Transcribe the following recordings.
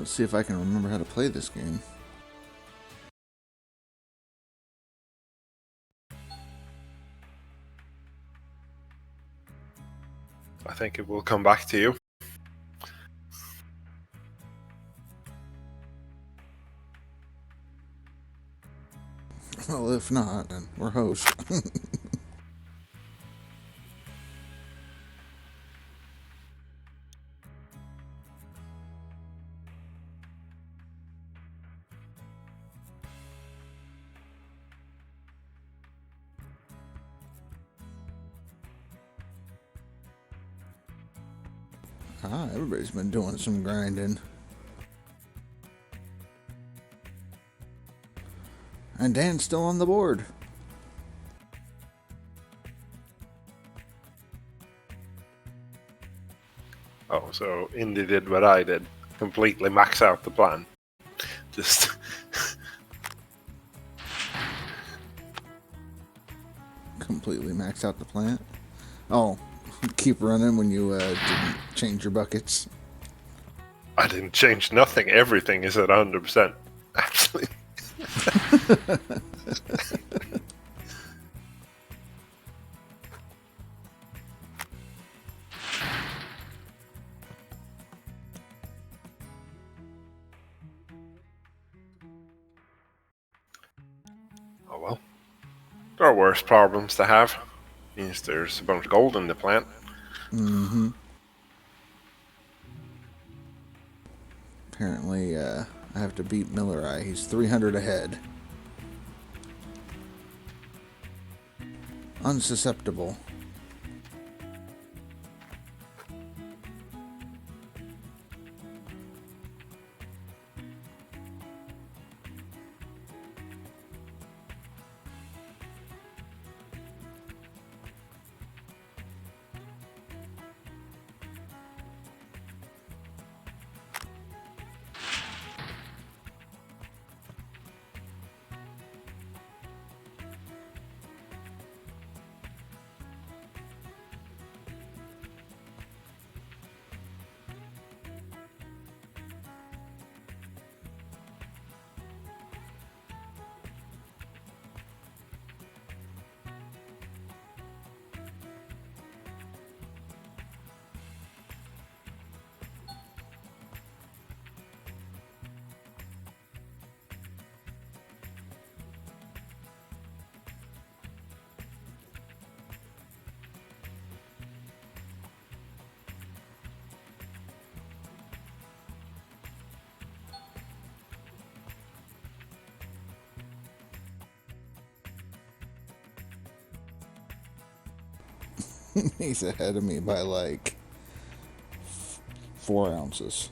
Let's see if I can remember how to play this game. I think it will come back to you. Well, if not, then we're host. Everybody's been doing some grinding. And Dan's still on the board. Oh, so Indy did what I did. Completely max out the plan. Just... Completely max out the plant. Oh, keep running when you didn't change your buckets. I didn't change nothing. Everything is at 100%. Actually. Oh well. There are worse problems to have. Means there's a bunch of gold in the plant. Mm-hmm. Apparently, I have to beat Miller. He's 300 ahead. Unsusceptible. He's ahead of me by like 4 ounces.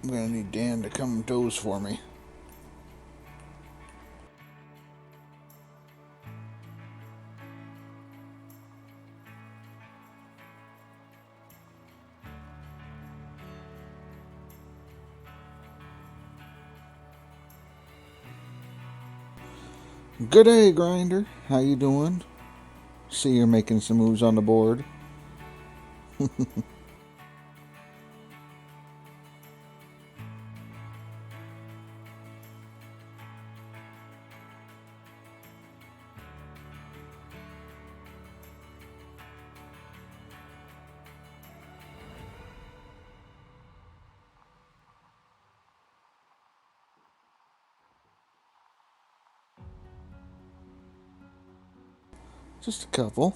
I'm gonna need Dan to come doze for me. Good day, Grinder. How you doing? See you're making some moves on the board. Just a couple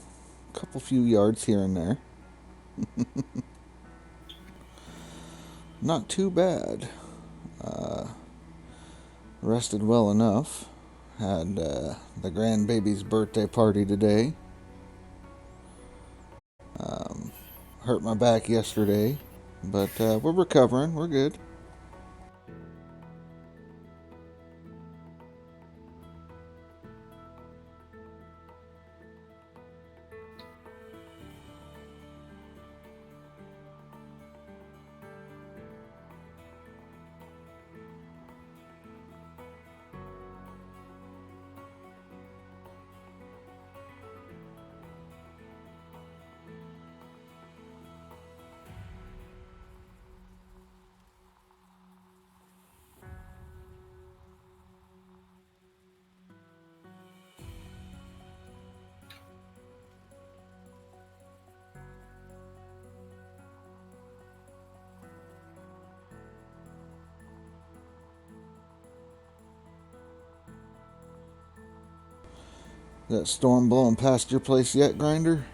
few yards here and there. Not too bad. Rested well enough. Had the grandbaby's birthday party today. Hurt my back yesterday, but we're recovering. We're good. That storm blowing past your place yet, Grinder?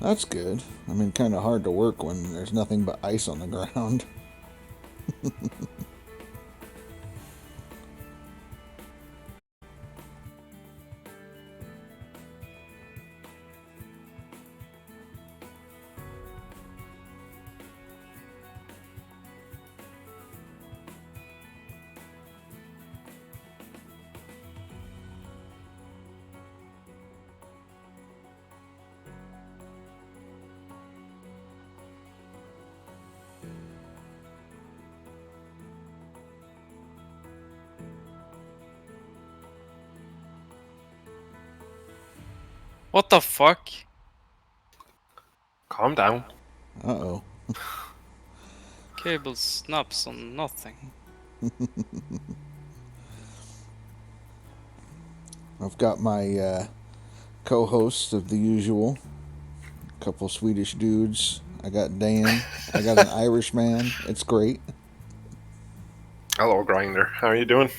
That's good. I mean, kind of hard to work when there's nothing but ice on the ground. What the fuck? Calm down. Uh-oh. Cable snaps on nothing. I've got my co-hosts of the usual. A couple Swedish dudes. I got Dan. I got an Irish man. It's great. Hello, Grinder. How are you doing?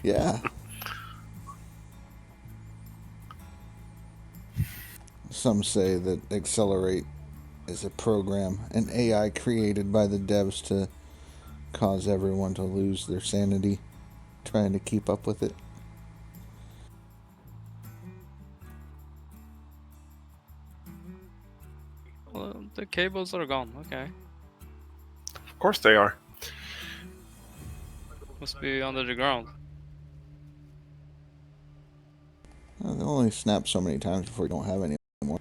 Yeah. Some say that Accelerate is a program, an AI created by the devs to cause everyone to lose their sanity trying to keep up with it. Well, the cables are gone, okay. Of course they are. Must be under the ground. They'll only snap so many times before you don't have any anymore.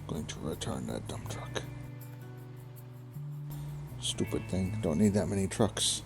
Going to return that dump truck. Stupid thing. Don't need that many trucks.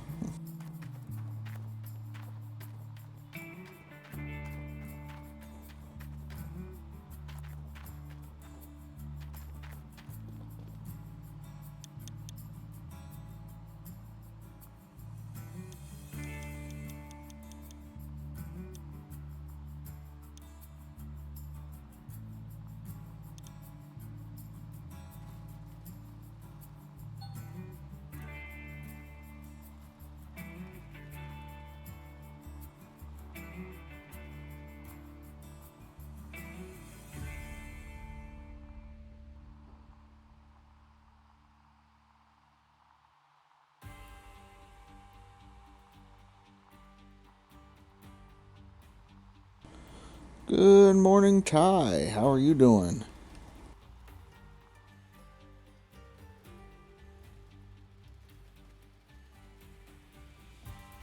Good morning, Ty. How are you doing?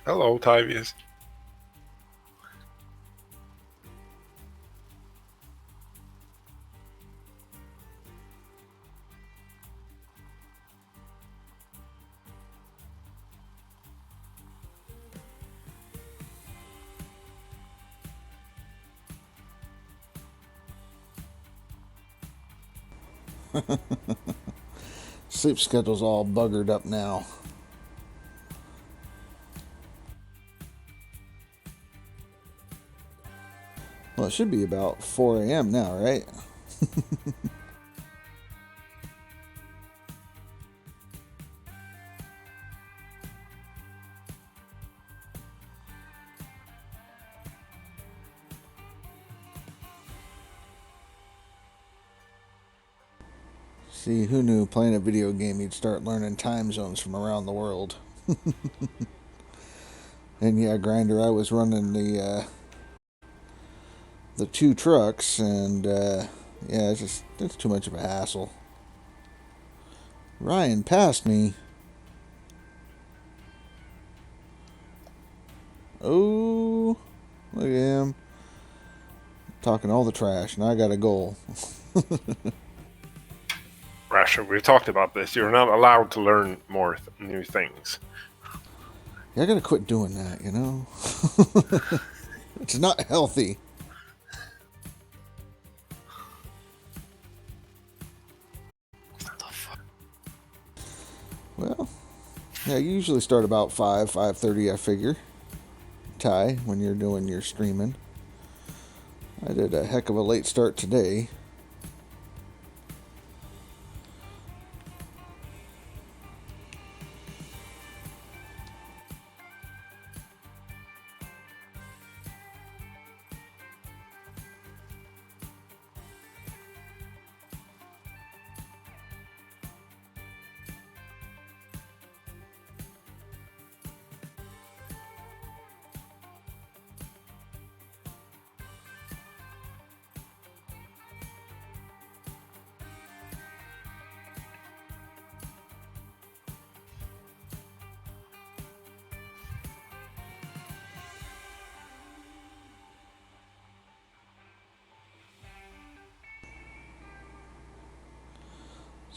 Hello, Tyvius. Sleep schedule's all buggered up now. Well, it should be about 4 a.m. now, right? See, who knew playing a video game you'd start learning time zones from around the world. And yeah, Grinder, I was running the two trucks, and yeah, it's too much of a hassle. Ryan passed me. Oh, look at him talking all the trash. Now I got a goal. Rasher, we talked about this. You're not allowed to learn more new things. Yeah, I gotta quit doing that. You know, it's not healthy. What the fuck? Well, yeah, you usually start about 5:30, I figure. Ty, when you're doing your streaming. I did a heck of a late start today.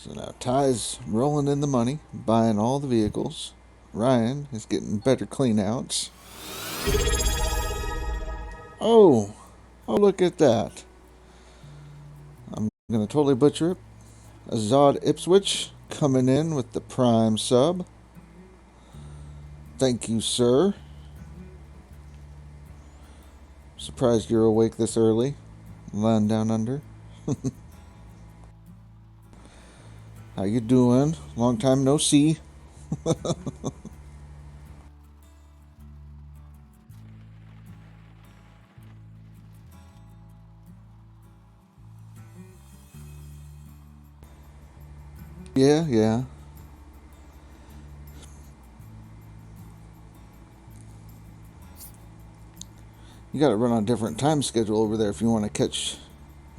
So now Ty's rolling in the money, buying all the vehicles. Ryan is getting better cleanouts. Oh, look at that. I'm going to totally butcher it. Azad Ipswich coming in with the prime sub. Thank you, sir. Surprised you're awake this early. Lying down under. How you doing? Long time no see. Yeah. You got to run on a different time schedule over there if you want to catch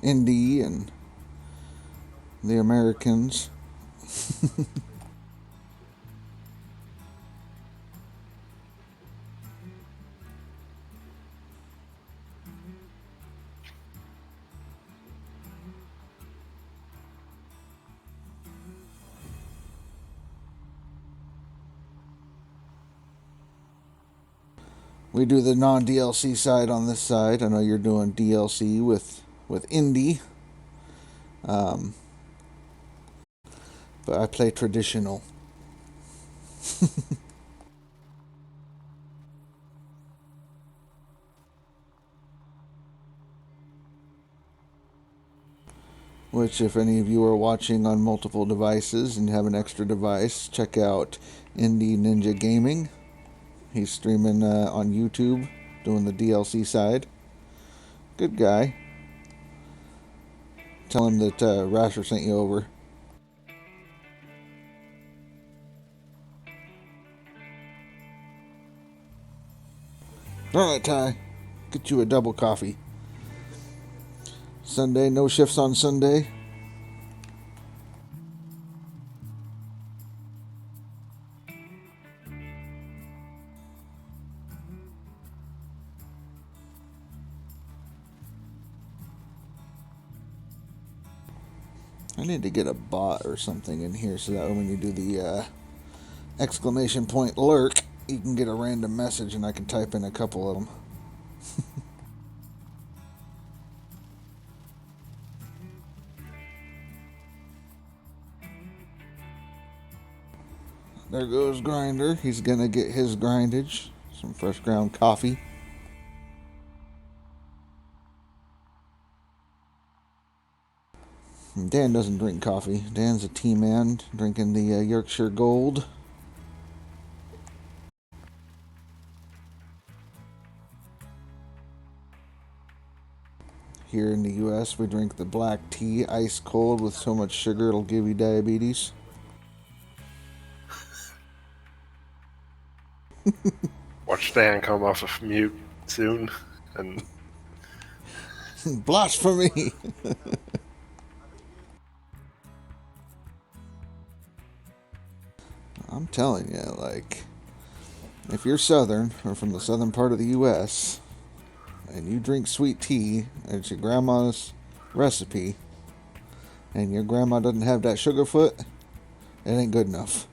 Indy and the Americans. We do the non-DLC side on this side. I know you're doing DLC with indie, but I play traditional. Which, if any of you are watching on multiple devices and have an extra device, check out Indie Ninja Gaming. He's streaming on YouTube, doing the DLC side. Good guy. Tell him that Rasher sent you over. Alright, Ty. Get you a double coffee. Sunday, no shifts on Sunday. I need to get a bot or something in here so that when you do the exclamation point lurk, you can get a random message and I can type in a couple of them. There goes Grinder. He's gonna get his grindage. Some fresh ground coffee. And Dan doesn't drink coffee. Dan's a tea man, drinking the Yorkshire Gold. Here in the US, we drink the black tea, ice cold with so much sugar it'll give you diabetes. Watch Dan come off of mute soon, and Blasphemy! I'm telling you, like, if you're Southern or from the southern part of the US and you drink sweet tea and it's your grandma's recipe and your grandma doesn't have that sugar foot, it ain't good enough.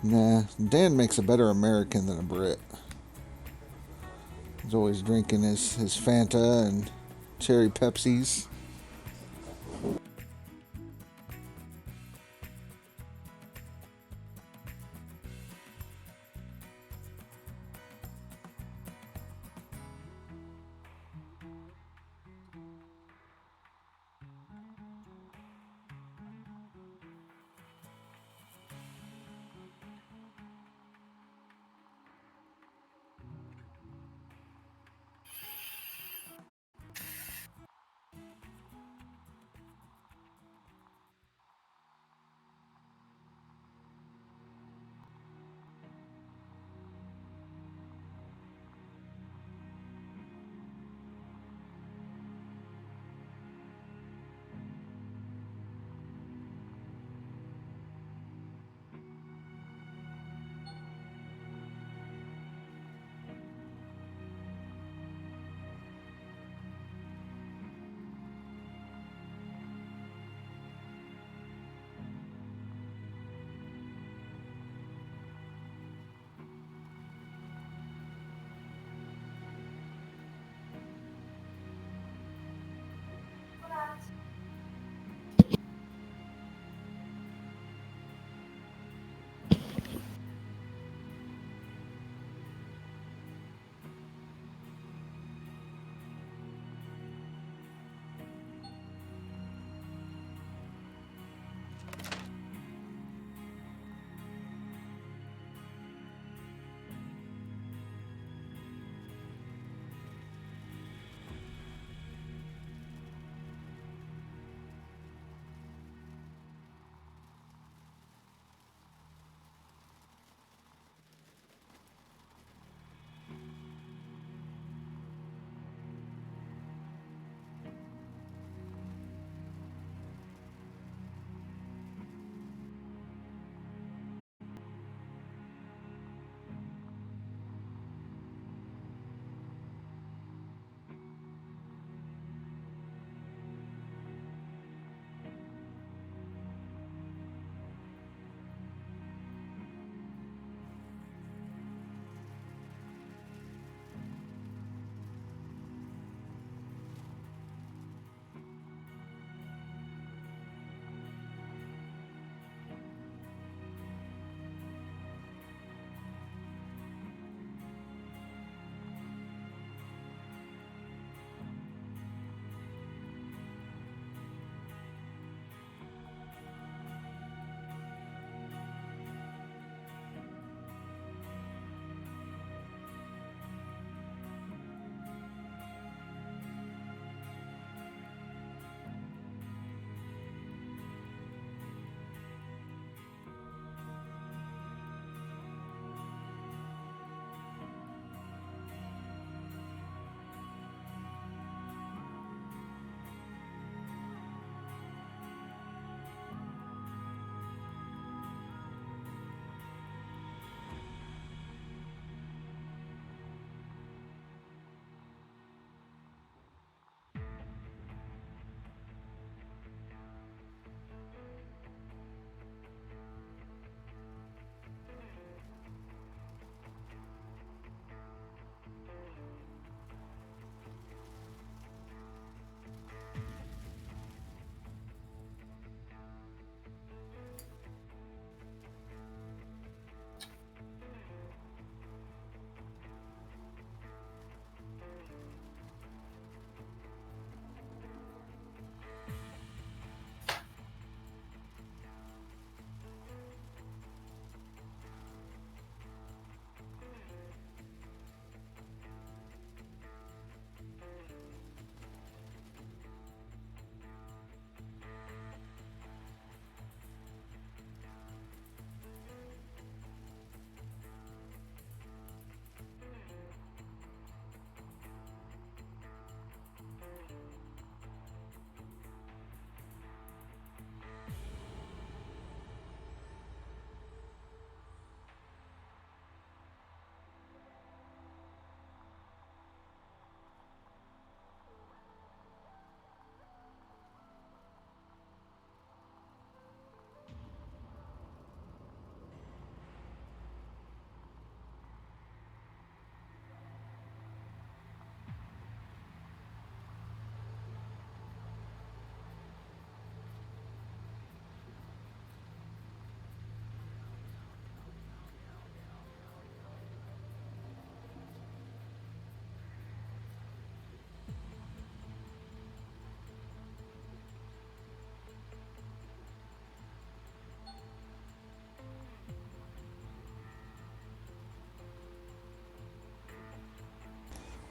Nah, Dan makes a better American than a Brit. He's always drinking his Fanta and cherry Pepsis.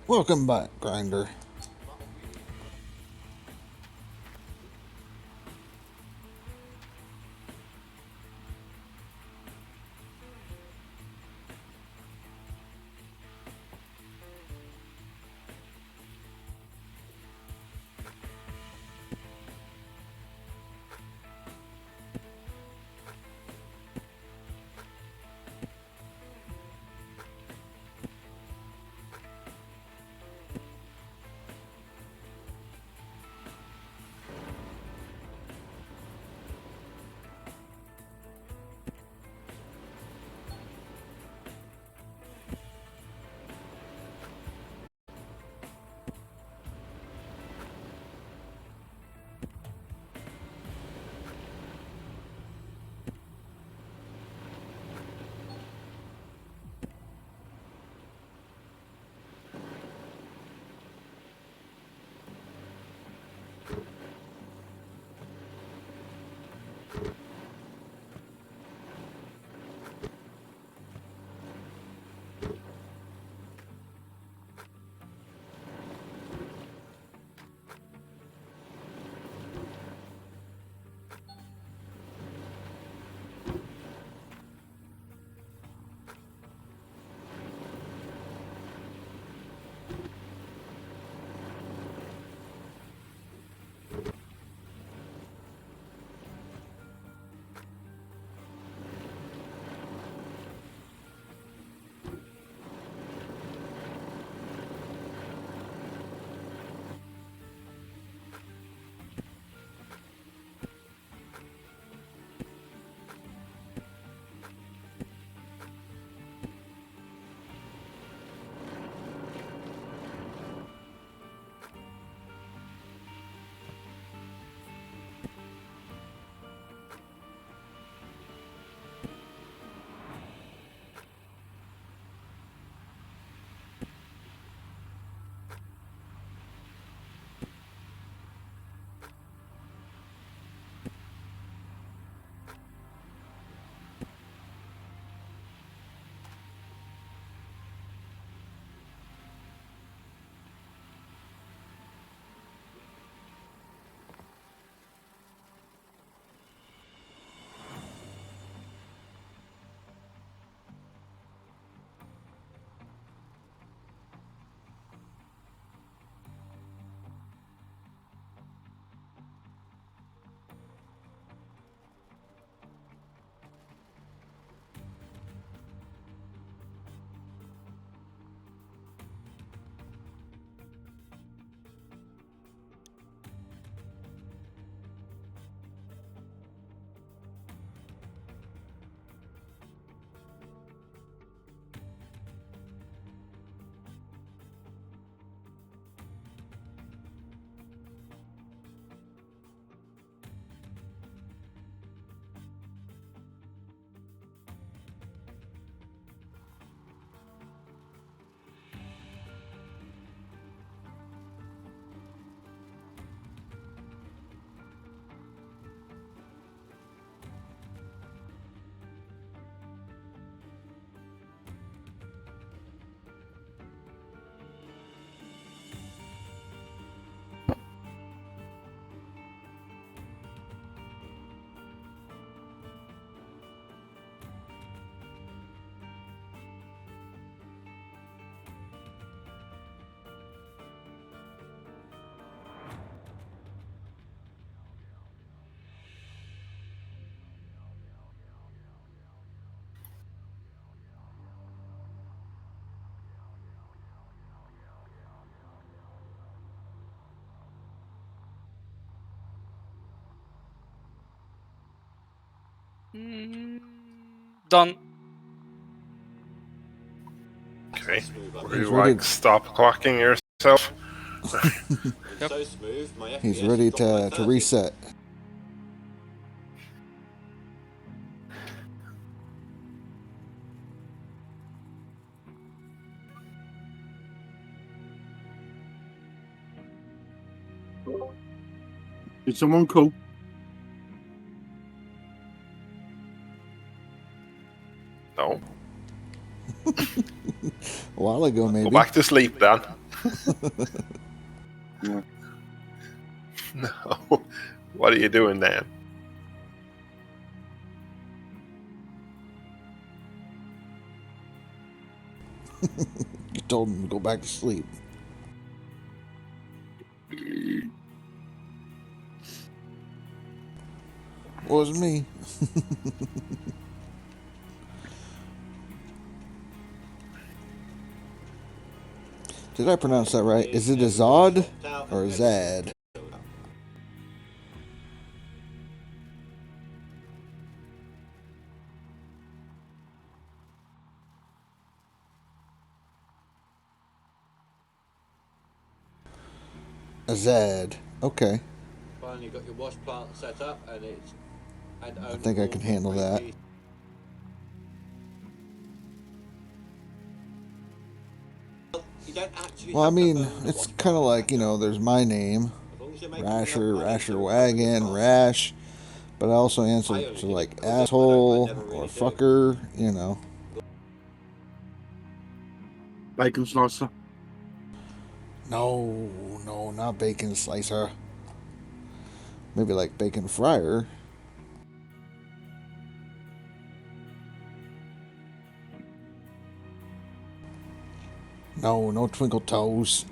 Welcome back, Grinder. Done. Okay. Were He's you ready. like stop clocking yourself? Yep. So smooth, my He's FPS ready dropped by to 30. reset. Did someone call? No. A while ago, Go maybe. back to sleep then. Yeah. No. What are you doing, Dan? You told him to go back to sleep. Was me. Did I pronounce that right? Is it a Zod or a Zad? A Zad. Okay. Finally got your wash plant set up, and it's. I think I can handle that. Well, I mean, it's kind of like, there's my name, Rasher Wagon, Rash, but I also answer to like asshole or fucker, Bacon slicer. No, not bacon slicer. Maybe like bacon fryer. No twinkle toes.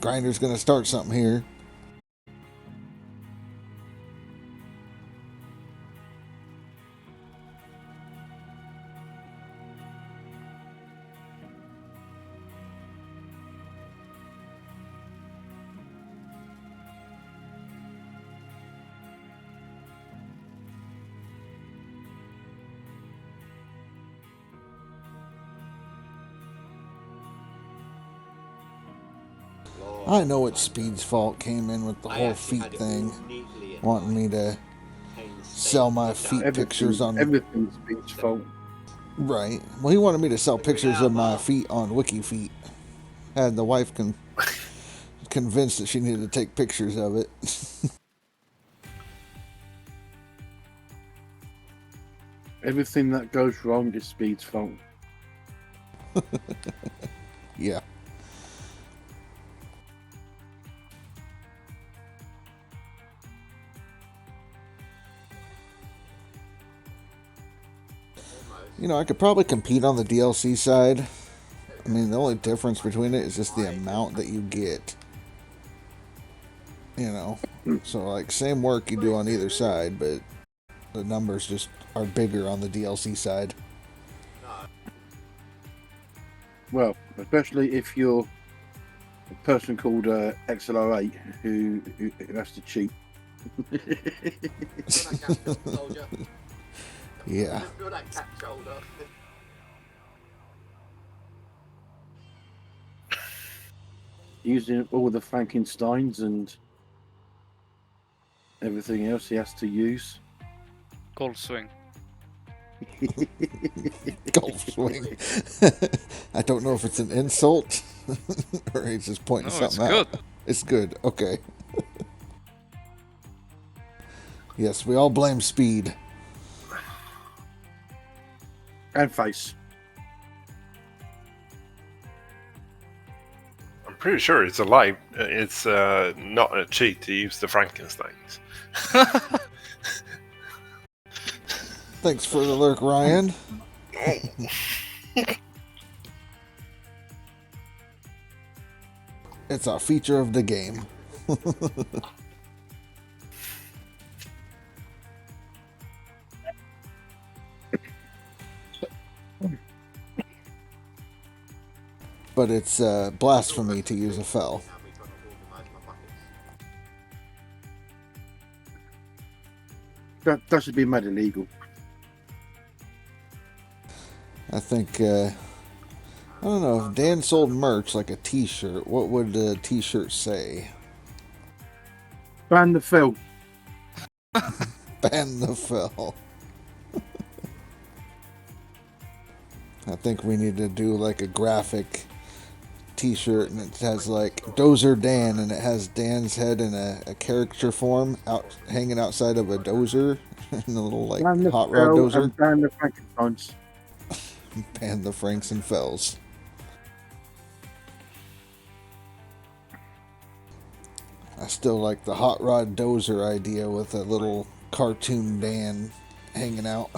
Grinder's gonna start something here. I know it's Speed's fault came in with the whole feet thing, wanting me to sell my feet pictures on... Everything's Speed's fault. Right. Well, he wanted me to sell pictures of my feet on WikiFeet. Had the wife convinced that she needed to take pictures of it. Everything that goes wrong is Speed's fault. Yeah. I could probably compete on the DLC side. I mean, the only difference between it is just the amount that you get. So, like, same work you do on either side, but the numbers just are bigger on the DLC side. Well, especially if you're a person called XLR8 who has to cheat. Yeah. Using all the Frankensteins and everything else he has to use. Golf swing. Golf swing. I don't know if it's an insult or he's just pointing something out. Good. It's good. Okay. Yes, we all blame Speed. And face. I'm pretty sure it's a lie. It's not a cheat to use the Frankensteins. Thanks for the lurk, Ryan. It's a feature of the game. But it's blasphemy to use a fell. That should be made illegal. I think, I don't know, if Dan sold merch like a t-shirt, what would the t-shirt say? Ban the film. Ban the fell. I think we need to do like a graphic t-shirt and it has like Dozer Dan and it has Dan's head in a caricature form hanging outside of a dozer in a little like hot rod dozer. And ban the Frankensteins. Ban the Franks and Fells. I still like the hot rod dozer idea with a little cartoon Dan hanging out.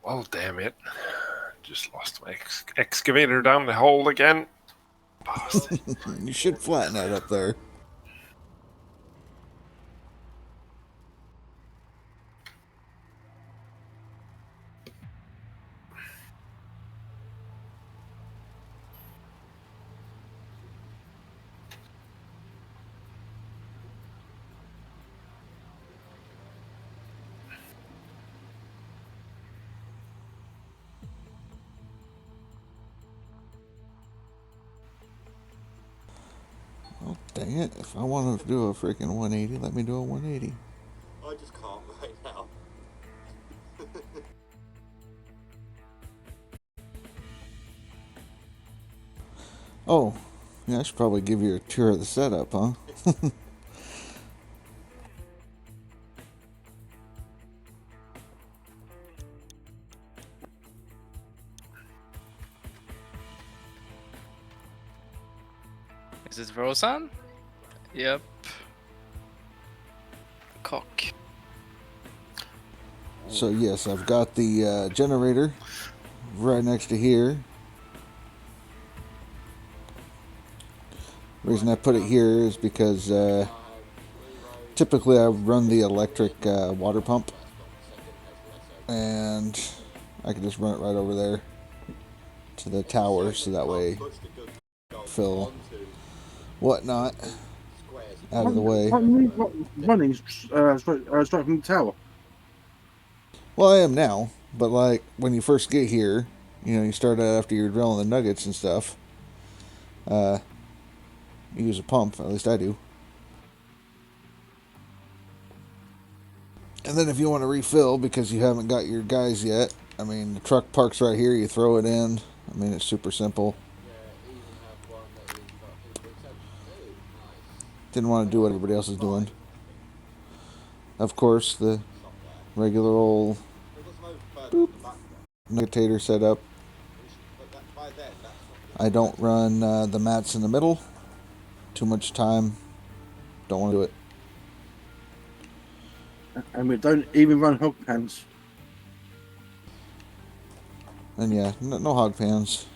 Well, damn it. Just lost my excavator down the hole again. Bastard. You should flatten that up there. Oh, dang it. If I want to do a freaking 180, let me do a 180. I just can't right now. Oh, yeah, I should probably give you a tour of the setup, huh? Is it Roseanne? Yep. Cock. So, yes, I've got the generator right next to here. The reason I put it here is because typically I run the electric water pump, and I can just run it right over there to the tower, so that way fill whatnot out of the way. Running straight from the tower. Well, I am now, but like when you first get here, you know, you start out after you're drilling the nuggets and stuff. You use a pump, at least I do. And then if you want to refill because you haven't got your guys yet, I mean, the truck parks right here, you throw it in. I mean, it's super simple. Didn't want to do what everybody else is doing. Of course, the regular old boop nuggetator setup. I don't run the mats in the middle. Too much time. Don't want to do it. And we don't even run hog pans. And yeah, no hog pans.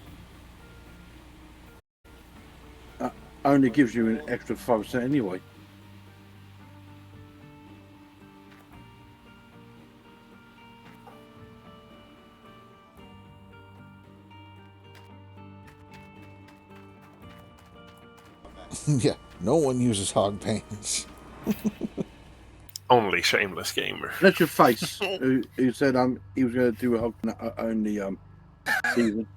Only gives you an extra 5% anyway. Yeah, no one uses hog pans. Only shameless gamer. That's your face. who said he was going to do a hog pan only season.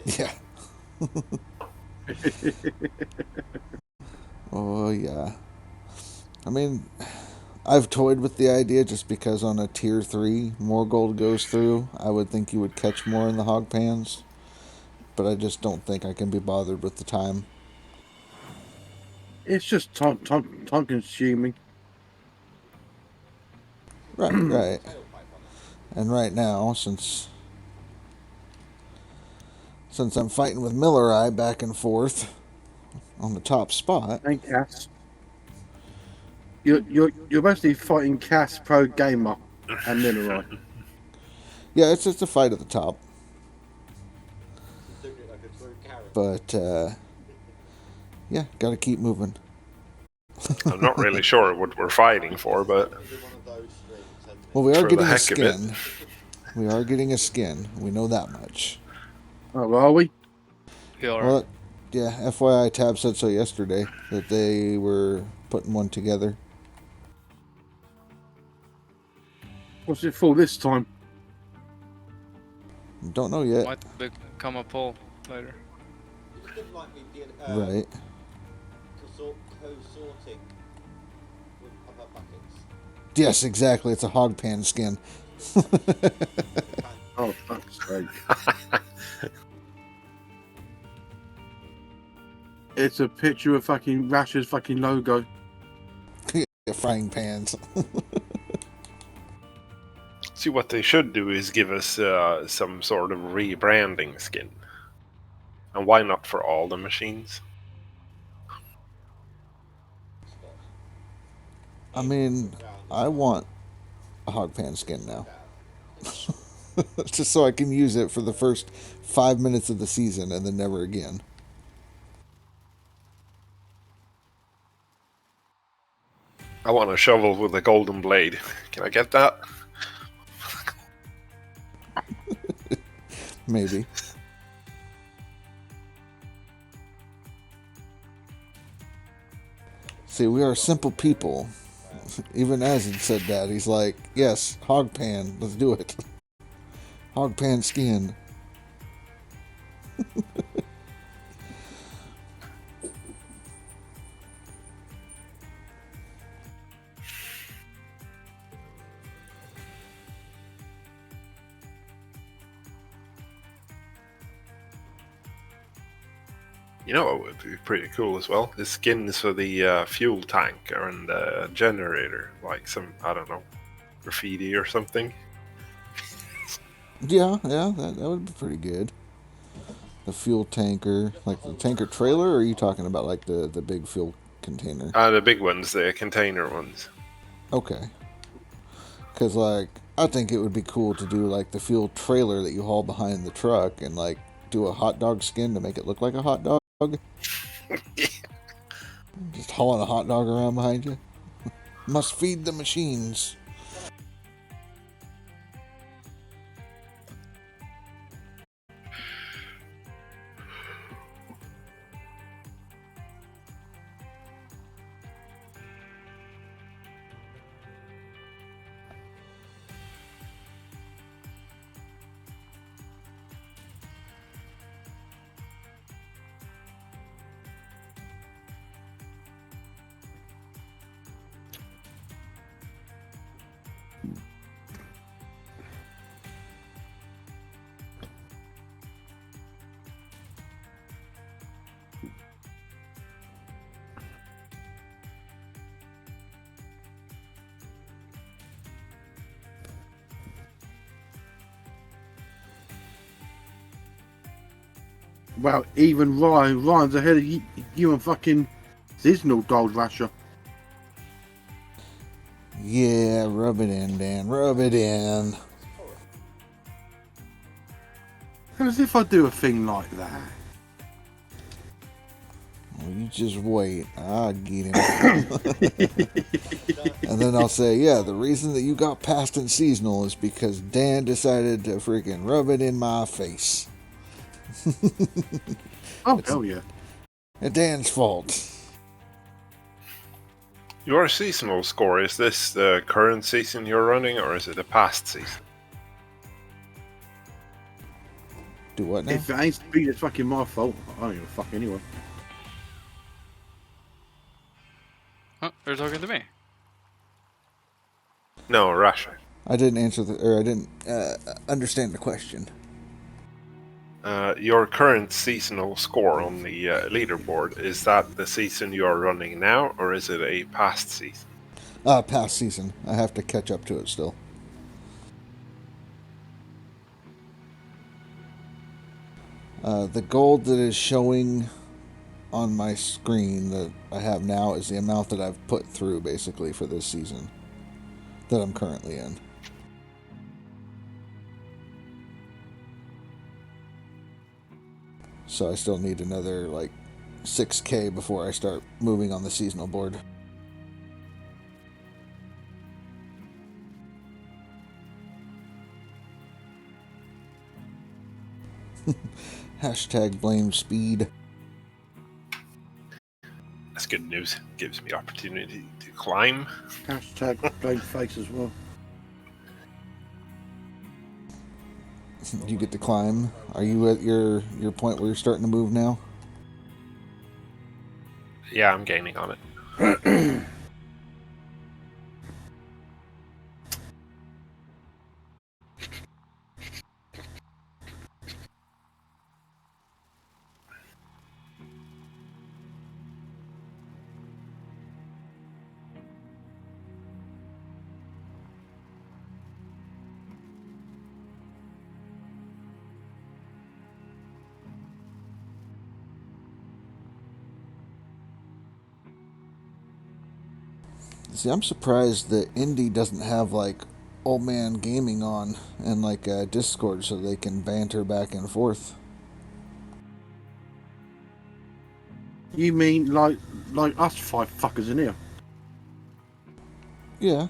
Yeah. Oh yeah. I mean, I've toyed with the idea just because on a tier 3 more gold goes through. I would think you would catch more in the hog pans, but I just don't think I can be bothered with the time. It's just time consuming. Right, right. tailpipe on it. And right now, since I'm fighting with Miller Eye back and forth on the top spot, And Cass. You're basically fighting Cass Pro Gamer and Miller Eye. yeah, it's just a fight at the top. Doing it like a true character. But yeah, got to keep moving. I'm not really sure what we're fighting for, but It'll be one of those streams, hasn't it? Well, we are For the getting a heck of it. skin. We are getting a skin. We know that much. Oh, are we? We are. Well, yeah, FYI, Tab said so yesterday that they were putting one together. What's it for this time? Don't know yet. Might become a poll later. You didn't like me being Right. co-sorting with other buckets. Yes, exactly. It's a hog pan skin. Oh, fuck's sake. It's a picture of fucking Rash's fucking logo. Frying pans. see what they should do is give us some sort of rebranding skin. And why not for all the machines? I mean, I want a hog pan skin now. Just so I can use it for the first 5 minutes of the season and then never again. I want a shovel with a golden blade. Can I get that? Maybe. See, we are simple people. Even Azid said that. He's like, yes, hog pan, let's do it. Hog pan skin. You know what would be pretty cool as well? The skins for the fuel tank and the generator. Like some, I don't know, graffiti or something. Yeah, that would be pretty good. The fuel tanker, like the tanker trailer, or are you talking about like the big fuel container? The big ones, the container ones. Okay. Because, like, I think it would be cool to do, like, the fuel trailer that you haul behind the truck and, like, do a hot dog skin to make it look like a hot dog. Just hauling a hot dog around behind you. Must feed the machines. Well, even Ryan's ahead of you and fucking seasonal dog Rasher. Yeah, rub it in, Dan. Rub it in. As if I do a thing like that. Well, you just wait. I'll get him. And then I'll say, yeah, the reason that you got passed in seasonal is because Dan decided to freaking rub it in my face. Oh, hell yeah. It's Dan's fault. Your seasonal score, is this the current season you're running or is it the past season? Do what now? If it ain't speed, it's fucking my fault. I don't give a fuck anyway. Oh, they're talking to me. No, Russia. I didn't answer I didn't understand the question. Your current seasonal score on the leaderboard, is that the season you are running now or is it a past season? Past season. I have to catch up to it still. The gold that is showing on my screen that I have now is the amount that I've put through basically for this season that I'm currently in. So I still need another like 6K before I start moving on the seasonal board. Hashtag blame speed. That's good news. Gives me opportunity to climb. Hashtag blame face as well. You get to climb. Are you at your point where you're starting to move now? Yeah, I'm gaining on it. See, I'm surprised that Indie doesn't have like old man gaming on and like Discord so they can banter back and forth. You mean like us five fuckers in here? Yeah.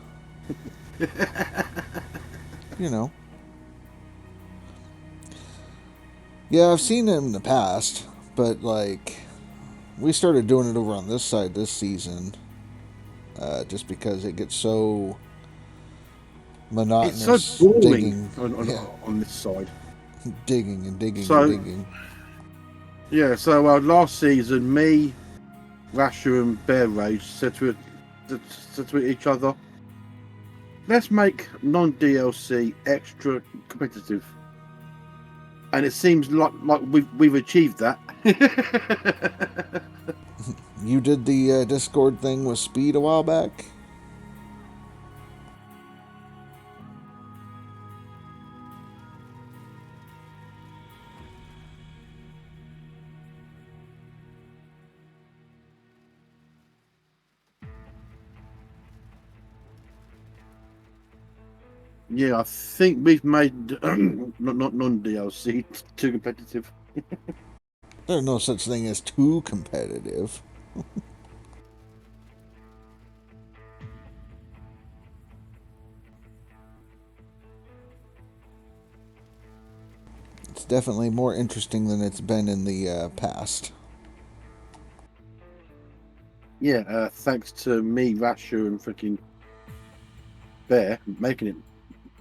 You know. Yeah, I've seen it in the past, but like we started doing it over on this side this season. Just because it gets so monotonous. It's so boring digging, on this side. Digging and digging So- and digging. Yeah, so last season, me, Rasher and Bear Rage said to each other, let's make non-DLC extra competitive. And it seems like we've achieved that. You did the Discord thing with Speed a while back? Yeah, I think we've made not non-DLC too competitive. There's no such thing as too competitive. It's definitely more interesting than it's been in the past. Yeah, thanks to me, Rasher, and freaking Bear making it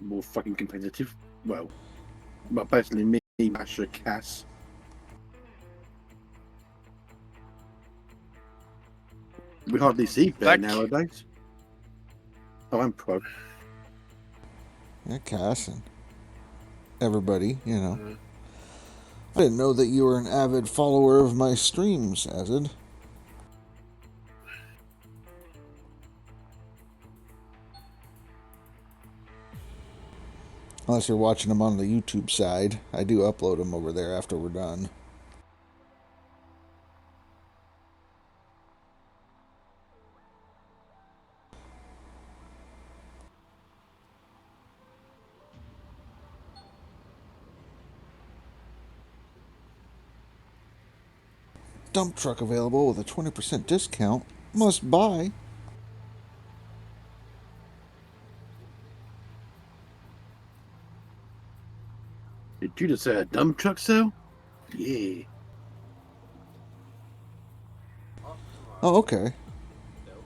more fucking competitive. Well, but basically me, Rasher, Cass. We hardly see Bear Back. nowadays. Oh, I'm pro. Yeah, Cass and everybody, you know. Mhm. I didn't know that you were an avid follower of my streams, Azid. Unless you're watching them on the YouTube side. I do upload them over there after we're done. Dump truck available with a 20% discount. Must buy. Did you just say a dump truck sale? Yeah. Oh, okay. Still.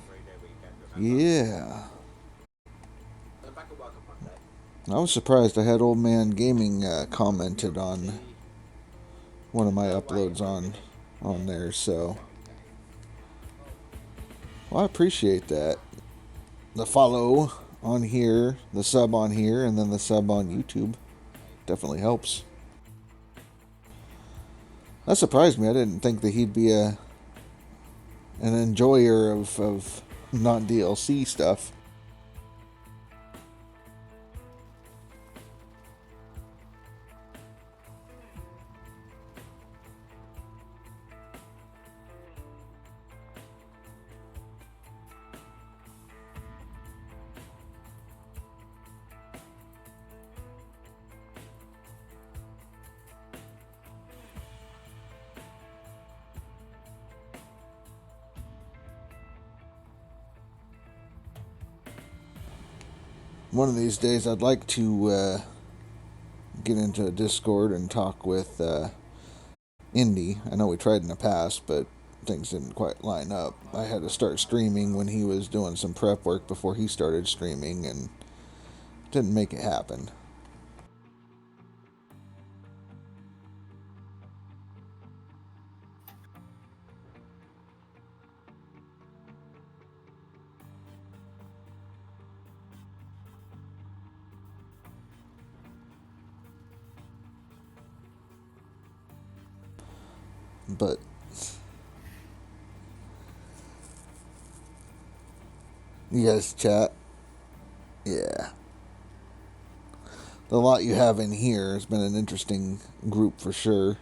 3-day weekend, remember? Yeah. I'm back at work on Monday. I was surprised I had Old Man Gaming commented on one of my uploads on there, so well, I appreciate that. The follow on here, the sub on here, and then the sub on YouTube definitely helps. That surprised me. I didn't think that he'd be an enjoyer of non-DLC stuff. One of these days, I'd like to get into a Discord and talk with Indy. I know we tried in the past, but things didn't quite line up. I had to start streaming when he was doing some prep work before he started streaming, and didn't make it happen. But you guys chat? Yeah. The lot you have in here has been an interesting group for sure.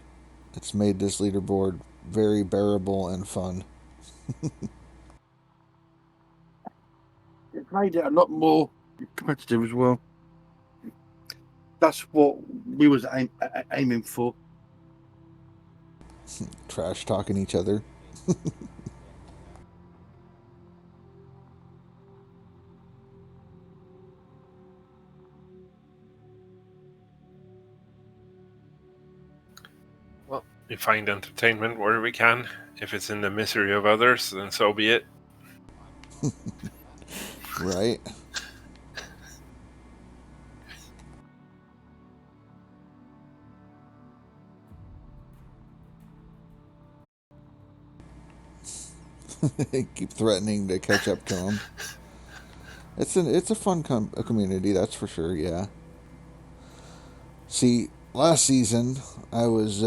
It's made this leaderboard very bearable and fun. It made it a lot more competitive as well. That's what we was aiming for. Trash talking each other. Well, we find entertainment where we can. If it's in the misery of others, then so be it. Right? Keep threatening to catch up to him. It's a fun community, that's for sure. Yeah. See, last season I was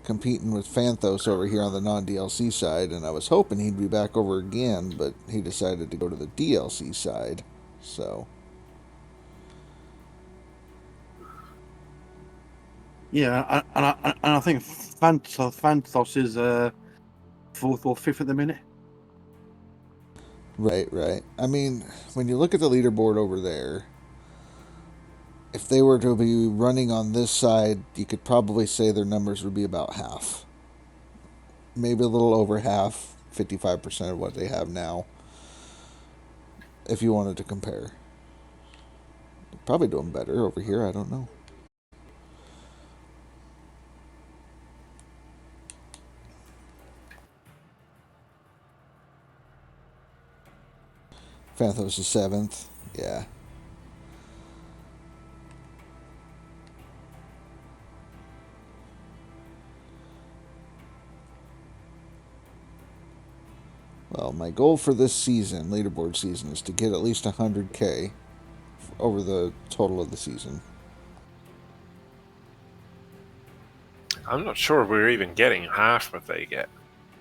competing with Phanthos over here on the non-DLC side, and I was hoping he'd be back over again, but he decided to go to the DLC side. So Yeah, and I think Phantos is fourth or fifth at the minute. right. I mean, when you look at the leaderboard over there, if they were to be running on this side, you could probably say their numbers would be about half. Maybe a little over half, 55% of what they have now. If you wanted to compare. Probably doing better over here, I don't know. Phanthos is 7th, yeah. Well, my goal for this season, leaderboard season, is to get at least 100k over the total of the season. I'm not sure we're even getting half what they get.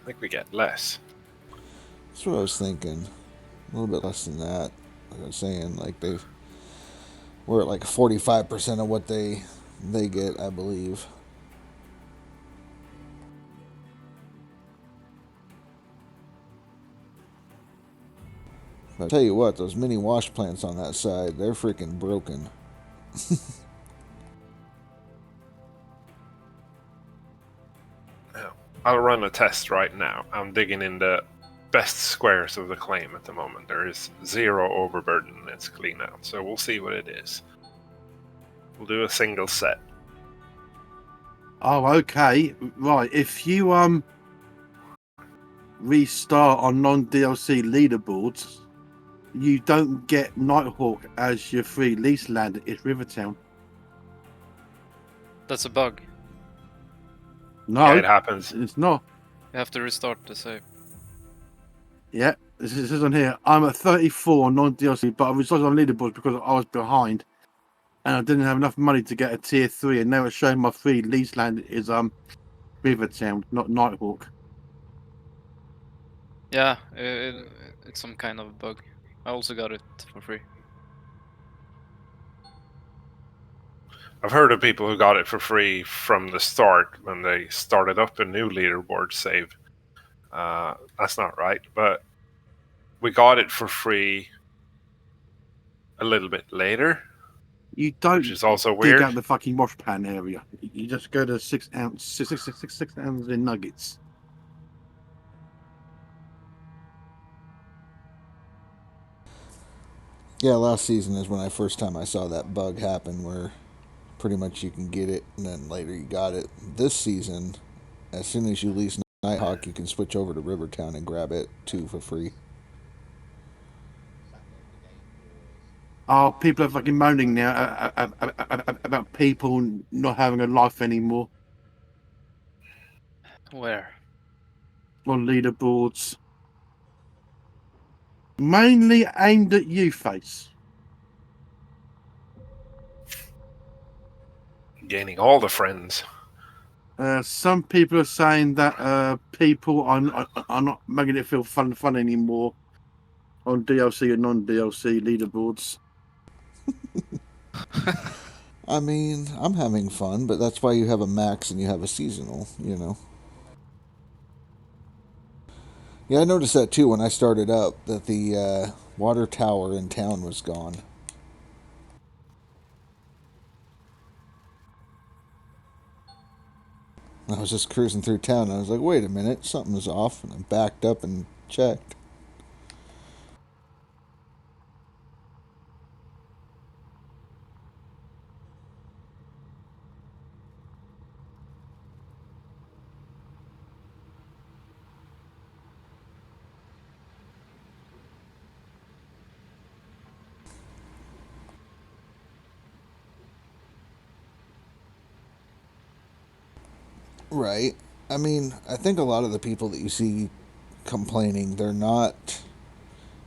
I think we get less. That's what I was thinking. A little bit less than that. Like I was saying, like we're at like 45% of what they get, I believe. But I tell you what, those mini wash plants on that side, they're freaking broken. I'll run a test right now. I'm digging in the best squares of the claim at the moment. There is 0 overburden. It's clean out. So we'll see what it is. We'll do a single set. Oh, okay. Right. If you restart on non-DLC leaderboards, you don't get Nighthawk as your free lease land. It's Rivertown. That's a bug. No, Yeah, it happens. it's not. You have to restart the save. Yeah, this is on here. I'm at 34 non-DLC, but I restarted on leaderboards because I was behind, and I didn't have enough money to get a tier 3. And now it's showing my free lease land is Rivertown, not Nighthawk. Yeah, it's some kind of bug. I also got it for free. I've heard of people who got it for free from the start when they started up a new leaderboard save. That's not right, but we got it for free a little bit later, You don't which is also dig weird. out the fucking wash pan area. You just go to 6 ounces in nuggets. Yeah, last season is when I first time I saw that bug happen where pretty much you can get it and then later you got it. This season, as soon as you lease Nighthawk, you can switch over to Rivertown and grab it too for free. Oh, people are fucking moaning now about people not having a life anymore Where? on leaderboards. Mainly aimed at you, Face. Gaining all the friends. Some people are saying that people are not making it feel fun anymore on DLC and non-DLC leaderboards. I mean, I'm having fun, but that's why you have a max and you have a seasonal, you know. Yeah, I noticed that too when I started up, that the water tower in town was gone. I was just cruising through town and I was like, wait a minute, something's off. And I backed up and checked. Right. I mean, I think a lot of the people that you see complaining, they're not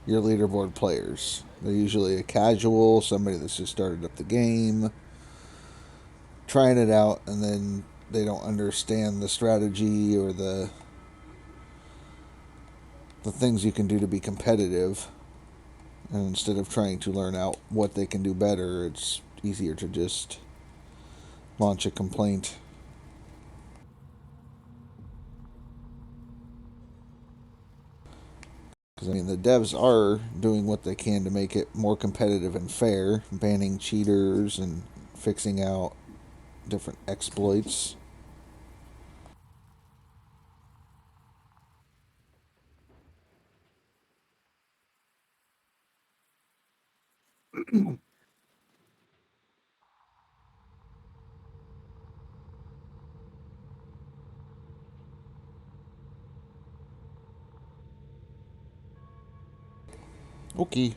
your leaderboard players. They're usually a casual, somebody that's just started up the game, trying it out, and then they don't understand the strategy or the things you can do to be competitive. And instead of trying to learn out what they can do better, it's easier to just launch a complaint. Because, I mean, the devs are doing what they can to make it more competitive and fair, banning cheaters and fixing out different exploits. Okay.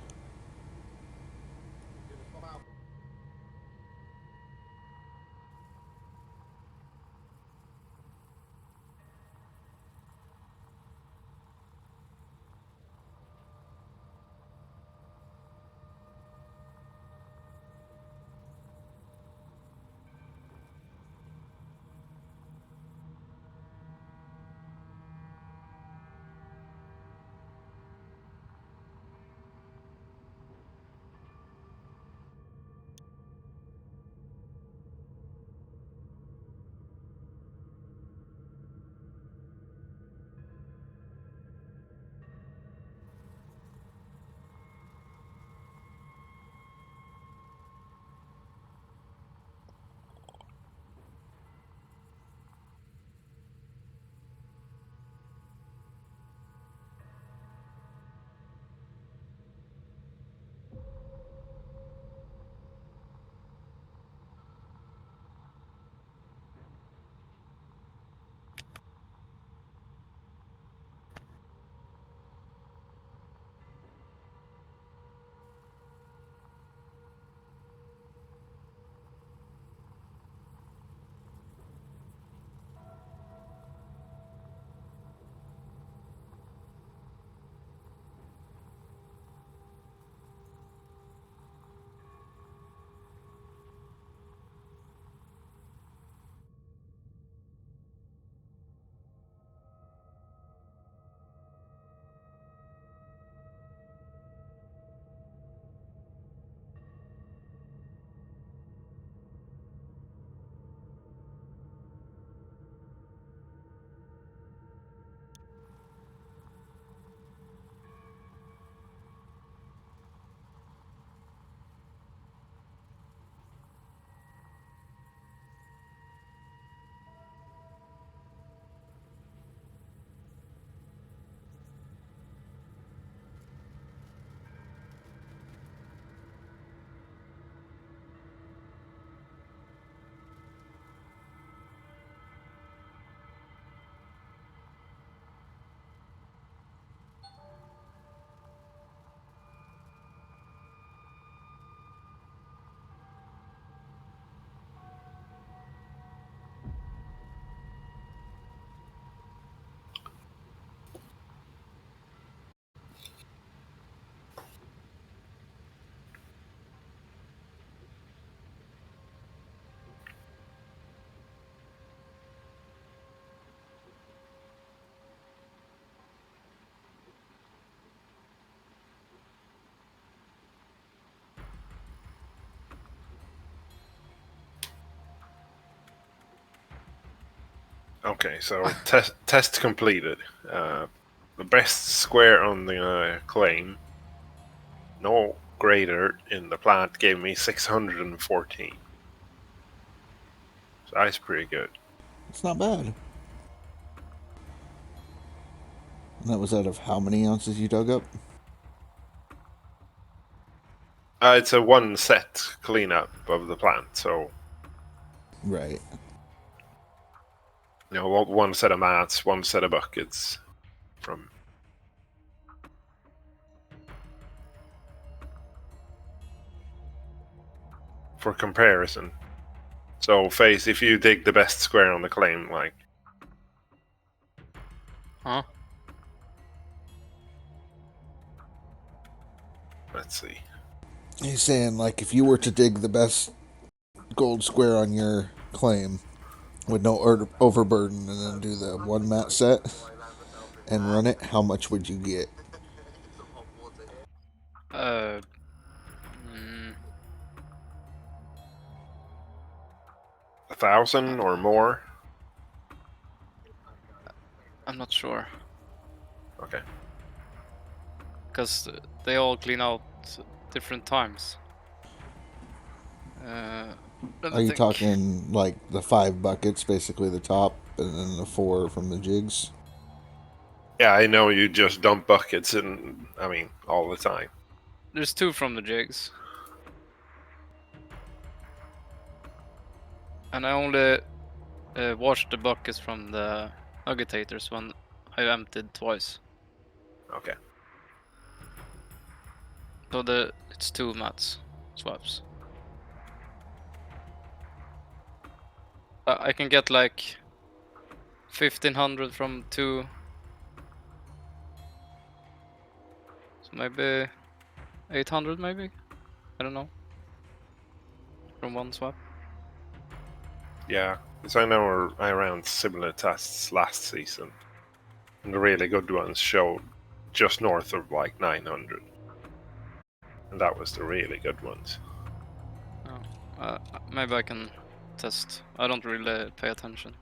Okay, so test completed. The best square on the claim, no greater in the plant, gave me 614. So that's pretty good. It's not bad. And that was out of how many ounces you dug up? It's a one set cleanup of the plant, so Right. one set of mats, one set of buckets from. For comparison. So, Face, if you dig the best square on the claim, like. Huh? Let's see. He's saying, like, if you were to dig the best gold square on your claim with no overburden and then do the one mat set and run it, how much would you get? Some hot water here. Uh, mm, 1,000 or more? I'm not sure. Okay. Because they all clean out different times. Let me Are you think. talking like the 5 buckets, basically the top, and then the 4 from the jigs? Yeah, I know you just dump buckets in, all the time. There's 2 from the jigs. And I only washed the buckets from the agitators when I emptied twice. Okay. So it's 2 mats swaps. I can get like 1,500 from 2. So maybe 800 maybe? I don't know. From 1 swap. Yeah, because I know I ran similar tests last season. And the really good ones showed just north of like 900. And that was the really good ones. Oh. Maybe I can test. I don't really pay attention.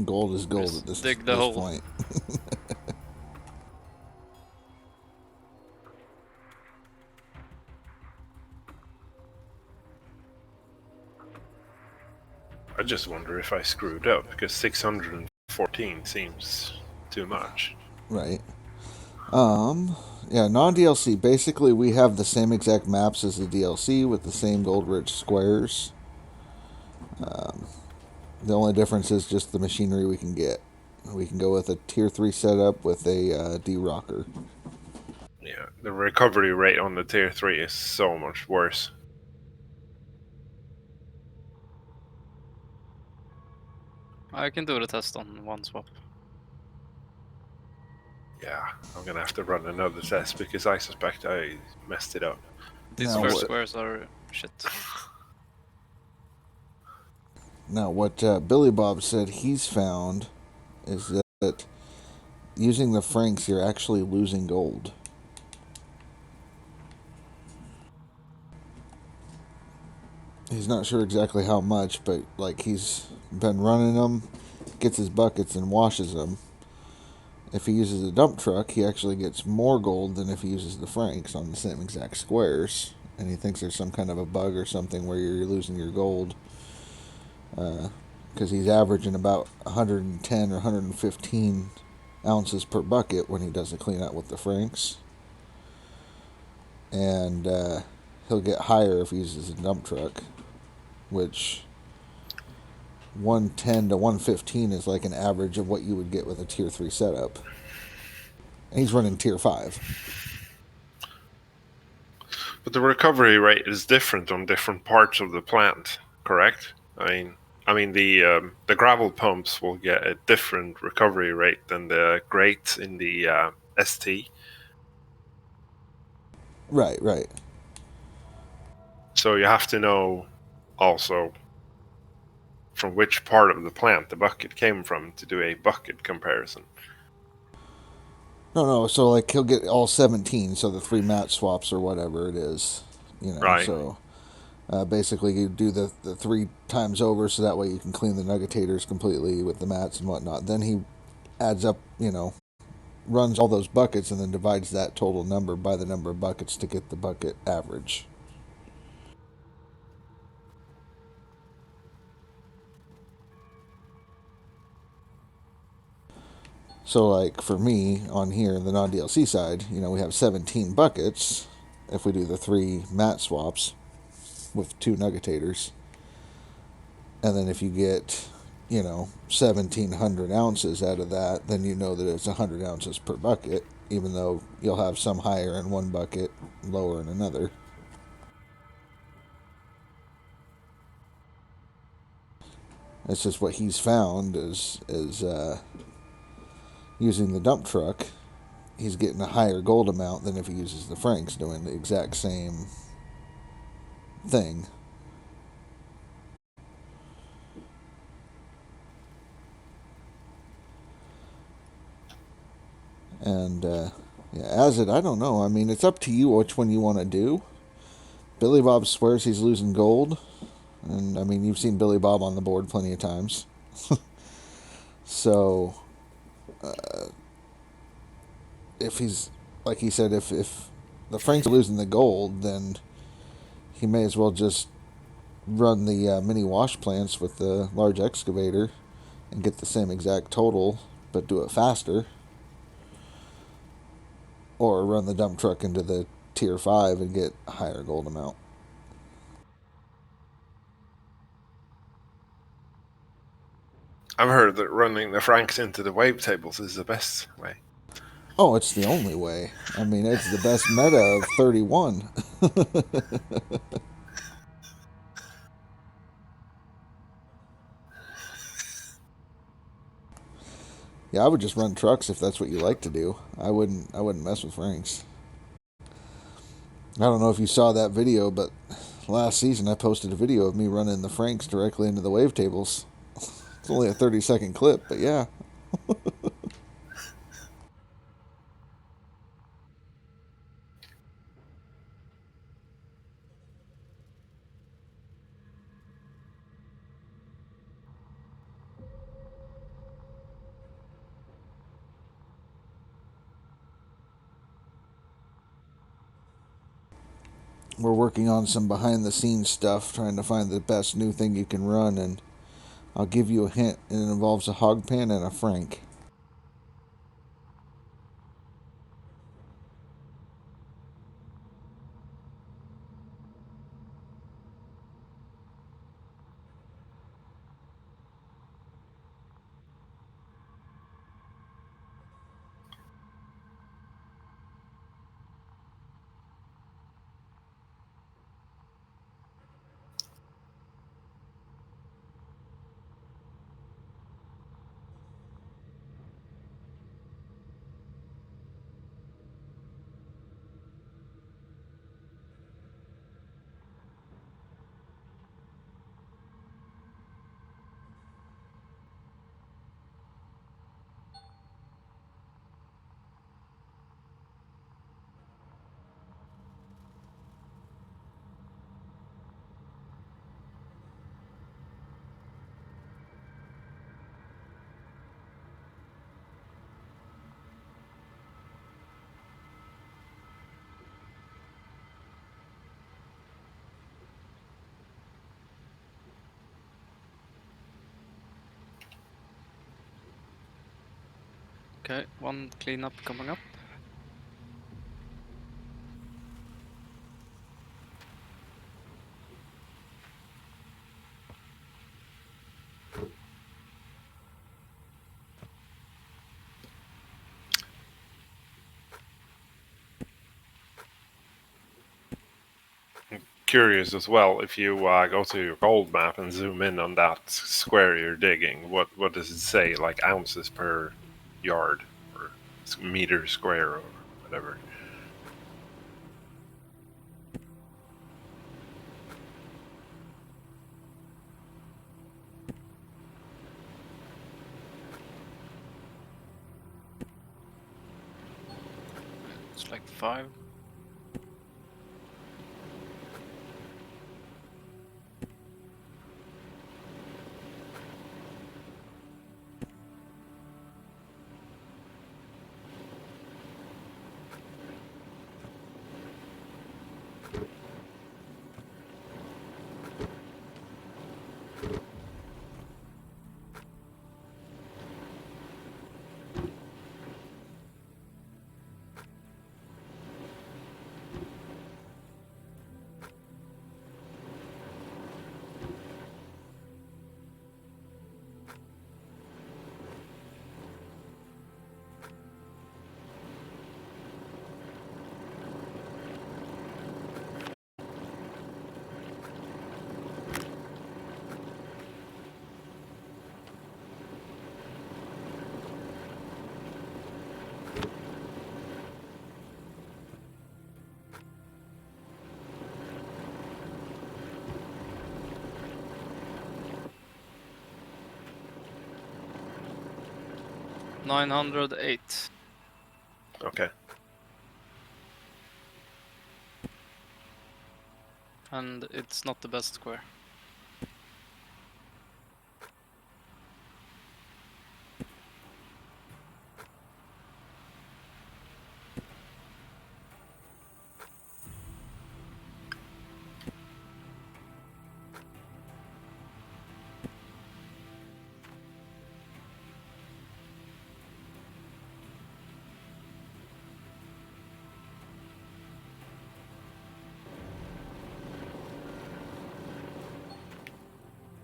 Gold is gold Just at this dig the hole. point. I just wonder if I screwed up, because 614 seems too much. Right. Yeah, non-DLC. Basically, we have the same exact maps as the DLC with the same gold-rich squares. The only difference is just the machinery we can get. We can go with a tier 3 setup with a D-rocker. Yeah, the recovery rate on the tier 3 is so much worse. I can do the test on 1 swap. Yeah, I'm gonna have to run another test because I suspect I messed it up. These Now first what- squares are shit. Now, what Billy Bob said he's found is that using the franks, you're actually losing gold. He's not sure exactly how much, but like he's been running them, gets his buckets and washes them. If he uses a dump truck, he actually gets more gold than if he uses the franks on the same exact squares. And he thinks there's some kind of a bug or something where you're losing your gold. Because he's averaging about 110 or 115 ounces per bucket when he does the clean out with the franks. And he'll get higher if he uses a dump truck, which 110 to 115 is like an average of what you would get with a tier 3 setup. And he's running tier 5. But the recovery rate is different on different parts of the plant, correct? I mean the gravel pumps will get a different recovery rate than the grates in the ST. Right. So you have to know also from which part of the plant the bucket came from to do a bucket comparison. No, so like he'll get all 17, so the 3 mat swaps or whatever it is, Right. So, So, you know, Right. so Basically, you do the 3 times over, so that way you can clean the nuggetators completely with the mats and whatnot. Then he adds up, runs all those buckets and then divides that total number by the number of buckets to get the bucket average. So, like for me on here, the non-DLC side, we have 17 buckets if we do the 3 mat swaps with 2 nuggetators. And then if you get, 1,700 ounces out of that, then you know that it's 100 ounces per bucket, even though you'll have some higher in one bucket, lower in another. It's just what he's found is using the dump truck, he's getting a higher gold amount than if he uses the Franks doing the exact same thing. And Azid, I don't know. I mean, it's up to you which one you want to do. Billy Bob swears he's losing gold. And, I mean, you've seen Billy Bob on the board plenty of times. So, if he's, like he said, if the Franks are losing the gold, then he may as well just run the mini wash plants with the large excavator and get the same exact total, but do it faster. Or run the dump truck into the tier 5 and get a higher gold amount. I've heard that running the Franks into the wave tables is the best way. Oh, it's the only way. I mean, it's the best meta of 31. Yeah, I would just run trucks if that's what you like to do. I wouldn't mess with Franks. I don't know if you saw that video, but last season I posted a video of me running the Franks directly into the wave tables. It's only a 30-second clip, but yeah. We're working on some behind the scenes stuff, trying to find the best new thing you can run, and I'll give you a hint. It involves a hog pan and a Frank. Okay, one cleanup coming up. Curious as well, if you go to your gold map and zoom in on that square you're digging, what does it say, like ounces per yard or meter square or whatever? It's like 5. 908. Okay. And it's not the best square.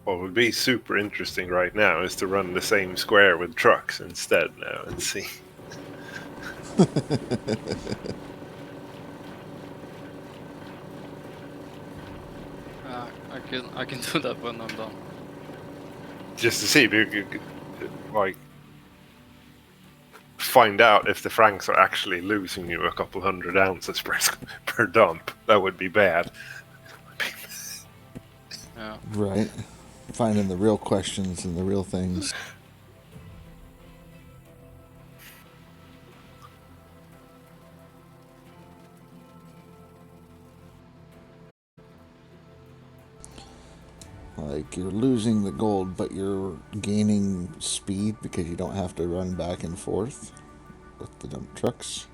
What would be super interesting right now is to run the same square with trucks instead now and see. I can do that when I'm done. Just to see if you could, like, find out if the Franks are actually losing you a couple 100 ounces per dump. That would be bad. Yeah. Right. Finding the real questions and the real things. Like, you're losing the gold, but you're gaining speed because you don't have to run back and forth with the dump trucks.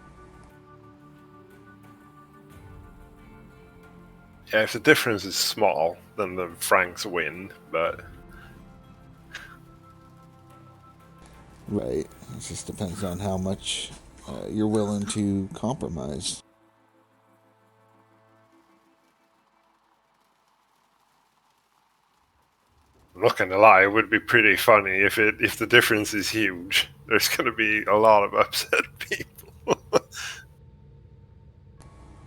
Yeah, if the difference is small, then the Franks win, but... Right. It just depends on how much you're willing to compromise. I'm not gonna lie, it would be pretty funny if the difference is huge. There's gonna be a lot of upset people.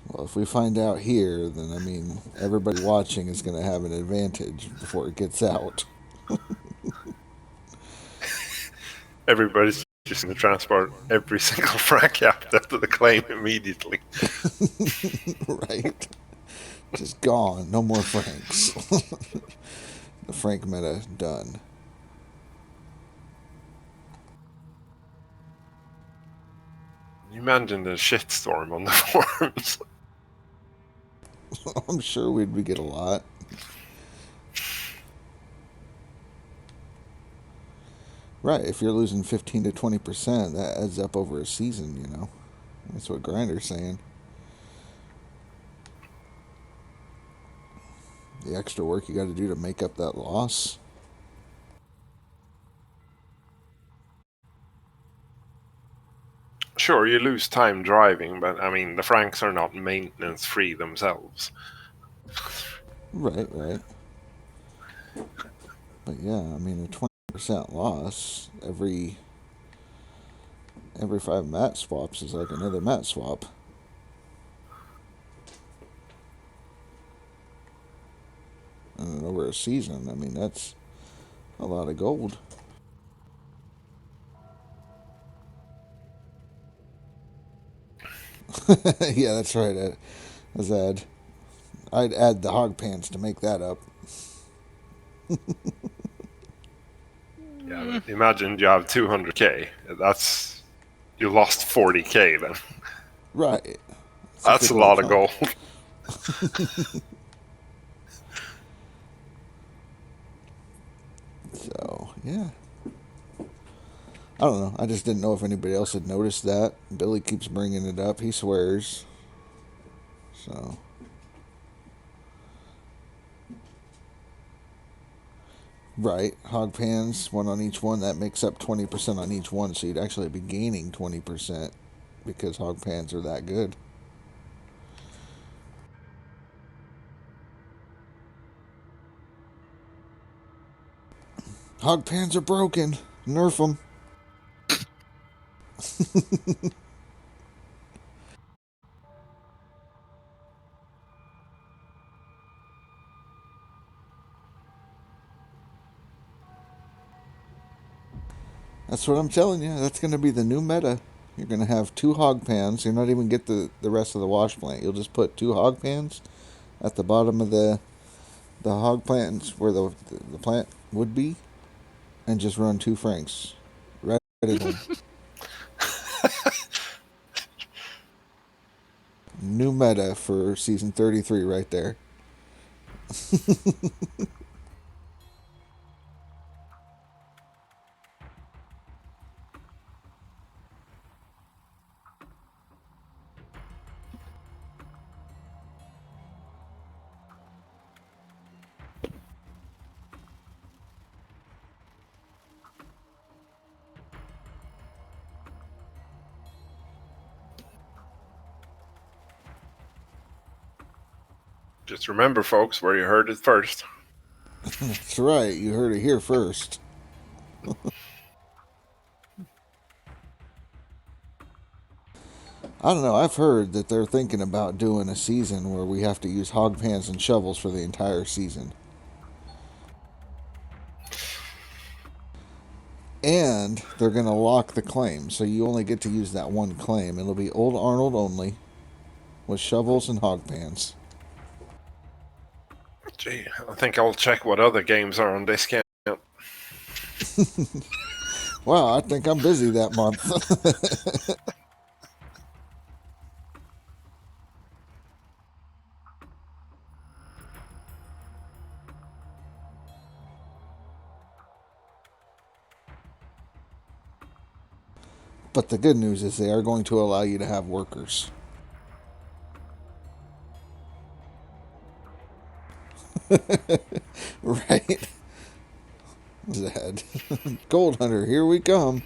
Well, if we find out here, then, I mean, everybody watching is going to have an advantage before it gets out. Everybody's just gonna transport every single Frank captain to the claim immediately. Right? Just gone. No more Franks. The Frank meta done. You imagine the shitstorm on the forums. I'm sure we'd get a lot. Right, if you're losing 15 to 20%, that adds up over a season, you know. That's what Grinder's saying. The extra work you got to do to make up that loss. Sure, you lose time driving, but I mean, the Franks are not maintenance free themselves. Right, right. But yeah, I mean, a 20% loss every 5 mat swaps is like another mat swap. And over a season, I mean, that's a lot of gold. Yeah, that's right. I'd add the hog pants to make that up. Yeah, imagine you have 200k. You lost 40k then. Right. That's a lot of gold. So, yeah. I don't know. I just didn't know if anybody else had noticed that. Billy keeps bringing it up. He swears. So. Right. Hog pans, one on each one. That makes up 20% on each one. So you'd actually be gaining 20% because hog pans are that good. Hog pans are broken. Nerf them. That's what I'm telling you. That's going to be the new meta. You're going to have 2 hog pans. You're not even get the rest of the wash plant. You'll just put 2 hog pans at the bottom of the hog plants where the plant would be, and just run 2 Franks right at them. New meta for season 33 right there. Just remember, folks, where you heard it first. That's right, you heard it here first. I don't know, I've heard that they're thinking about doing a season where we have to use hog pans and shovels for the entire season. And they're going to lock the claim, so you only get to use that one claim. It'll be Old Arnold only, with shovels and hog pans. Gee, I think I'll check what other games are on discount. Wow, I think I'm busy that month. But the good news is they are going to allow you to have workers. Right? Zed. Gold Hunter, here we come.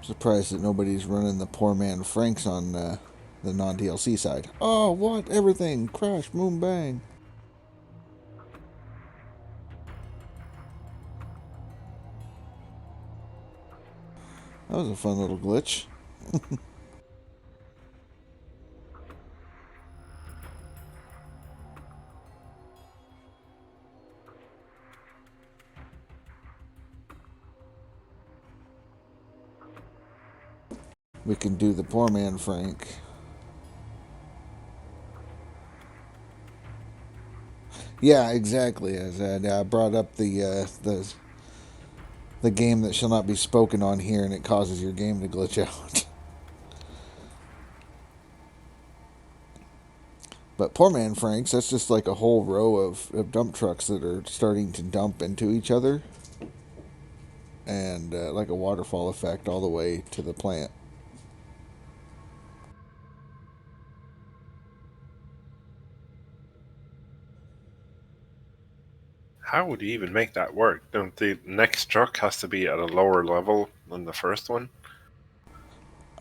Surprised that nobody's running the poor man Franks on the non-DLC side. Oh, what? Everything. Crash, boom, bang. That was a fun little glitch. We can do the poor man Frank. Yeah, exactly. As I brought up the game that shall not be spoken on here, and it causes your game to glitch out. But poor man Franks, that's just like a whole row of dump trucks that are starting to dump into each other, and like a waterfall effect all the way to the plant. How would you even make that work? Don't the next truck has to be at a lower level than the first one?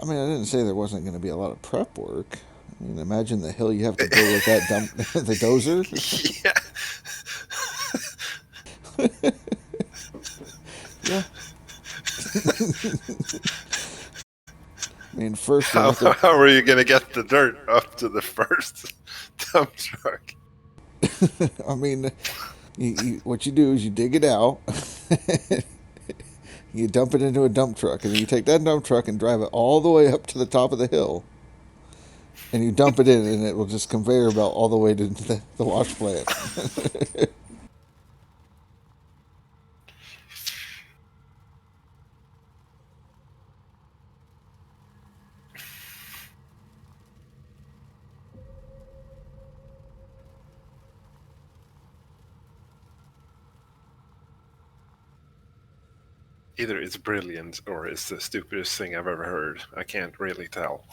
I mean, I didn't say there wasn't going to be a lot of prep work. I mean, imagine the hill you have to go with that dump, the dozer. Yeah. Yeah. I mean, first How are you going to get the dirt up to the first dump truck? I mean, what you do is you dig it out, you dump it into a dump truck, and then you take that dump truck and drive it all the way up to the top of the hill, and you dump it in, and it will just conveyor belt all the way to the wash plant. Either it's brilliant or it's the stupidest thing I've ever heard. I can't really tell.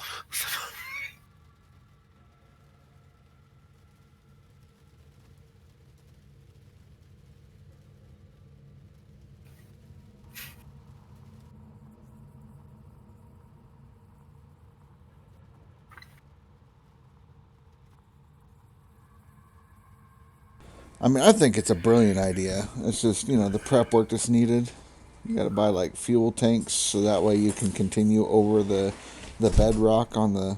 I mean, I think it's a brilliant idea. It's just, you know, the prep work that's needed. You got to buy like fuel tanks so that way you can continue over the bedrock on the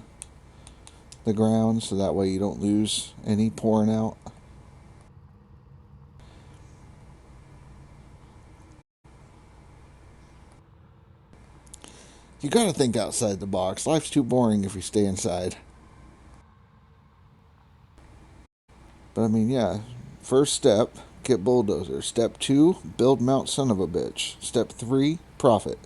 ground, so that way you don't lose any pouring out. You got to think outside the box. Life's too boring if you stay inside. But I mean, yeah. First step, get bulldozer. Step 2, build Mount Son of a bitch. Step 3, profit.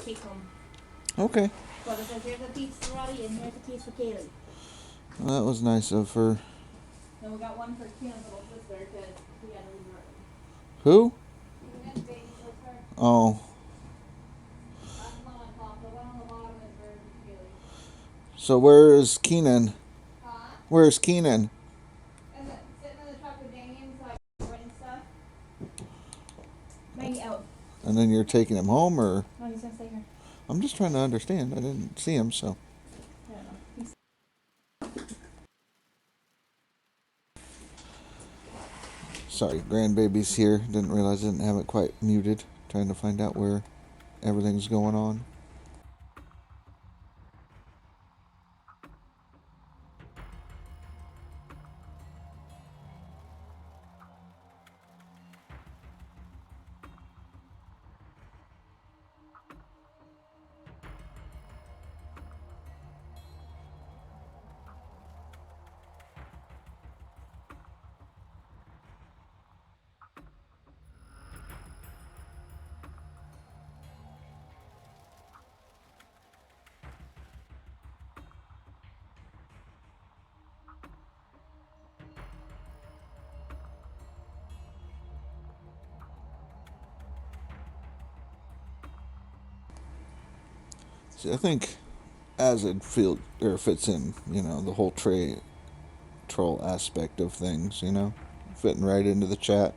Take home. Okay. Well, it says here's a piece for Roddy and here's a piece for Kaylee. Well, that was nice of her. Then we got one for Kayla's little sister because we had to leave her. Who? We got the baby sister. Oh. That's the one on top. The one on the bottom is for Kaylee. So where is Keenan? Huh? Where's Keenan? And then sitting in the truck with Damien so I can rent stuff. Maybe out. And then you're taking him home, or? No, he's gonna stay here. I'm just trying to understand. I didn't see him, so. I don't know. Sorry, grandbaby's here. Didn't realize I didn't have it quite muted. Trying to find out where everything's going on. See, I think as it fits in, you know, the whole troll aspect of things, you know, fitting right into the chat.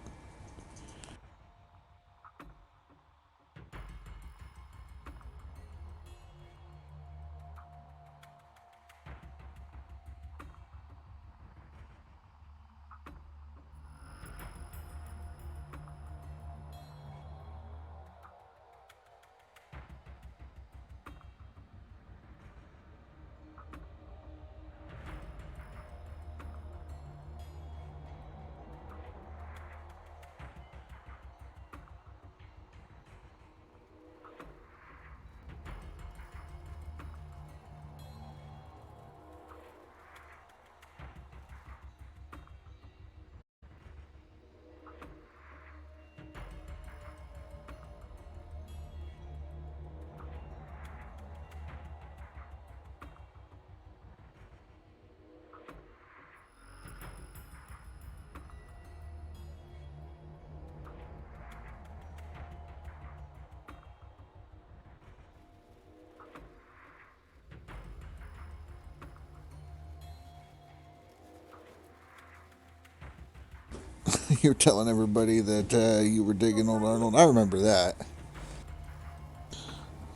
You're telling everybody that you were digging old Arnold. I remember that.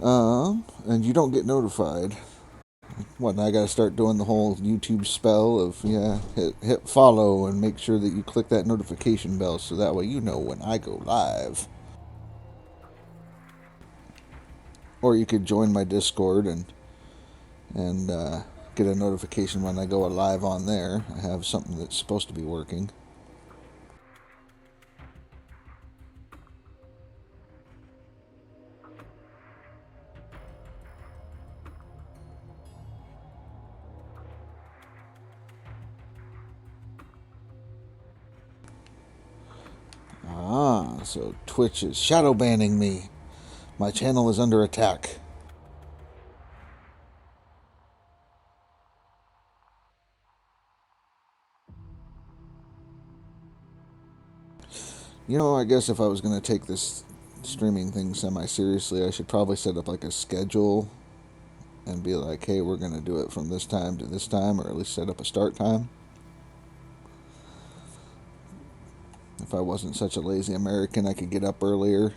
And you don't get notified. What, I gotta start doing the whole YouTube spell of, yeah, hit follow and make sure that you click that notification bell so that way you know when I go live. Or you could join my Discord and get a notification when I go live on there. I have something that's supposed to be working. Ah, so Twitch is shadow banning me. My channel is under attack. You know, I guess if I was going to take this streaming thing semi-seriously, I should probably set up like a schedule and be like, hey, we're going to do it from this time to this time, or at least set up a start time. If I wasn't such a lazy American, I could get up earlier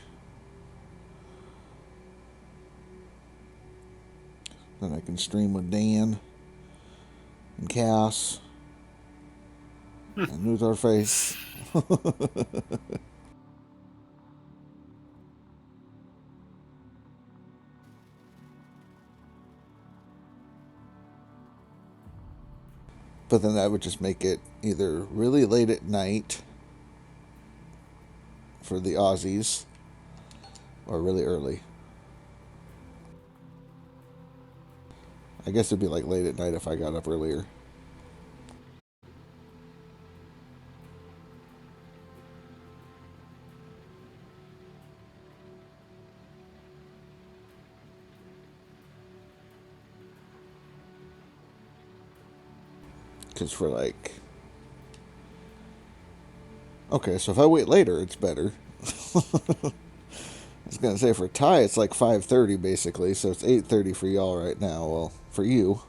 Then I can stream with Dan and Cass and lose our face. But then that would just make it either really late at night for the Aussies or really early. I guess it'd be like late at night if I got up earlier. Because for like... Okay, so if I wait later, it's better. I was going to say for Ty, it's like 5:30 basically, so it's 8:30 for y'all right now. Well, for you.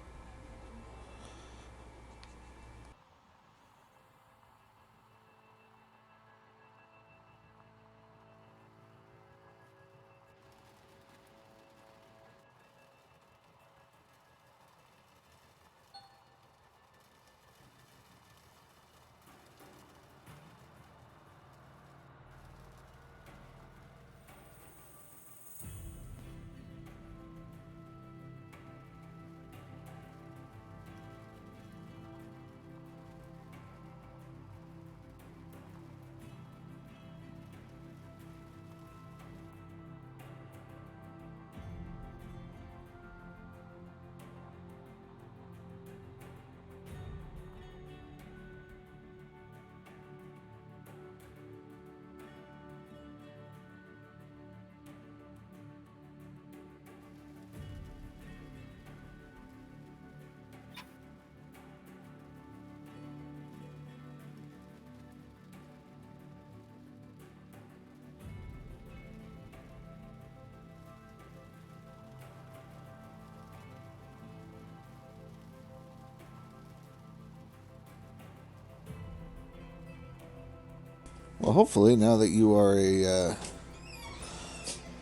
Well, hopefully, now that you are a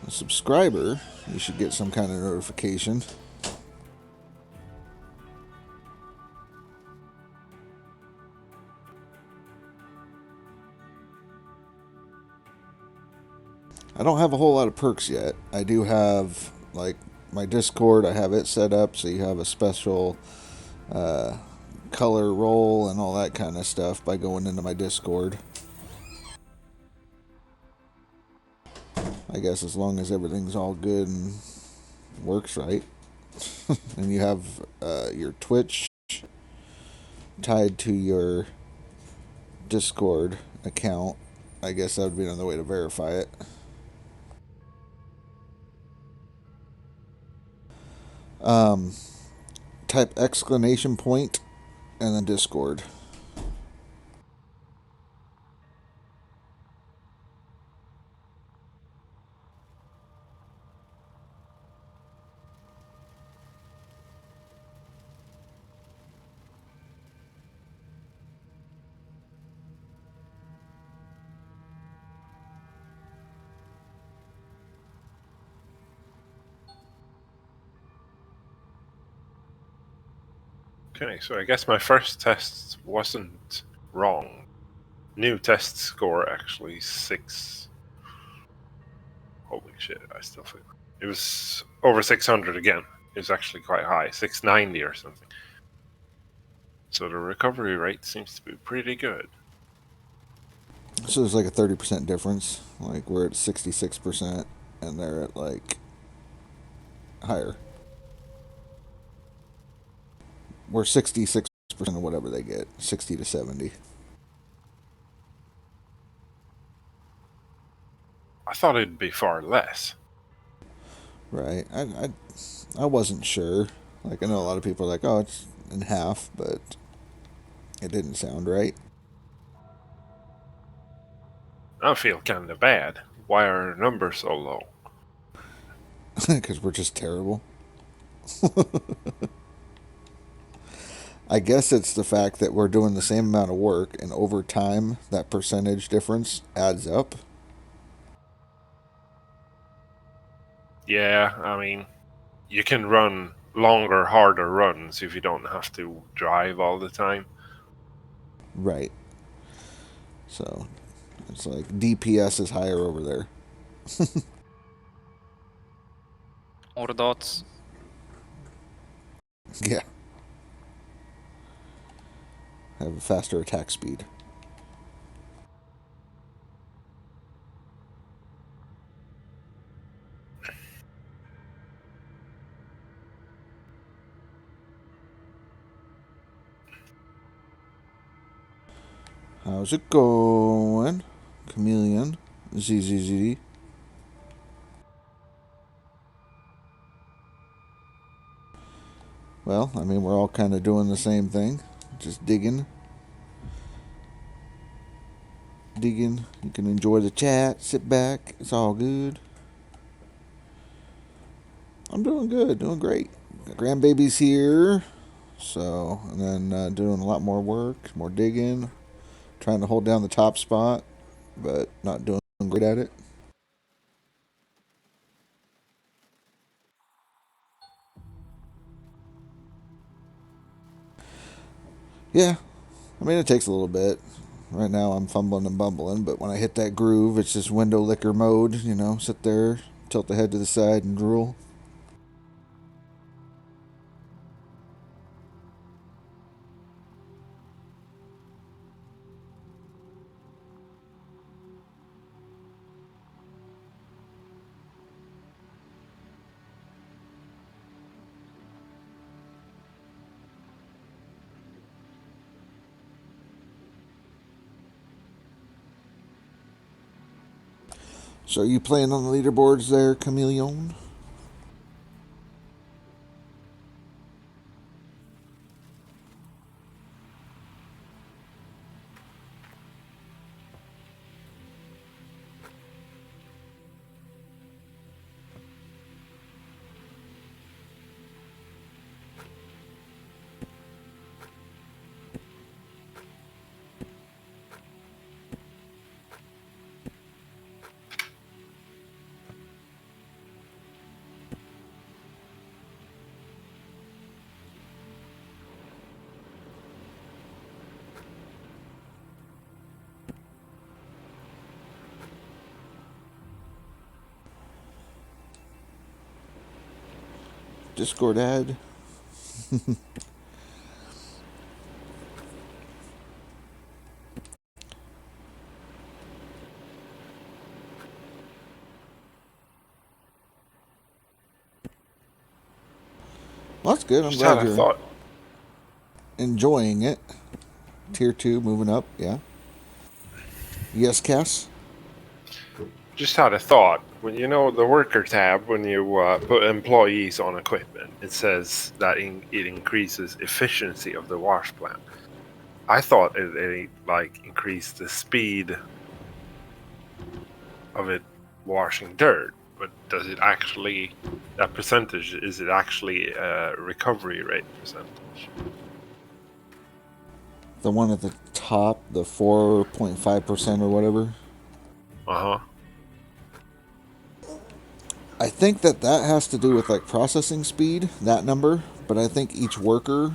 subscriber, you should get some kind of notification. I don't have a whole lot of perks yet. I do have, like, my Discord, I have it set up so you have a special color roll and all that kind of stuff by going into my Discord. I guess as long as everything's all good and works right. And you have your Twitch tied to your Discord account. I guess that would be another way to verify it. Type exclamation point and then Discord. Okay, so I guess my first test wasn't wrong. New test score actually 6. Holy shit, I still feel it was over 600 again. It was actually quite high, 690 or something. So the recovery rate seems to be pretty good. So there's like a 30% difference. Like we're at 66% and they're at like higher. We're 66% of whatever they get, 60 to 70. I thought it'd be far less. Right. I wasn't sure. Like I know a lot of people are like, oh, it's in half, but it didn't sound right. I feel kind of bad. Why are our numbers so low? Because we're just terrible. I guess it's the fact that we're doing the same amount of work, and over time, that percentage difference adds up. Yeah, I mean, you can run longer, harder runs if you don't have to drive all the time. Right. So it's like DPS is higher over there. More dots. Yeah. Have a faster attack speed. How's it going? Chameleon. ZZZ. Well, I mean, we're all kind of doing the same thing. Just digging. Digging. You can enjoy the chat. Sit back. It's all good. I'm doing good. Doing great. Got grandbabies here. So, and then doing a lot more work. More digging. Trying to hold down the top spot. But not doing great at it. Yeah. I mean, it takes a little bit. Right now I'm fumbling and bumbling, but when I hit that groove, it's just window licker mode, you know, sit there, tilt the head to the side and drool. So are you playing on the leaderboards there, Chameleon? Discord ad? Well, that's good. I'm Just had glad a you're thought. enjoying it. Tier 2 moving up, yeah. Yes, Cass? Just had a thought. When you know the worker tab, when you put employees on equipment, it says that it increases efficiency of the wash plant. I thought it like increased the speed of it washing dirt, but does it actually, that percentage, is it actually a recovery rate percentage? The one at the top, the 4.5% or whatever. Uh-huh. I think that has to do with like processing speed, that number, but I think each worker,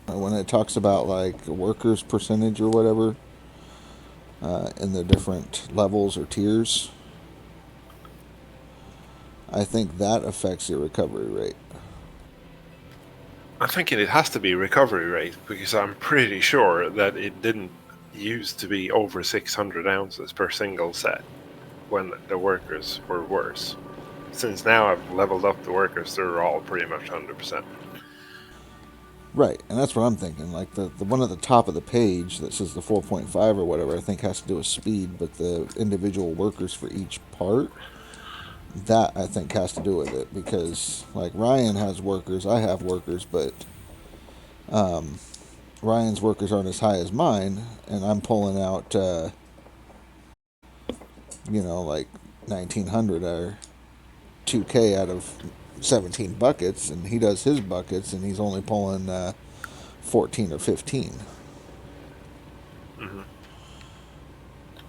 when it talks about like workers percentage or whatever, in the different levels or tiers, I think that affects your recovery rate. I'm thinking it has to be recovery rate, because I'm pretty sure that it didn't used to be over 600 ounces per single set when the workers were worse. Since now I've leveled up the workers, they're all pretty much 100%. Right, and that's what I'm thinking. Like the one at the top of the page that says the 4.5 or whatever, I think has to do with speed, but the individual workers for each part, that I think has to do with it, because like Ryan has workers, I have workers, but Ryan's workers aren't as high as mine, and I'm pulling out like 1900 or 2k out of 17 buckets, and he does his buckets and he's only pulling 14 or 15. Mm-hmm.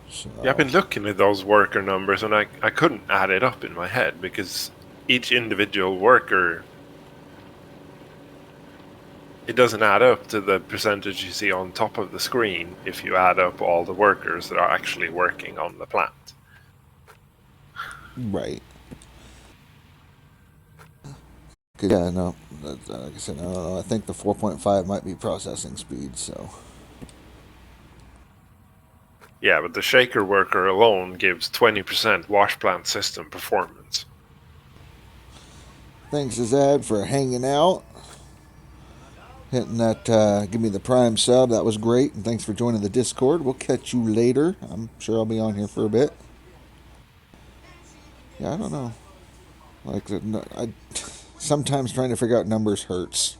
So, Yeah, I've been looking at those worker numbers, and I couldn't add it up in my head, because each individual worker it doesn't add up to the percentage you see on top of the screen if you add up all the workers that are actually working on the plant. Right. 'Cause, yeah, no. Like I said, I don't know. I think the 4.5 might be processing speed, so. Yeah, but the shaker worker alone gives 20% wash plant system performance. Thanks, Azad, for hanging out. Hitting that, give me the prime sub. That was great. And thanks for joining the Discord. We'll catch you later. I'm sure I'll be on here for a bit. Yeah, I don't know. Like, I sometimes trying to figure out numbers hurts.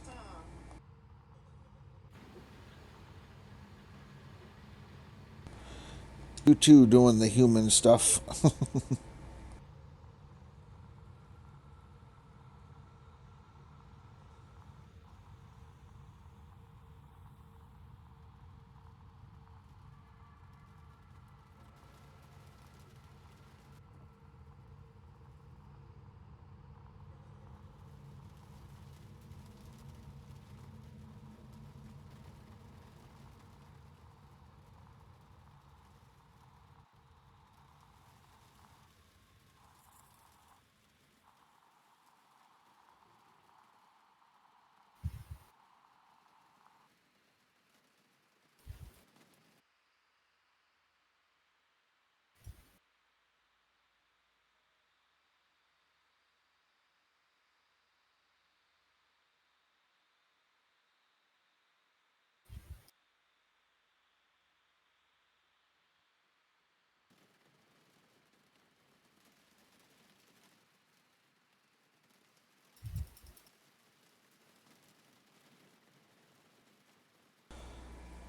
You too, doing the human stuff.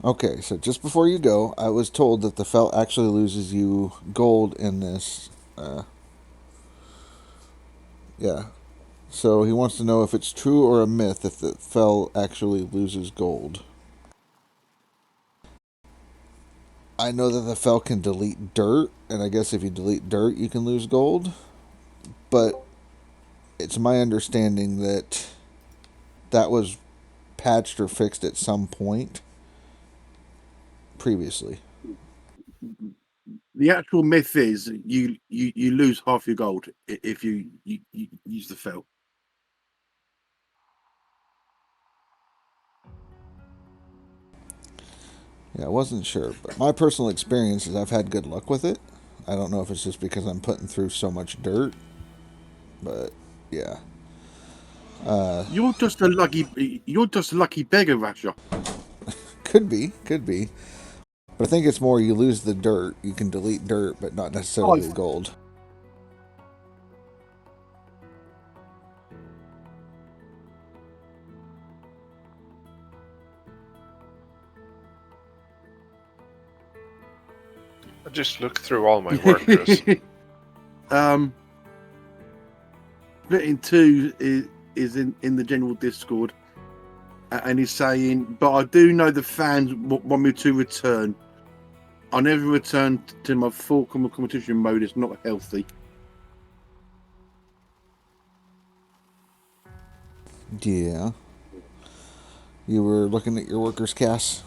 Okay, so just before you go, I was told that the felt actually loses you gold in this. Yeah. So he wants to know if it's true or a myth if the fell actually loses gold. I know that the fell can delete dirt, and I guess if you delete dirt, you can lose gold. But it's my understanding that that was patched or fixed at some point previously. The actual myth is you lose half your gold if you use the fell. Yeah, I wasn't sure, but my personal experience is I've had good luck with it. I don't know if it's just because I'm putting through so much dirt, but yeah. You're just a lucky beggar, Rasher. Could be. But I think it's more you lose the dirt. You can delete dirt, but not necessarily gold. I just looked through all my workers. Split in two is in the general Discord, and he's saying, but I do know the fans want me to return. I never returned to my full competition mode. It's not healthy. Yeah. You were looking at your workers, Cass?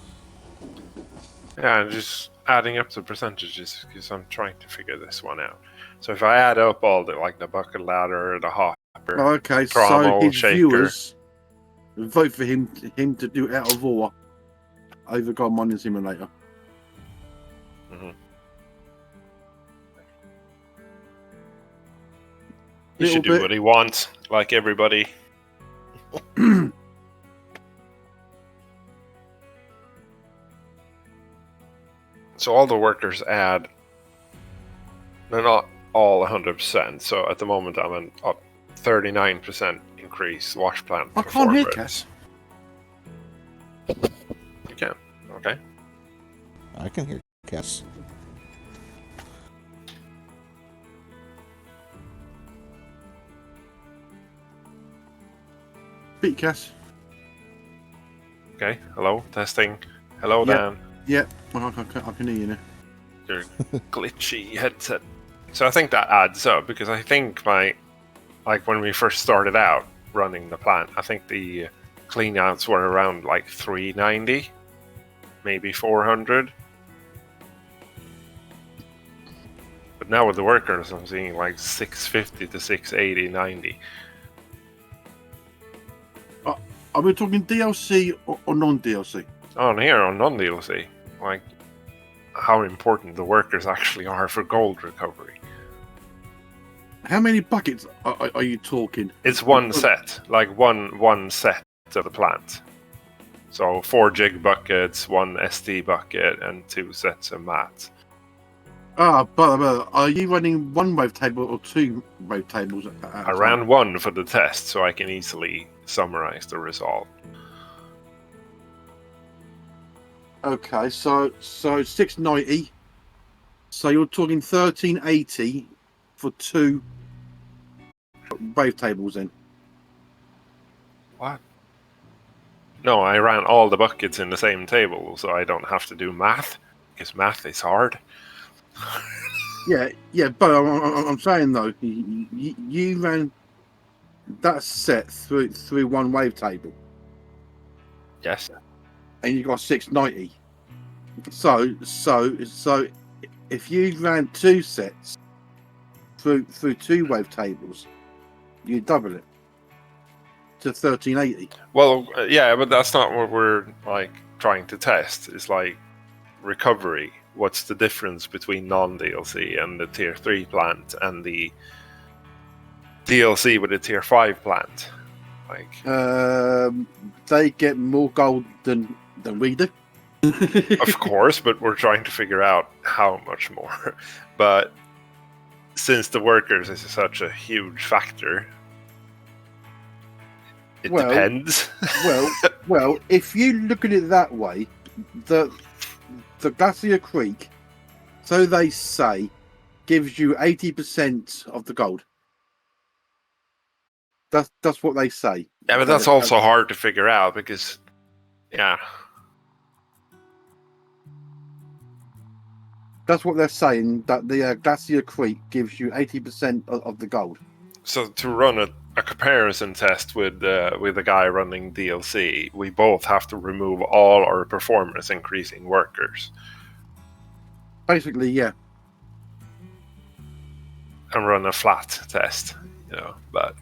Yeah, I'm just adding up the percentages because I'm trying to figure this one out. So if I add up all the bucket ladder, the hopper, Okay, trommel, so his shaker. viewers vote for him to do out of war over God Mining Simulator. Mm-hmm. He Little should do bit. what he wants, like everybody. So all the workers add. They're not all 100%. So at the moment I'm an up 39% increase wash plant I can't hear performance. Cass. You can. Okay. I can hear Cass. Beat Cass. Okay. Hello. Testing. Hello, Yep. Dan. Yep, I can hear you now. Your glitchy headset. So I think that adds up because I think when we first started out running the plant, I think the cleanouts were around like 390, maybe 400. But now with the workers, I'm seeing like 650 to 680, 90. Are we talking DLC or non-DLC? On here, on non-DLC, like how important the workers actually are for gold recovery. How many buckets are you talking? It's one set, like one set of the plant. So 4 jig buckets, 1 ST bucket, and 2 sets of mats. But are you running 1 wave table or 2 wave tables? I ran 1 for the test, so I can easily summarize the result. Okay, so 690. So you're talking 1380 for 2 wave tables then. What? No, I ran all the buckets in the same table, so I don't have to do math, because math is hard. Yeah, but I'm saying though, you ran that set through 1 wave table, Yes. and you got 690. So if you ran 2 sets through 2 wave tables, you double it to 1380. Well, yeah, but that's not what we're like trying to test. It's like recovery. What's the difference between non-DLC and the tier 3 plant and the DLC with the tier 5 plant? Like, They get more gold than we do. of course, but we're trying to figure out how much more. But since the workers is such a huge factor, it depends. well, if you look at it that way, the Glacier Creek, so they say, gives you 80% of the gold. That's what they say. Yeah, but that's also hard to figure out because, yeah. That's what they're saying, that the Glacier Creek gives you 80% of the gold. So to run a comparison test with a guy running DLC, we both have to remove all our performance increasing workers. Basically, yeah. And run a flat test, but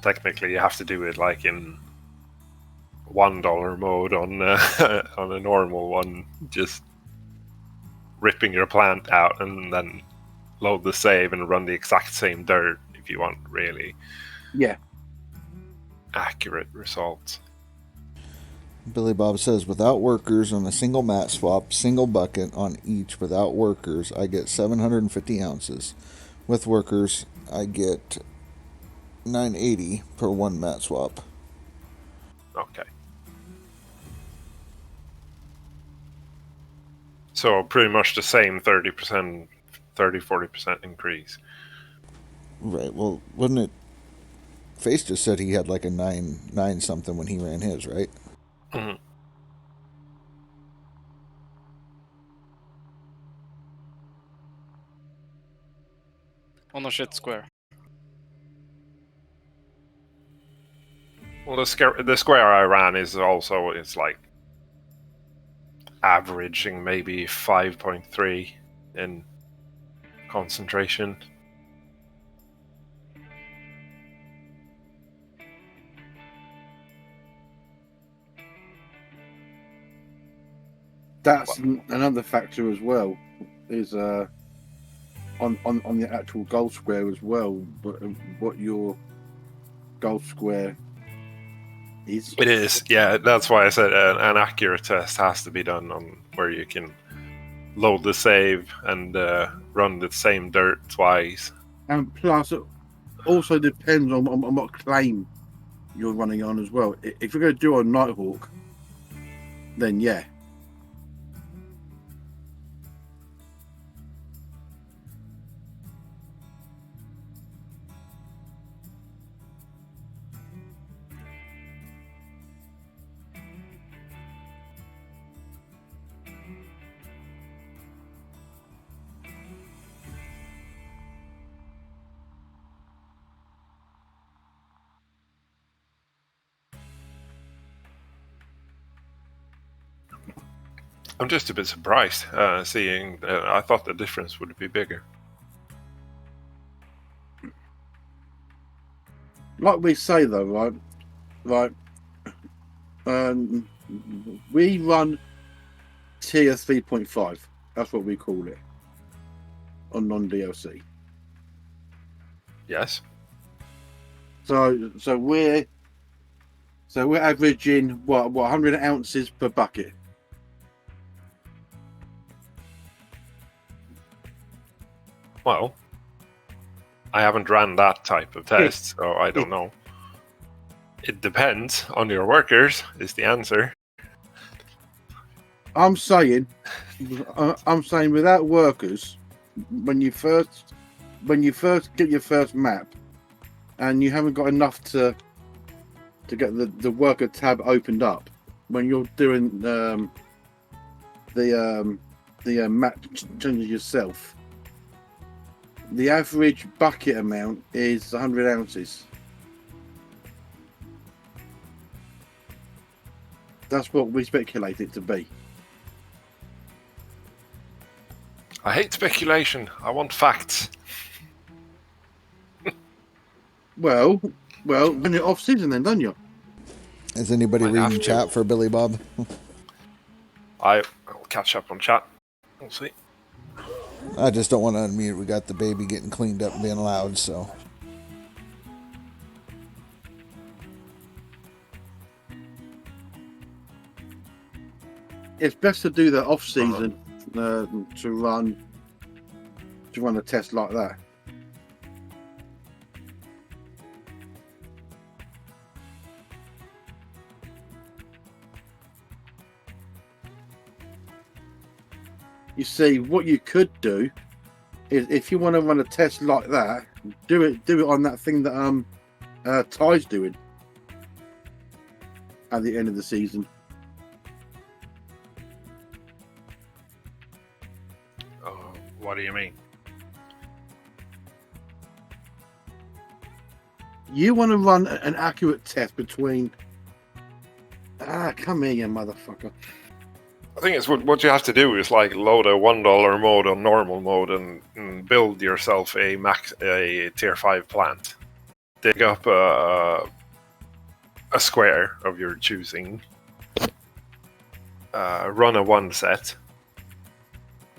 technically you have to do it like in $1 mode on on a normal one, just ripping your plant out and then load the save and run the exact same dirt if you want really accurate results. Billy Bob says, without workers on a single mat swap, single bucket on each without workers, I get 750 ounces. With workers, I get 980 per 1 mat swap. Okay. So pretty much the same 30-40% increase. Right, well, wouldn't it... Face just said he had like a 9 something when he ran his, right? Mm-hmm. On a shit square. Well, the square I ran is also, it's like averaging maybe 5.3 in concentration. That's another factor as well, is on the actual gold square as well, but what your gold square is. It is, yeah. That's why I said an accurate test has to be done on where you can load the save and run the same dirt twice. And plus, it also depends on what claim you're running on as well. If you're going to do a Nighthawk, then yeah. I'm just a bit surprised seeing. I thought the difference would be bigger. Like we say though, right? We run tier 3.5. That's what we call it on non-DLC. Yes. So we're averaging what 100 ounces per bucket. Well, I haven't ran that type of test, so I don't know. It depends on your workers, is the answer. I'm saying without workers, when you first get your first map, and you haven't got enough to get the worker tab opened up, when you're doing the map changes yourself, the average bucket amount is 100 ounces. That's what we speculate it to be. I hate speculation. I want facts. Well, when you're off season, then, don't you? Is anybody Might have reading to. chat for Billy Bob? I'll catch up on chat. We'll see. I just don't want to unmute. We got the baby getting cleaned up and being loud, so. It's best to do that off season to run a test like that. You see, what you could do is, if you want to run a test like that, do it on that thing that Ty's doing at the end of the season. What do you mean? You want to run an accurate test between... come here, you motherfucker. I think it's what you have to do is like load a $1 mode on normal mode and build yourself a tier 5 plant. Dig up a square of your choosing. Run a 1 set.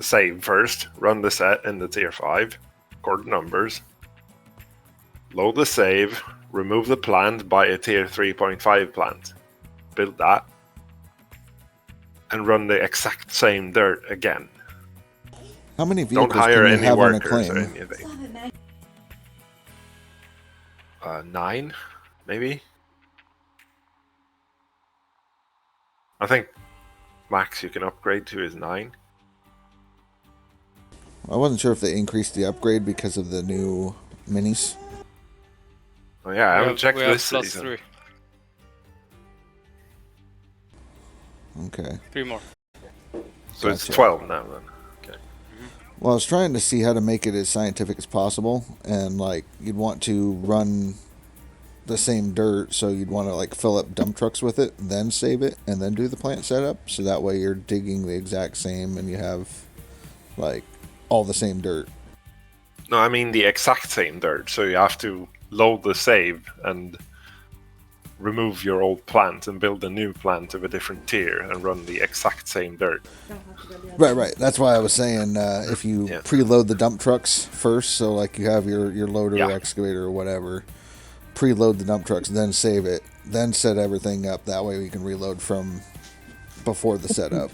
Save first. Run the set in the tier 5. Record numbers. Load the save. Remove the plant. Buy a tier 3.5 plant. Build that. And run the exact same dirt again. How many vehicles Don't hire can you any have on a workers or claim? anything. 9, maybe? I think max you can upgrade to is 9. I wasn't sure if they increased the upgrade because of the new minis. Oh yeah, I haven't checked we have this plus season. 3. Okay. 3 more. So it's Gotcha. 12 now then. Okay. Well, I was trying to see how to make it as scientific as possible, and like you'd want to run the same dirt, so you'd want to like fill up dump trucks with it, then save it, and then do the plant setup, so that way you're digging the exact same and you have like all the same dirt. No, I mean the exact same dirt. So you have to load the save and remove your old plant and build a new plant of a different tier and run the exact same dirt. Right. That's why I was saying if you preload the dump trucks first, so like you have your loader, excavator, or whatever, preload the dump trucks, then save it, then set everything up. That way we can reload from before the setup.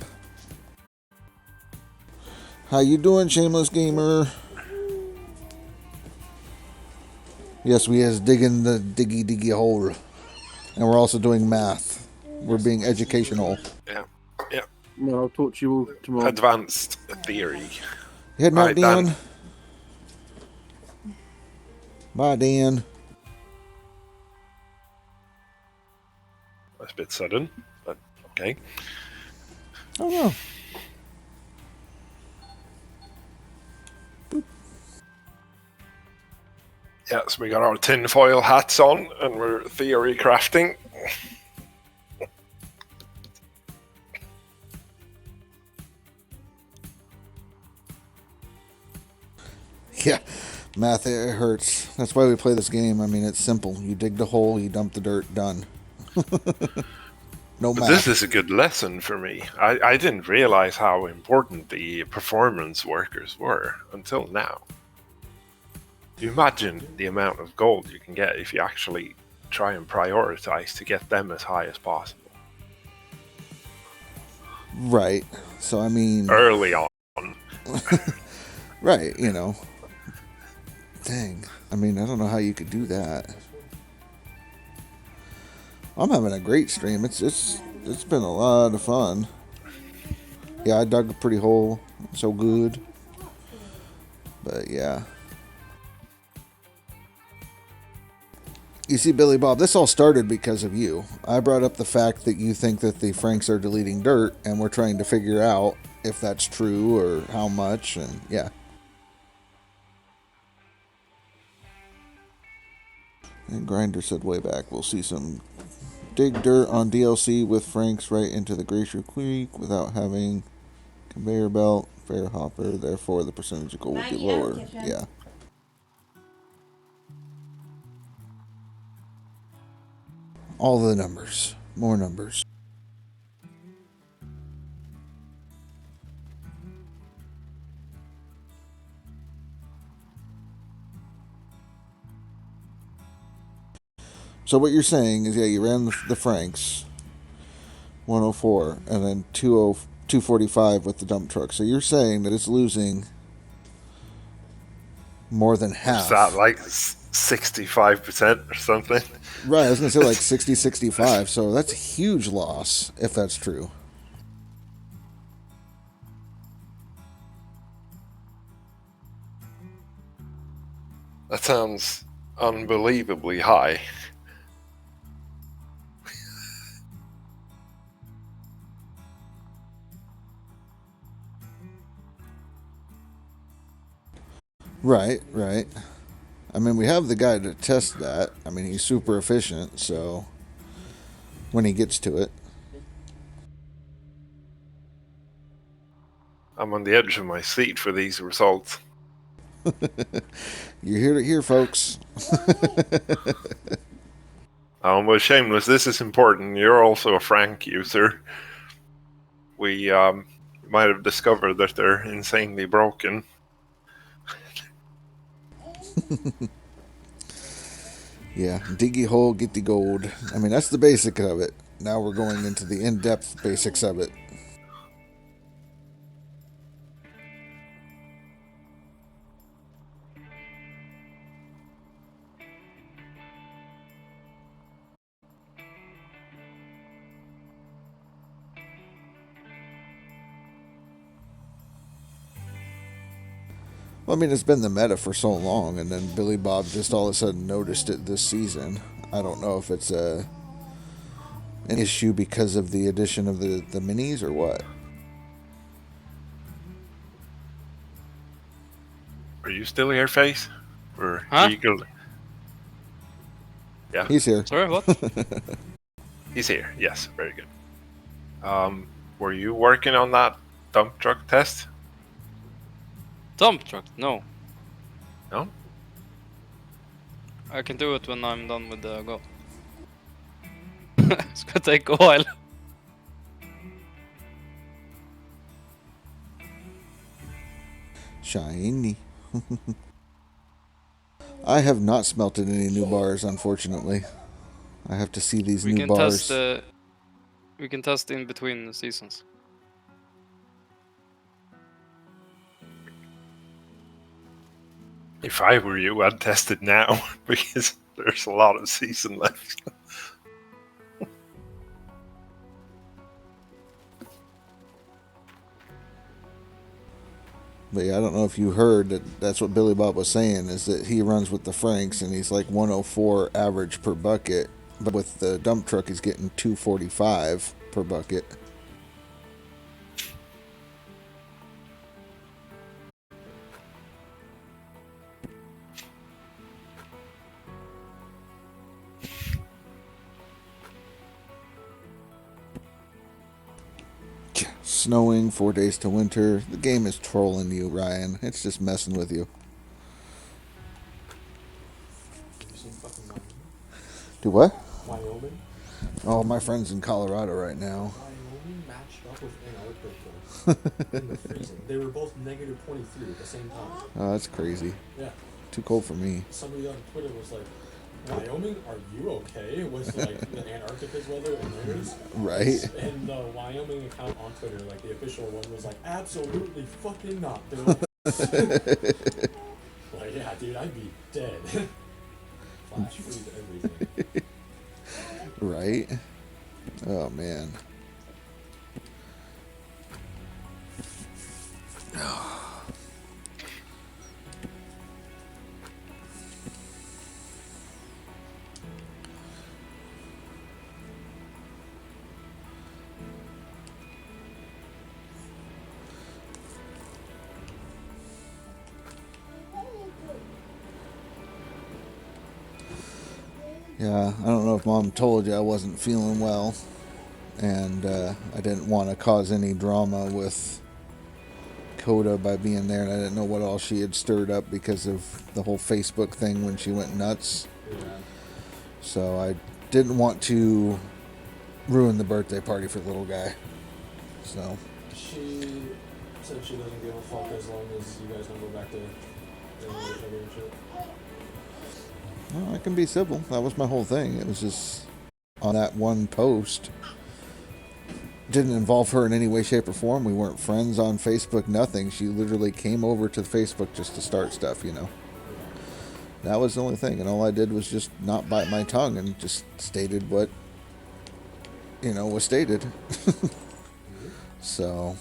How you doing, Shameless Gamer? Yes, we is digging the diggy hole. And we're also doing math. We're being educational. Yeah. Well, I'll talk to you all tomorrow. Advanced theory. You heading out, Right, Dan? Dan. Bye, Dan. That's a bit sudden, but okay. Oh no. Yeah, so we got our tinfoil hats on and we're theory crafting. Yeah, math, it hurts. That's why we play this game. I mean, it's simple. You dig the hole, you dump the dirt, done. No But math. this is a good lesson for me. I didn't realize how important the performance workers were until now. You imagine the amount of gold you can get if you actually try and prioritize to get them as high as possible. Right. So, I mean... Early on. Right, you know. Dang. I mean, I don't know how you could do that. I'm having a great stream. It's been a lot of fun. Yeah, I dug a pretty hole. So good. But yeah. You see, Billy Bob, this all started because of you. I brought up the fact that you think that the Franks are deleting dirt, and we're trying to figure out if that's true or how much, and yeah. And Grinder said way back, we'll see some dig dirt on DLC with Franks right into the Glacier Creek without having conveyor belt, fair hopper, therefore the percentage of gold will be lower. Yeah. All the numbers. More numbers. So what you're saying is, yeah, you ran the Franks 104 and then 245 with the dump truck. So you're saying that it's losing more than half. Is that like 65% or something? Right, I was going to say like 60, 65. So that's a huge loss if that's true. That sounds unbelievably high. Right, right. I mean, we have the guy to test that. I mean, he's super efficient, so when he gets to it. I'm on the edge of my seat for these results. You heard it here, folks. Well, Shameless, this is important. You're also a Frank user. We might have discovered that they're insanely broken. Yeah, diggy hole, get the gold. I mean, that's the basic of it. Now we're going into the in-depth basics of it. Well, I mean, it's been the meta for so long, and then Billy Bob just all of a sudden noticed it this season. I don't know if it's an issue because of the addition of the minis or what. Are you still here, Face? Or Huh? Eagle? Yeah, He's here. Sorry, what? he's here. Yes, very good. Were you working on that dump truck test? Dump truck? No. No? I can do it when I'm done with the go. It's gonna take a while. Shiny. I have not smelted any new bars, unfortunately. I have to see these new bars. We can test in between the seasons. If I were you, I'd test it now because there's a lot of season left. But yeah, I don't know if you heard that's what Billy Bob was saying, is that he runs with the Franks and he's like 104 average per bucket. But with the dump truck, he's getting 245 per bucket. Snowing, 4 days to winter. The game is trolling you, Ryan. It's just messing with you. Do what? Wyoming. Oh, my friend's in Colorado right now. Wyoming matched up with Antarctica in the freezing. They were both negative 23 at the same time. Oh, that's crazy. Yeah. Too cold for me. Somebody on Twitter was like, Wyoming, are you okay? It was like the Antarctica's weather and theirs. Right. And the Wyoming account on Twitter, like the official one, was like, absolutely fucking not, Bill. Like, yeah, dude, I'd be dead. Flash freeze everything. Right? Oh, man. Yeah, I don't know if Mom told you I wasn't feeling well, and I didn't want to cause any drama with Coda by being there, and I didn't know what all she had stirred up because of the whole Facebook thing when she went nuts. Yeah. So I didn't want to ruin the birthday party for the little guy. So She said she doesn't give a fuck as long as you guys don't go back to each other and shit. well, I can be civil. That was my whole thing. It was just on that one post. Didn't involve her in any way, shape, or form. We weren't friends on Facebook, nothing. She literally came over to Facebook just to start stuff, you know. That was the only thing. And all I did was just not bite my tongue and just stated what, was stated. So,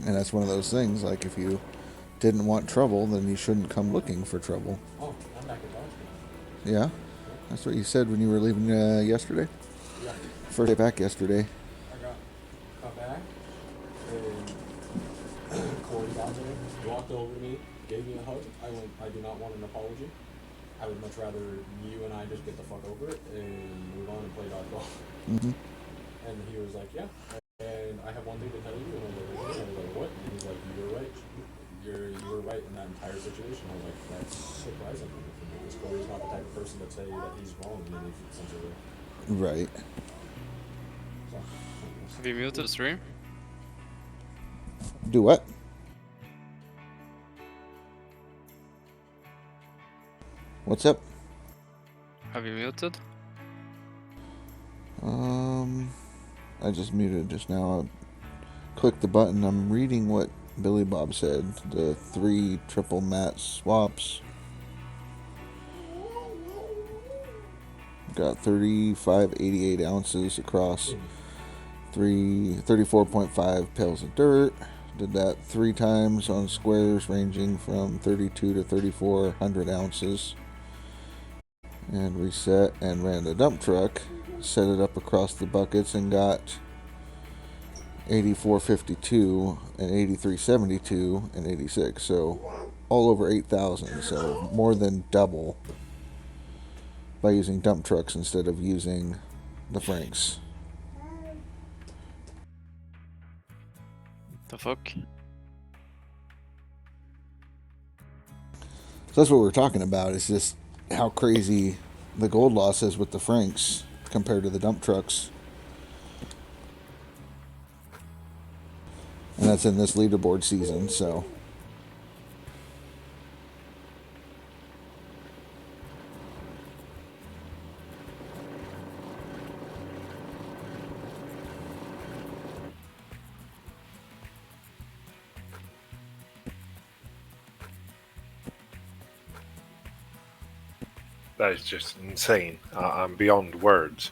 and that's one of those things, like if you didn't want trouble, then you shouldn't come looking for trouble. Oh, I'm back at Dodge. Yeah? That's what you said when you were leaving yesterday? Yeah. First day back yesterday. Got back, and Corey got there, walked over to me, gave me a hug. I went, I do not want an apology. I would much rather you and I just get the fuck over it and move on and play dodgeball. Mm-hmm. And he was like, yeah. And I have one thing to tell you. And I was like, what? And he's like, you were right. You were right in that entire situation. I was like, that's surprising. Because Corey's not the type of person to say that he's wrong in any sense of it. Right. So, Have you muted the stream? Do what? What's up? Have you muted? I just muted just now. I clicked the button. I'm reading what Billy Bob said. The 3 triple mat swaps. Got 3588 ounces across 34.5 pails of dirt. Did that 3 times on squares ranging from 32 to 3400 ounces. And reset and ran the dump truck. Set it up across the buckets and got 84.52 and 83.72 and 86. So all over 8,000. So more than double by using dump trucks instead of using the Franks. The fuck? So that's what we're talking about. It's just how crazy the gold loss is with the Franks compared to the dump trucks. And that's in this leaderboard season, so. That is just insane. I'm beyond words.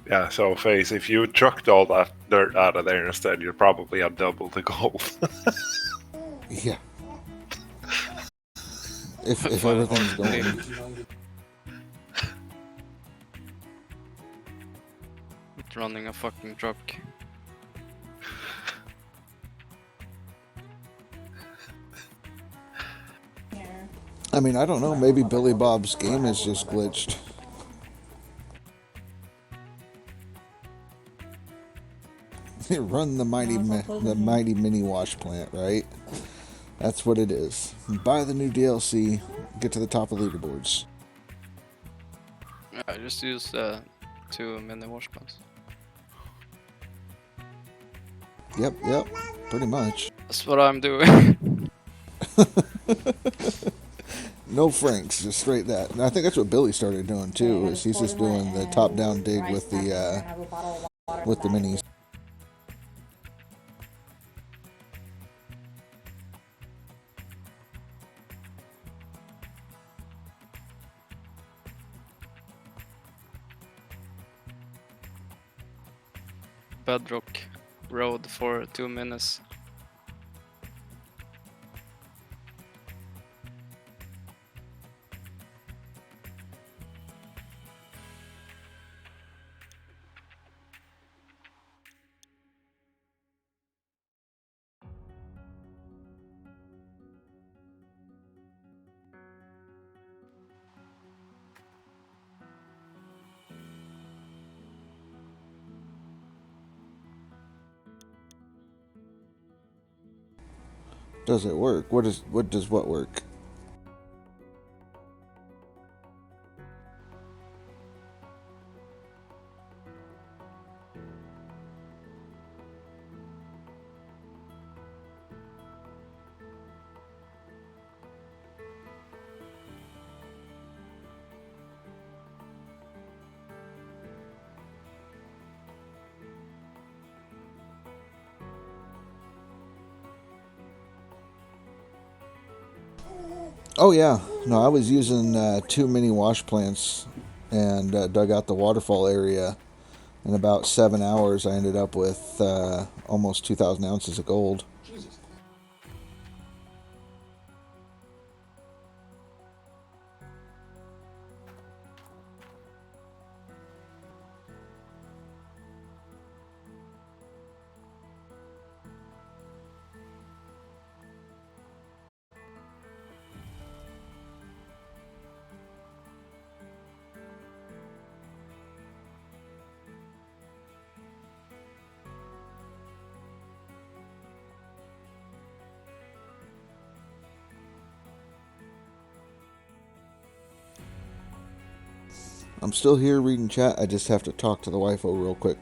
Yeah, so Face, if you chucked all that dirt out of there instead, you'd probably have double the gold. Yeah. If Fine, everything's horse going. thief. With running a fucking truck. I mean, I don't know. Maybe Billy Bob's game is just glitched. Run the mighty mini wash plant, right? That's what it is. Buy the new DLC. Get to the top of leaderboards. Yeah, just use 2 mini wash plants. Yep, pretty much. That's what I'm doing. No Franks, just straight that. And I think that's what Billy started doing too. Is he's just doing the top-down dig with the minis. Bedrock road for 2 minutes. Does it work? What does what work? Oh yeah, no, I was using 2 mini wash plants and dug out the waterfall area. In about 7 hours, I ended up with almost 2,000 ounces of gold. Jesus. I'm still here reading chat. I just have to talk to the wifo real quick.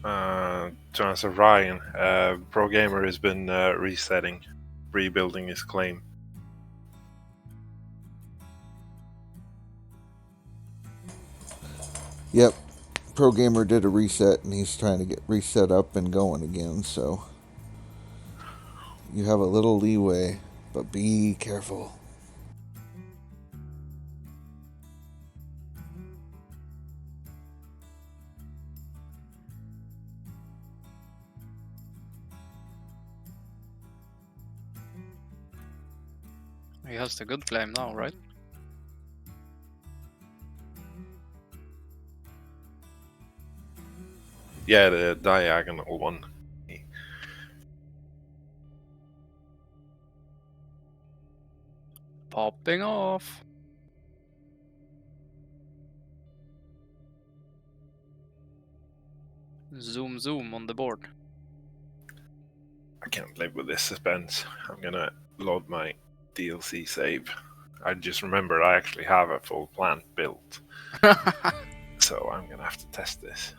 To answer Ryan, Pro Gamer has been rebuilding his claim. Yep. Pro Gamer did a reset and he's trying to get reset up and going again, so you have a little leeway, but be careful. He has the good claim now, right? Yeah, the diagonal one. Popping off. Zoom zoom on the board. I can't live with this suspense. I'm gonna load my DLC save. I just remembered I actually have a full plant built, so I'm gonna have to test this.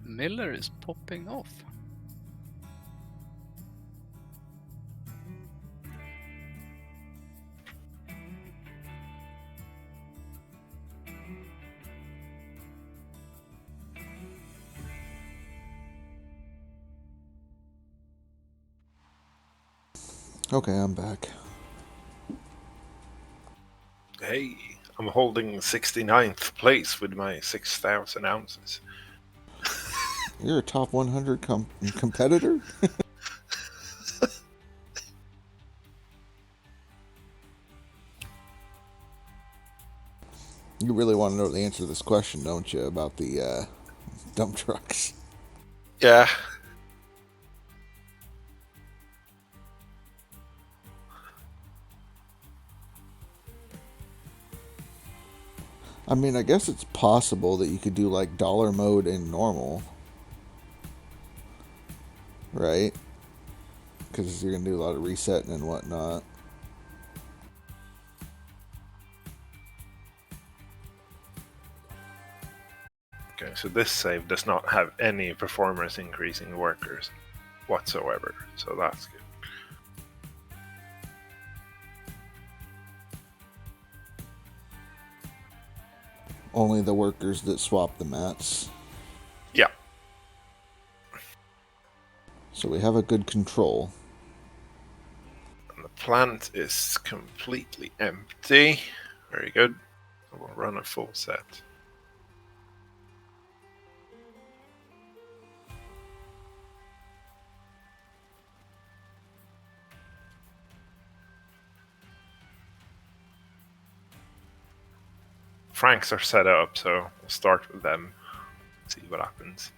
Miller is popping off. Okay, I'm back. Hey, I'm holding 69th place with my 6,000 ounces. You're a top 100 competitor? You really want to know the answer to this question, don't you, about the dump trucks? Yeah. I mean, I guess it's possible that you could do like dollar mode in normal. Right? Because you're going to do a lot of resetting and whatnot. Okay, so this save does not have any performance increasing workers whatsoever, so that's good. Only the workers that swap the mats. Yeah. So we have a good control. And the plant is completely empty. Very good. We'll run a full set. Franks are set up, so we'll start with them. See what happens.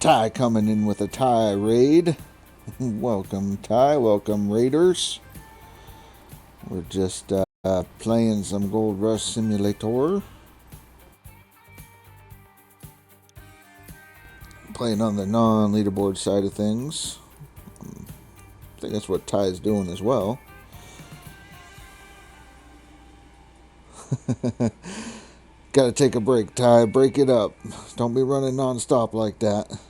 Ty coming in with a Ty raid. Welcome, Ty. Welcome, Raiders. We're just playing some Gold Rush Simulator. Playing on the non-leaderboard side of things. I think that's what Ty is doing as well. Gotta take a break, Ty. Break it up. Don't be running non-stop like that.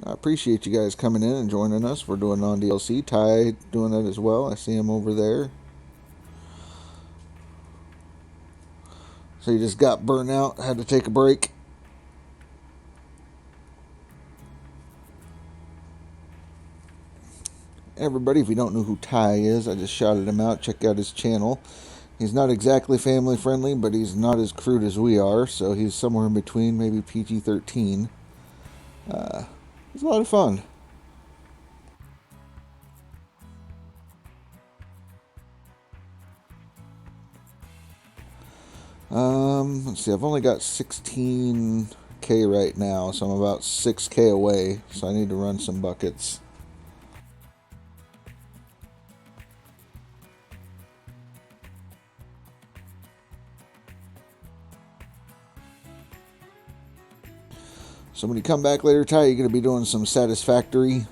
I appreciate you guys coming in and joining us. We're doing non-DLC. Ty doing it as well. I see him over there. So you just got burnt out, had to take a break. Everybody, if you don't know who Ty is, I just shouted him out. Check out his channel. He's not exactly family friendly, but he's not as crude as we are, so he's somewhere in between, maybe PG-13. It's a lot of fun. Let's see, I've only got 16K right now, so I'm about 6K away, so I need to run some buckets. So when you come back later, Ty, you're going to be doing some Satisfactory,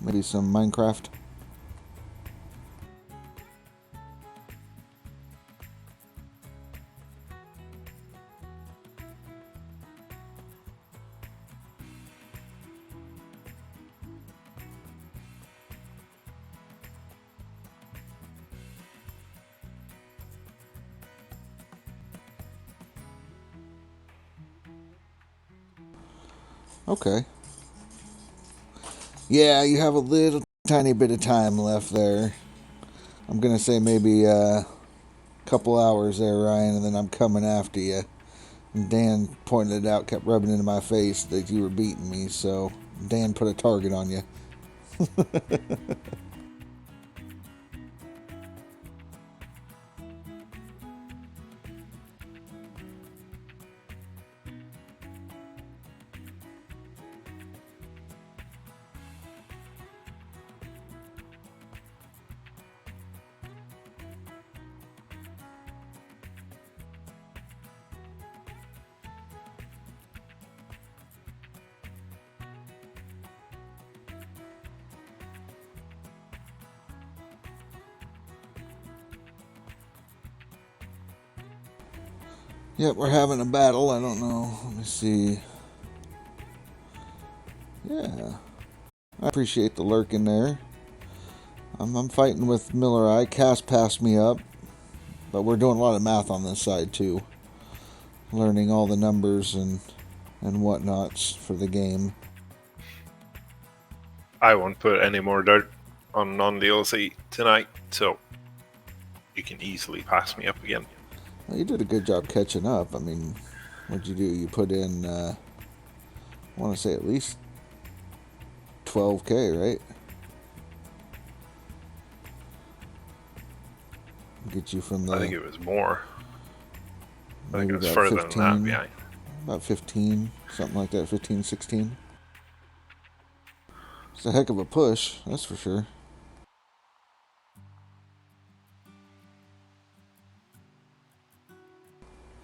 maybe some Minecraft. Okay. Yeah, you have a little tiny bit of time left there. I'm going to say maybe a couple hours there, Ryan, and then I'm coming after you. And Dan pointed it out, kept rubbing it into my face that you were beating me, so Dan put a target on you. Yep, we're having a battle. I don't know. Let me see. Yeah. I appreciate the lurk in there. I'm fighting with Miller Eye. Cass passed me up. But we're doing a lot of math on this side, too. Learning all the numbers and whatnots for the game. I won't put any more dirt on non-DLC tonight, so you can easily pass me up again. Well, you did a good job catching up. I mean, what'd you do? You put in, I want to say at least 12K, right? Get you from the... I think it was more. I think maybe it was about further 15, than that behind. about 15, something like that, 15, 16. It's a heck of a push, that's for sure.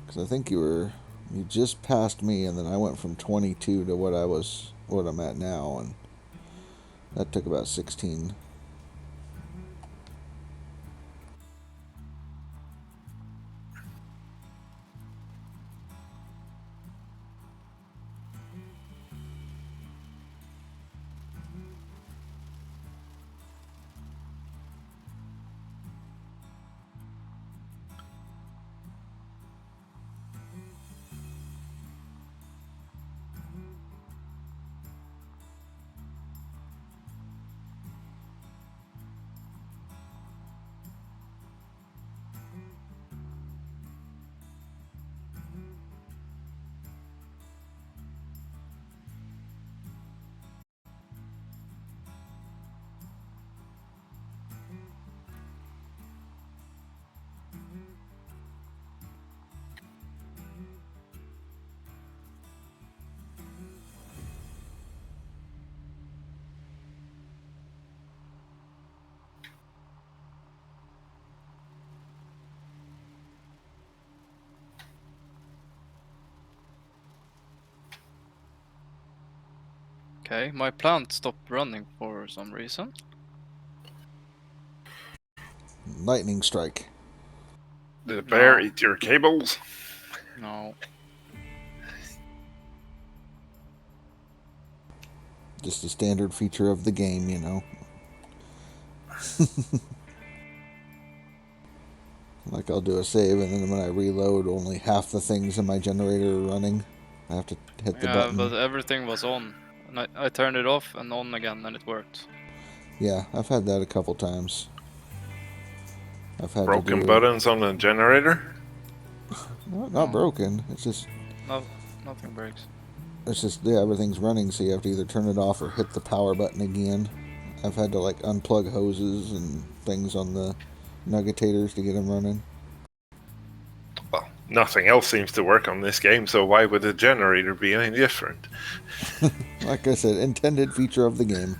Because I think you just passed me, and then I went from 22 to what I'm at now, and that took about 16. Okay, my plant stopped running for some reason. Lightning strike. Did the bear No. eat your cables? No. Just a standard feature of the game, you know. Like I'll do a save and then when I reload, only half the things in my generator are running. I have to hit the Yeah, button. but everything was on. And I turned it off and on again and it worked. Yeah, I've had that a couple times. I've had Broken to do buttons on the generator? not No. broken. It's just No, nothing breaks. yeah, everything's running, so you have to either turn it off or hit the power button again. I've had to like unplug hoses and things on the nuggetators to get them running. Well, nothing else seems to work on this game, so why would the generator be any different? Like I said, intended feature of the game.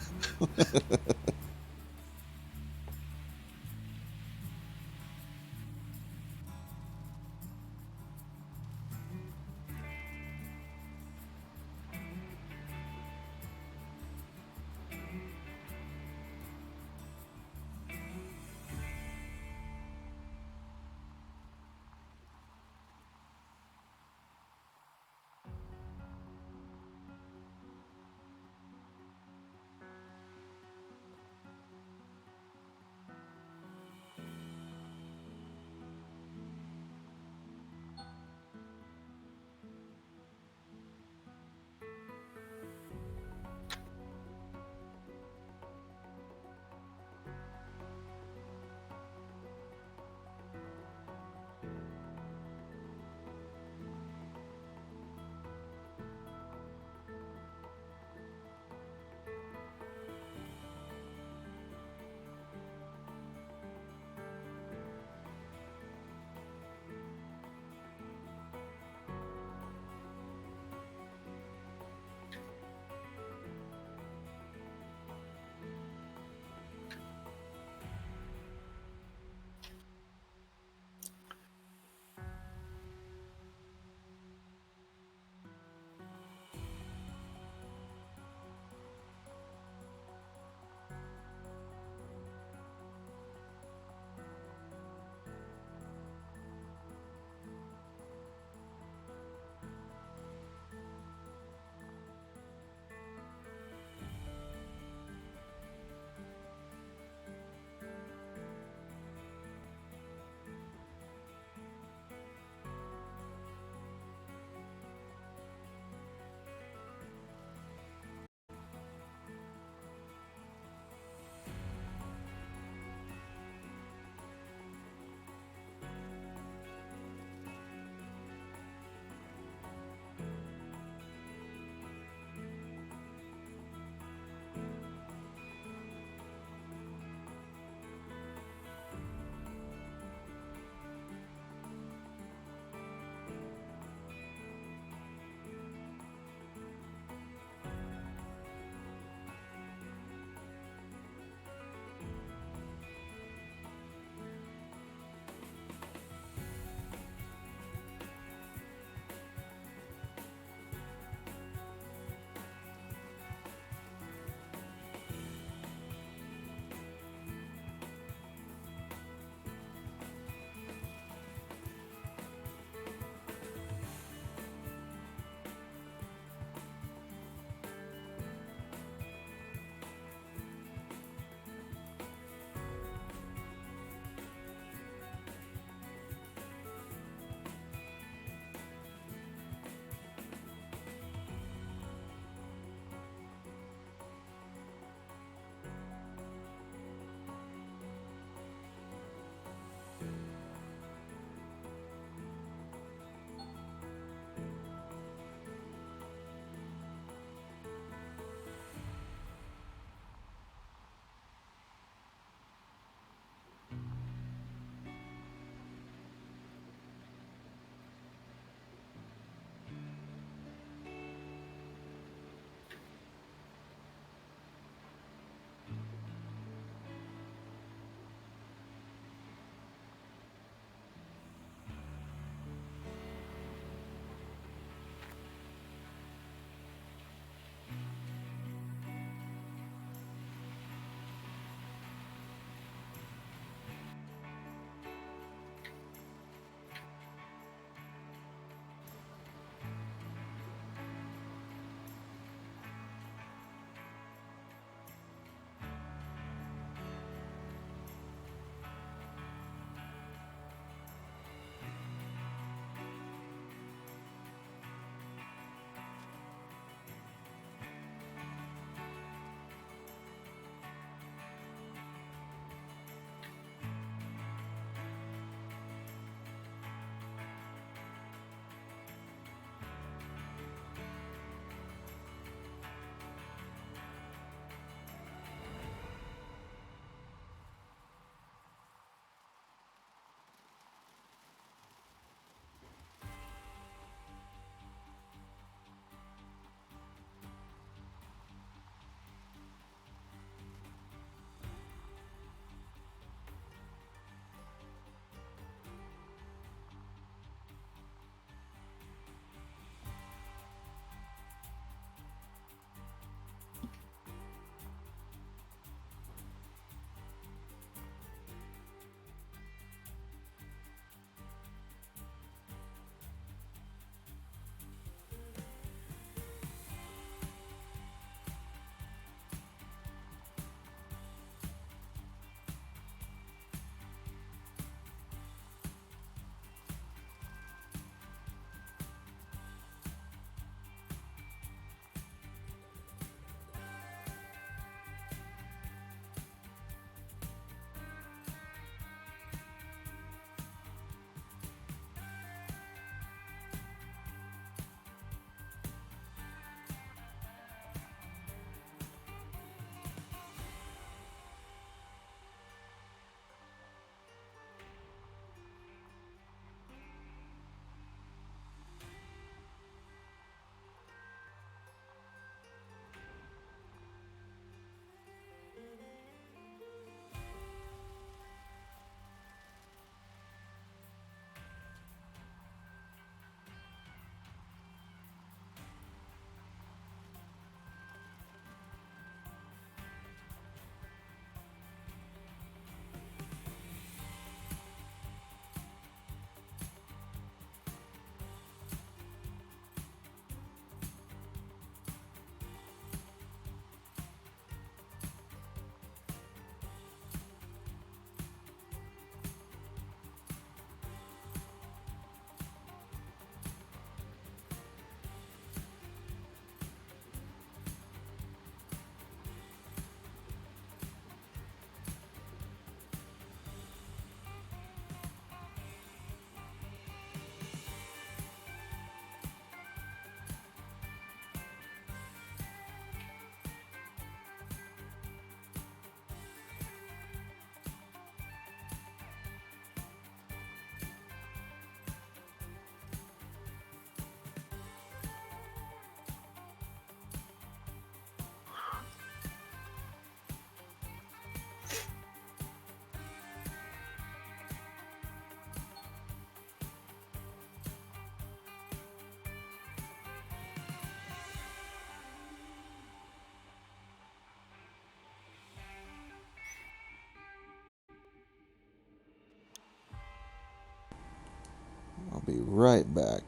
be right back.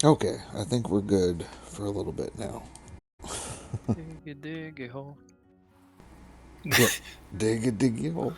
Okay, I think we're good for a little bit now. Diggy diggy hole. Yep. Dig a diggy hole.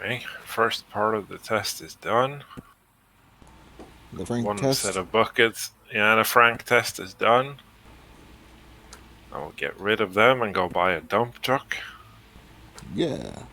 Okay, first part of the test is done. The Frank One test. set of buckets. Yeah, the Frank test is done. I will get rid of them and go buy a dump truck. Yeah.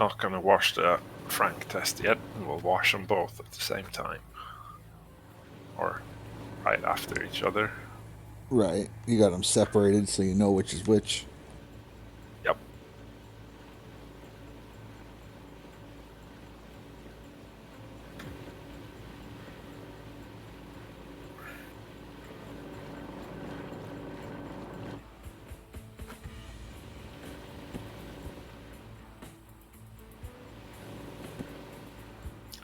Not gonna wash the Frank test yet, and we'll wash them both at the same time. Or right after each other. Right. You got them separated so you know which is which. Yep.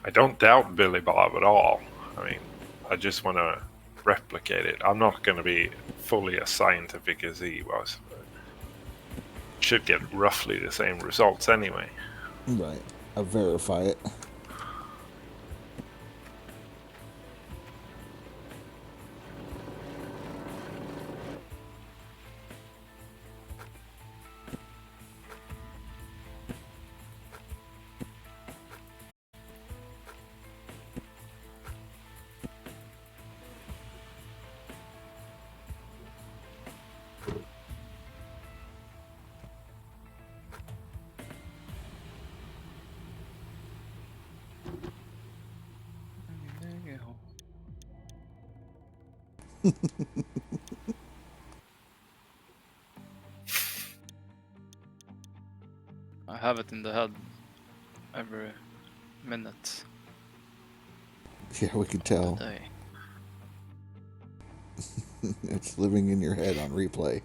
I don't doubt Billy Bob at all. I mean, I just want to replicate it. I'm not going to be fully as scientific as he was. Should get roughly the same results anyway. Right. I verify it. I have it in the head every minute Yeah, we could of the tell. day. It's living in your head on replay.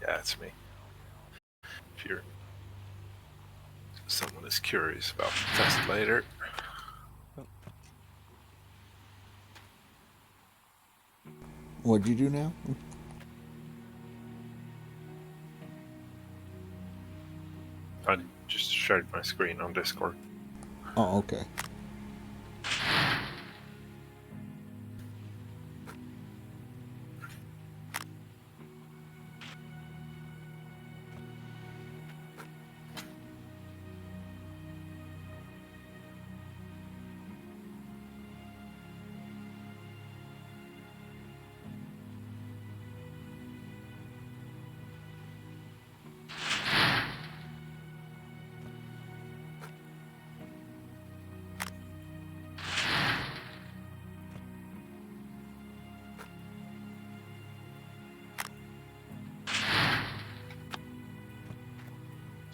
Yeah, it's me. If you're someone is curious about the test later. What'd you do now? I just shared my screen on Discord. Oh, okay.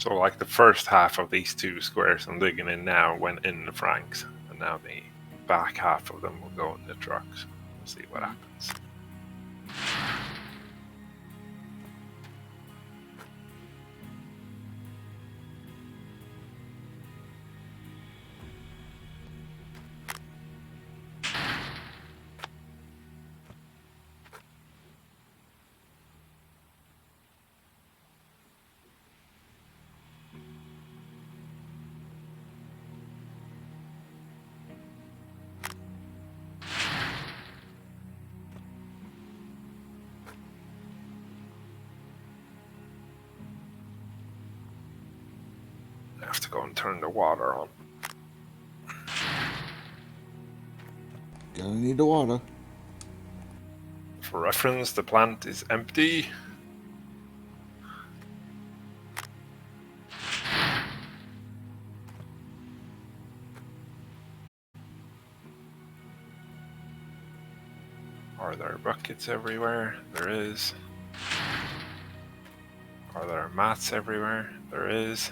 So like the first half of these two squares I'm digging in now went in the Franks, and now the back half of them will go in the trucks. We'll see what happens. have to go and turn the water on. Gonna need the water. For reference, the plant is empty. Are there buckets everywhere? There is. Are there mats everywhere? There is.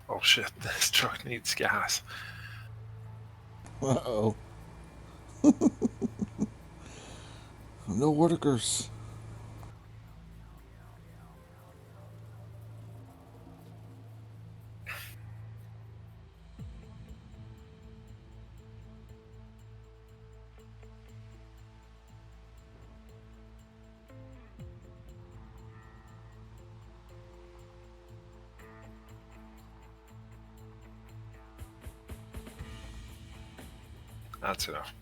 Oh shit, this truck needs gas. Uh-oh. No workers. That's enough.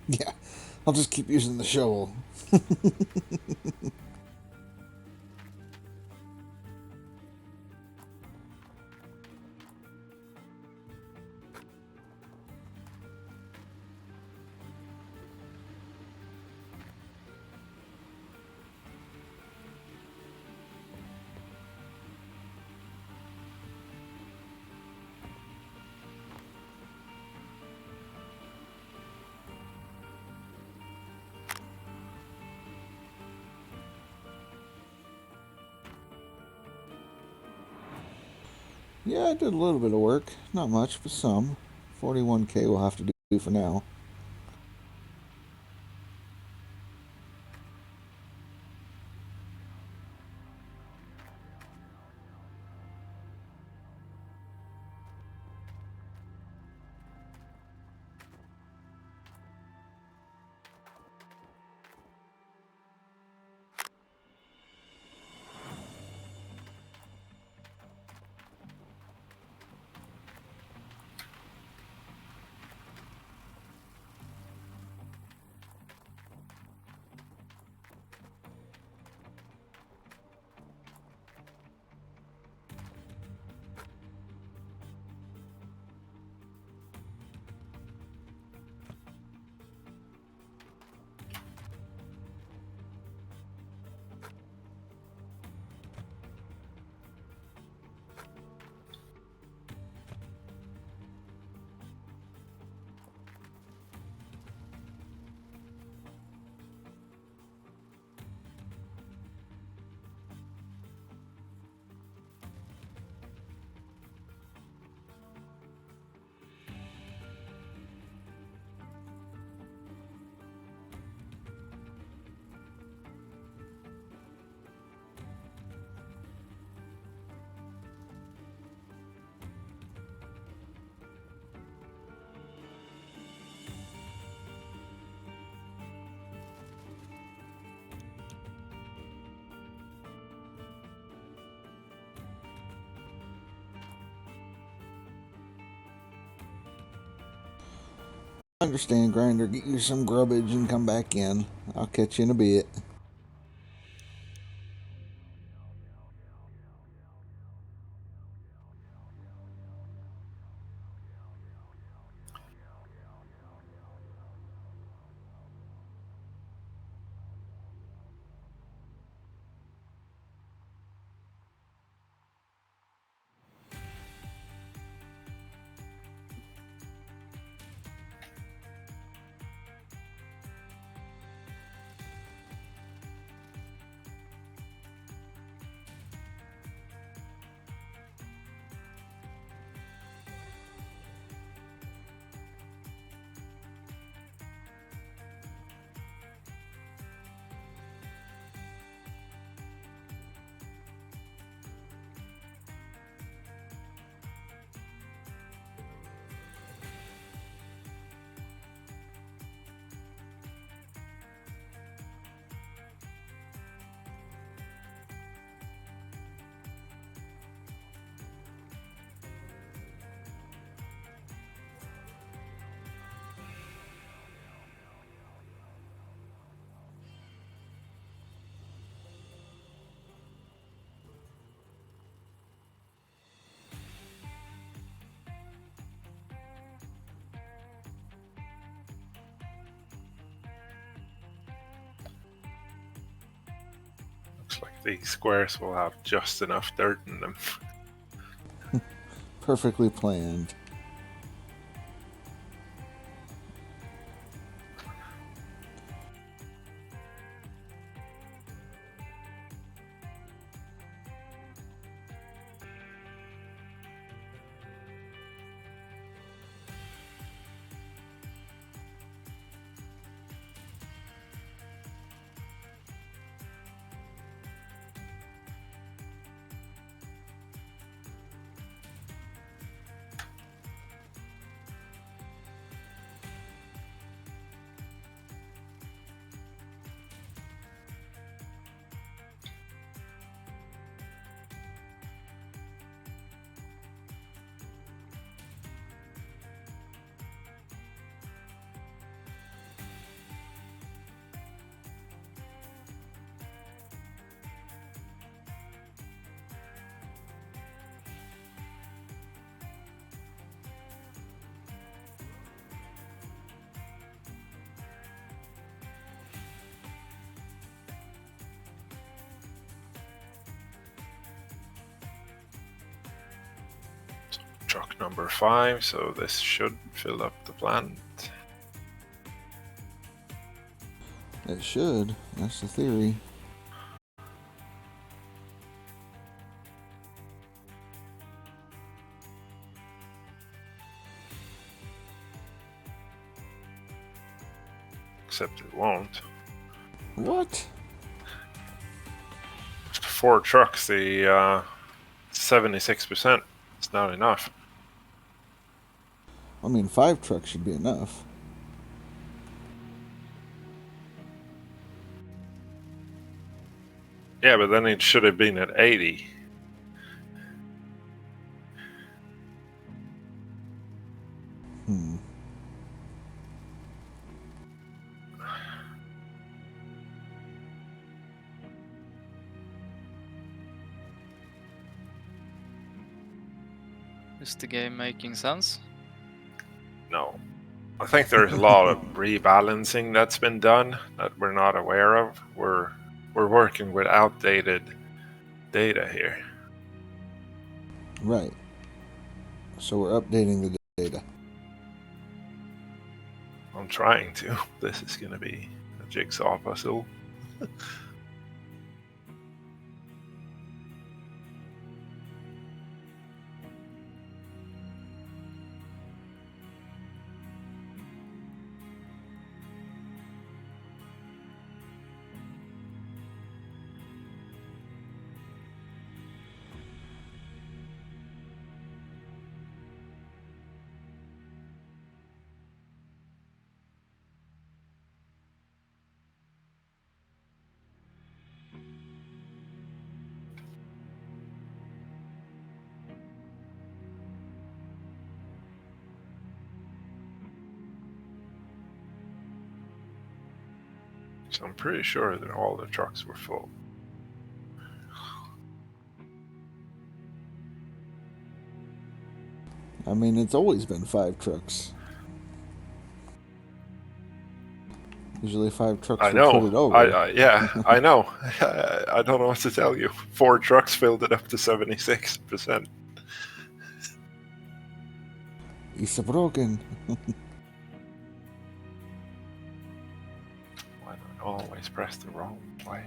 Yeah, I'll just keep using the shovel. Yeah, I did a little bit of work. Not much, but some. 41K will have to do for now. Understand, Grinder. Get you some grubbage and come back in. I'll catch you in a bit. Looks like these squares will have just enough dirt in them. Perfectly planned. truck number 5, so this should fill up the plant. It should. That's the theory. Except it won't. What? 4 trucks, the 76%. It's not enough. I mean, 5 trucks should be enough. Yeah, but then it should have been at 80. Hmm. Is the game making sense? No. I think there's a lot of rebalancing that's been done that we're not aware of. We're working with outdated data here. Right. So we're updating the data. I'm trying to. This is going to be a jigsaw puzzle. So I'm pretty sure that all the trucks were full. I mean, it's always been 5 trucks. Usually 5 trucks I will put it know. over. Yeah, I know. I don't know what to tell you. 4 trucks filled it up to 76%. It's broken. Why do I always press the wrong way?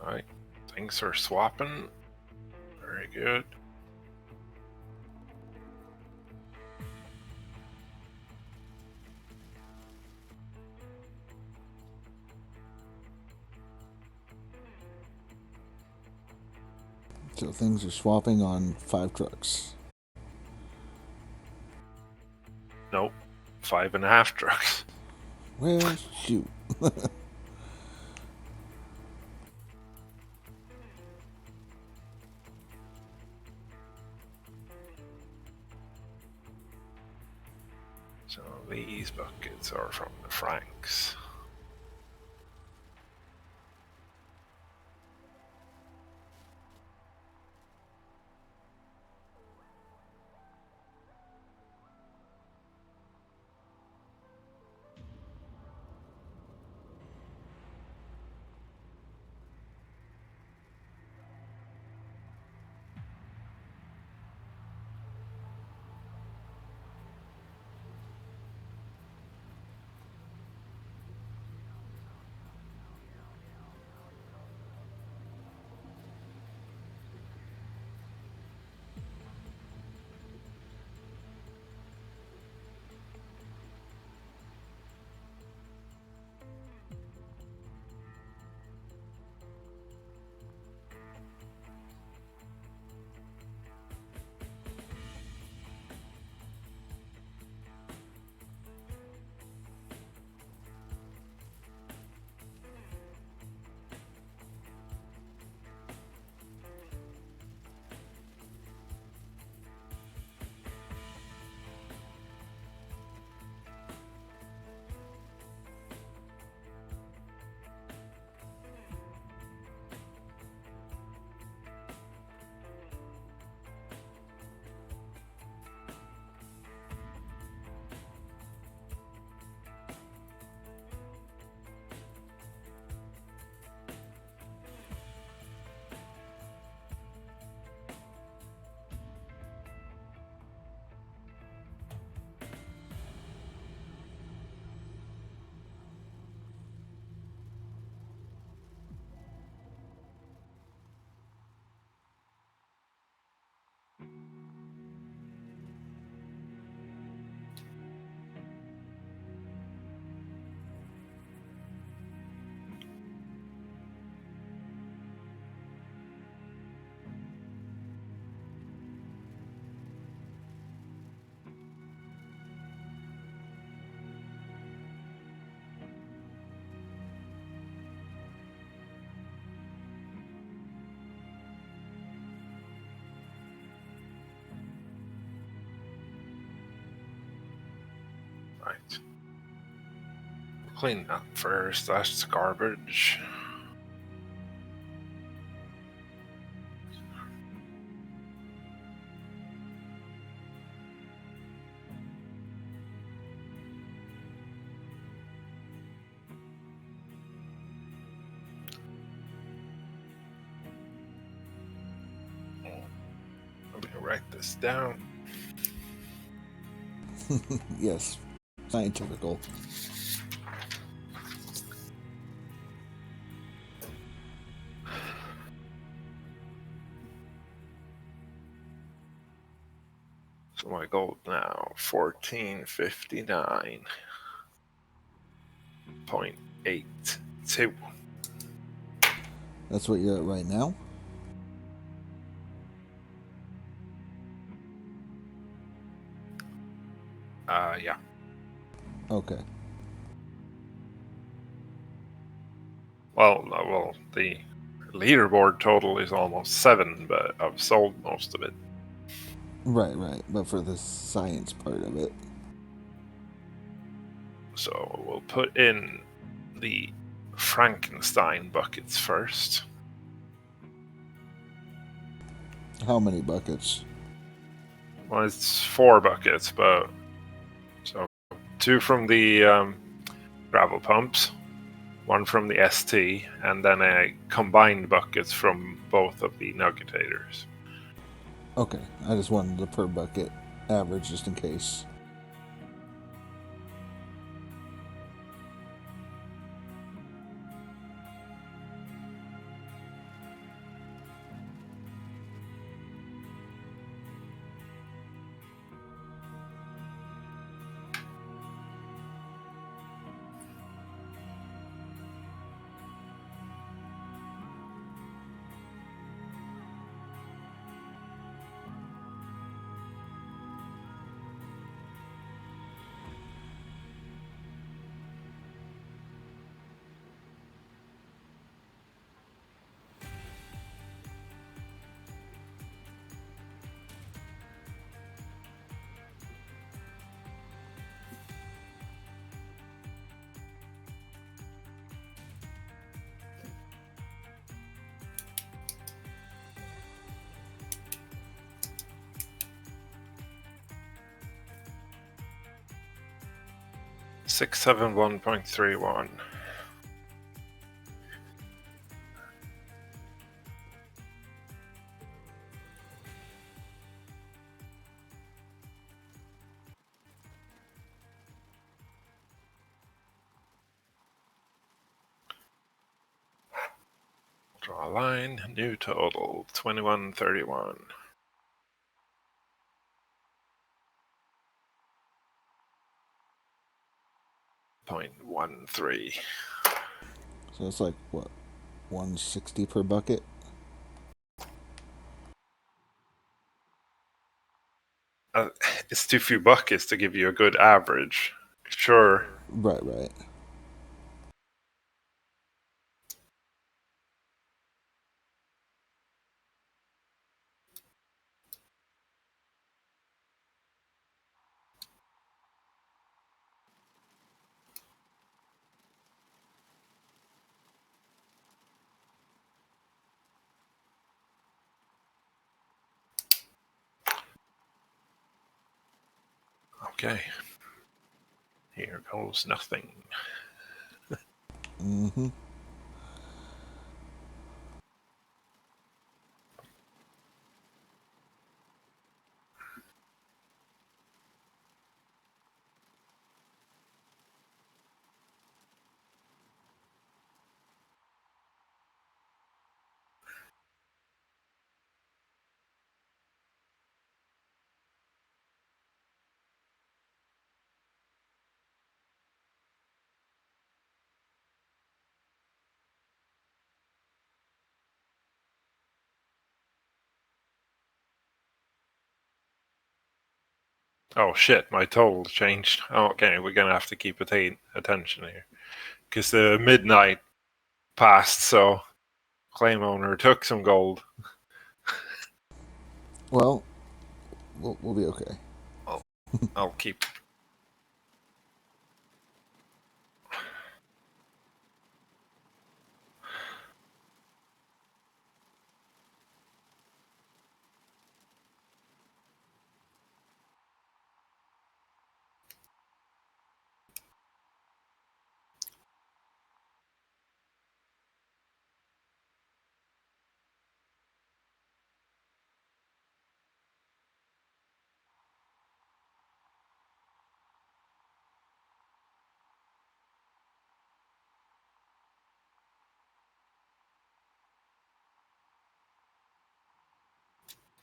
Alright, things are swapping. Very good. So things are swapping on 5 trucks. Nope, 5.5 trucks. Well, shoot. So these buckets are from the Franks. Right. Clean that first. That's garbage. Let me write this down. Yes, scientifical. So my gold now 1459.82. That's what you're at right now? Yeah. Okay. Well, the leaderboard total is almost 7, but I've sold most of it. Right. But for the science part of it. So we'll put in the Frankenstein buckets first. How many buckets? Well, it's 4 buckets, but so 2 from the gravel pumps, 1 from the ST, and then a combined buckets from both of the nuggetators. Okay, I just wanted the per bucket average just in case. $671.31. Draw a line. New total 2131. .13. So it's like, what, 160 per bucket? It's too few buckets to give you a good average. Sure. Right. Okay. Here goes nothing. Mm-hmm. Oh shit, my total changed. Okay, we're gonna have to keep attention here. Because the midnight passed, so claim owner took some gold. Well, we'll be okay. I'll keep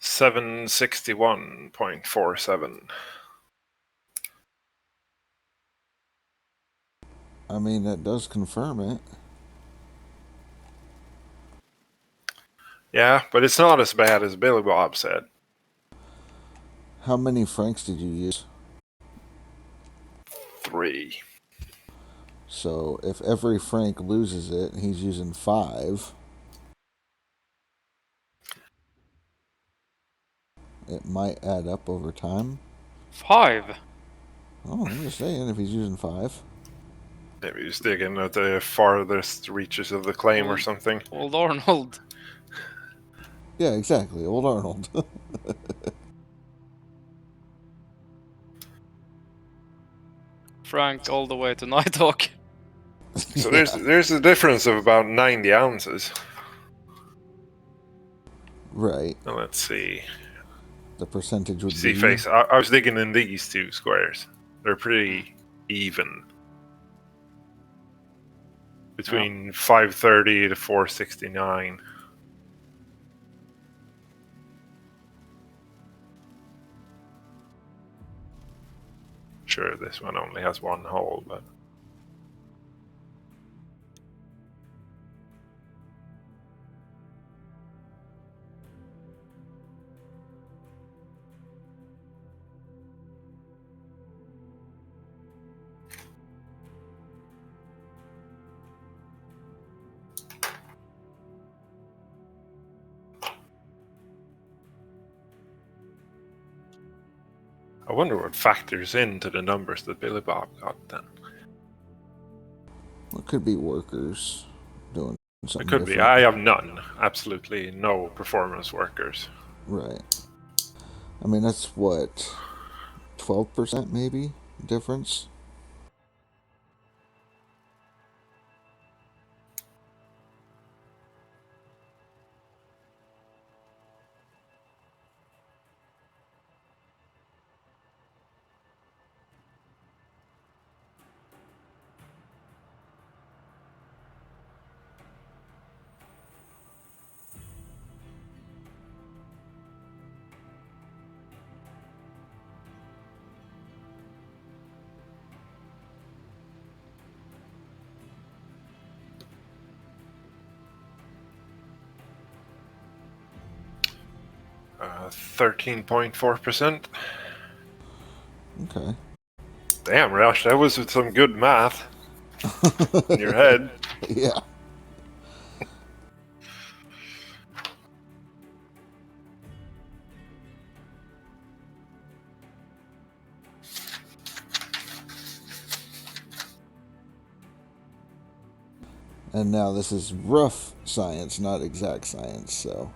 761.47. I mean, that does confirm it. Yeah, but it's not as bad as Billy Bob said. How many francs did you use? 3. So if every franc loses it, he's using 5. It might add up over time. 5. Oh, I'm just saying, if he's using 5. Maybe he's digging at the farthest reaches of the claim or Old- something. Old Arnold. Yeah, exactly. Old Arnold. Frank all the way to Nighthawk. So Yeah. there's a difference of about 90 ounces. Right. Now let's see. The percentage would See be... face. I was digging in these 2 squares. They're pretty even. Between 530 to 469. Sure, this one only has 1 hole, but... I wonder what factors into the numbers that Billy Bob got then. It could be workers doing something It could be. different. I have none. Absolutely no performance workers. Right. I mean, that's what... 12% maybe difference? Uh, 13.4%. Okay. Damn, Rush, that was some good math in your head. Yeah. And now this is rough science, not exact science, so...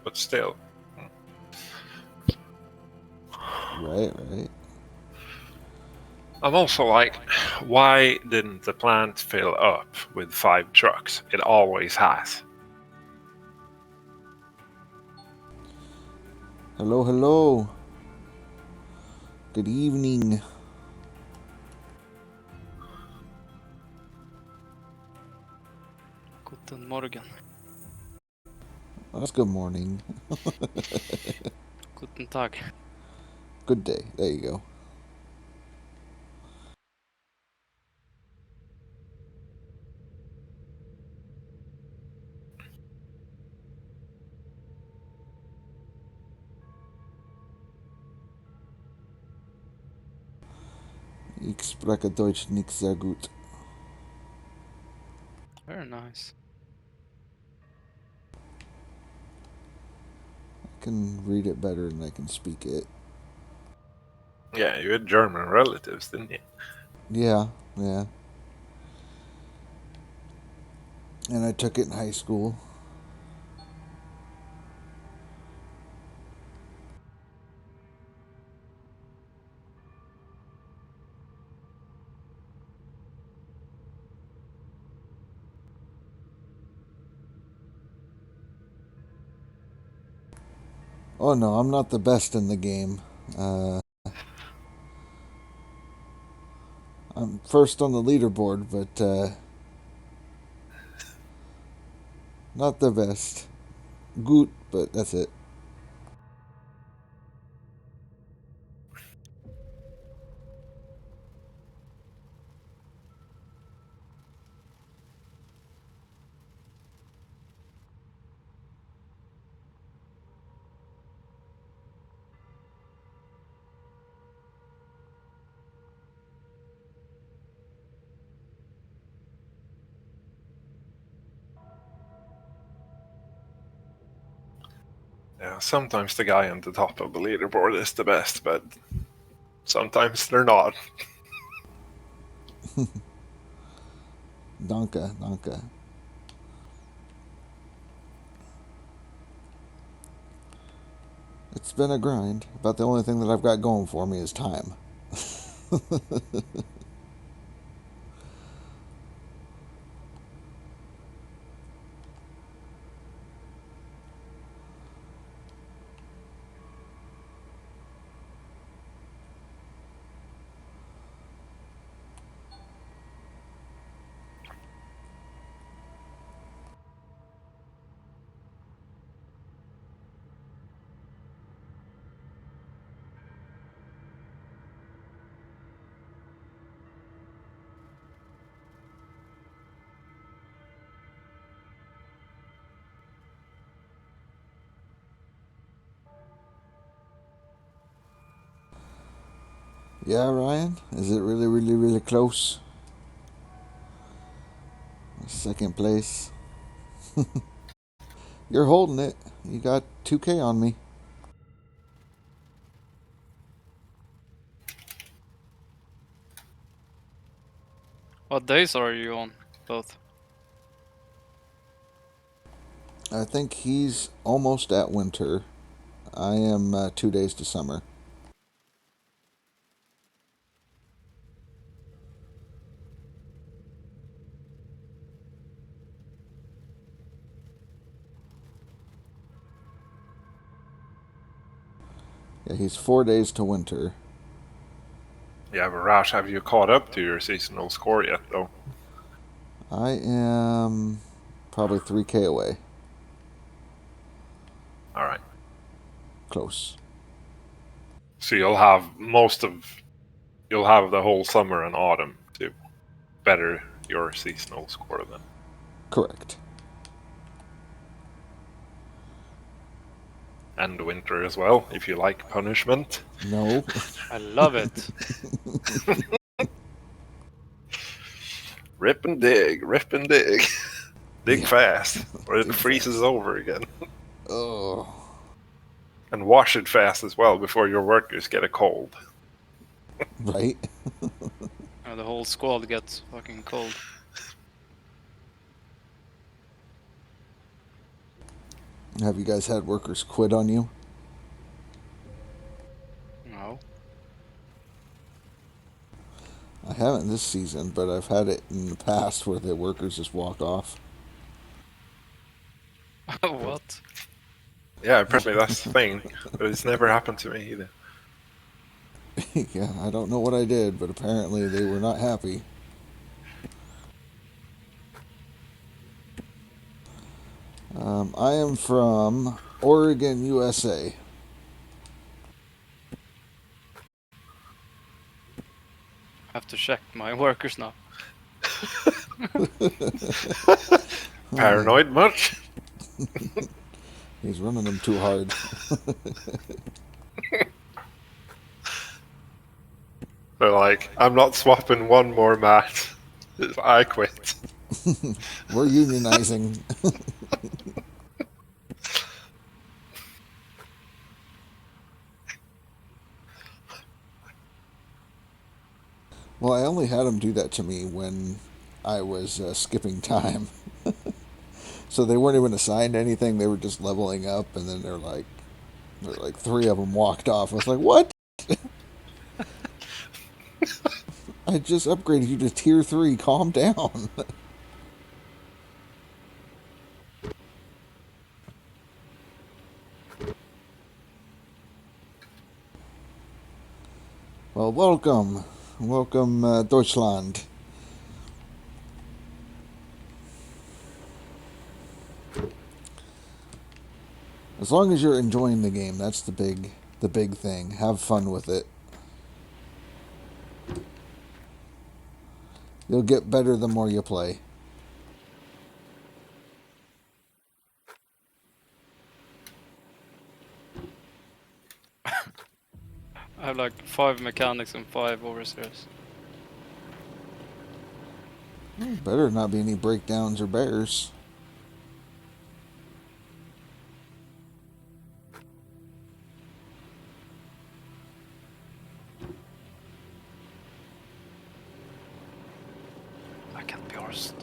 But still. Right. I'm also like, why didn't the plant fill up with 5 trucks? It always has. Hello. Good evening. Guten Morgen. Oh, that's good morning. Guten Tag. Good day. There you go. Ich spreche Deutsch nicht sehr gut. Very nice. I can read it better than I can speak it. Yeah, you had German relatives, didn't you? Yeah. And I took it in high school. Oh no, I'm not the best in the game. I'm first on the leaderboard, but not the best. Good, but that's it. Yeah, sometimes the guy on the top of the leaderboard is the best, but sometimes they're not. Donka, donka. It's been a grind. About the only thing that I've got going for me is time. Yeah, Ryan? Is it really, really, really close? Second place. You're holding it. You got 2K on me. What days are you on, both? I think he's almost at winter. I am 2 days to summer. Yeah, he's 4 days to winter. Yeah, but Rash, have you caught up to your seasonal score yet, though? I am probably 3K away. Alright. Close. So you'll have the whole summer and autumn to better your seasonal score then. Correct. And winter as well, if you like punishment. No. I love it. Rip and dig, rip and dig. Dig Yeah. fast, or it Dig freezes fast. over again. Oh. And wash it fast as well before your workers get a cold. Right? The whole squad gets fucking cold. Have you guys had workers quit on you? No. I haven't this season, but I've had it in the past where the workers just walk off. What? Yeah, apparently that's the thing, but it's never happened to me either. Yeah, I don't know what I did, but apparently they were not happy. I am from Oregon, USA. I have to check my workers now. Paranoid much? He's running them too hard. They're like, I'm not swapping one more mat. I quit. We're unionizing. Well, I only had them do that to me when I was skipping time. So they weren't even assigned anything. They were just leveling up, and then they're like 3 of them walked off. I was like, what? I just upgraded you to tier 3. Calm down. Well, welcome. Welcome, Deutschland. As long as you're enjoying the game, that's the big thing. Have fun with it. You'll get better the more you play. I have like 5 mechanics and 5 overseers. Better not be any breakdowns or bears. I can't be arsed.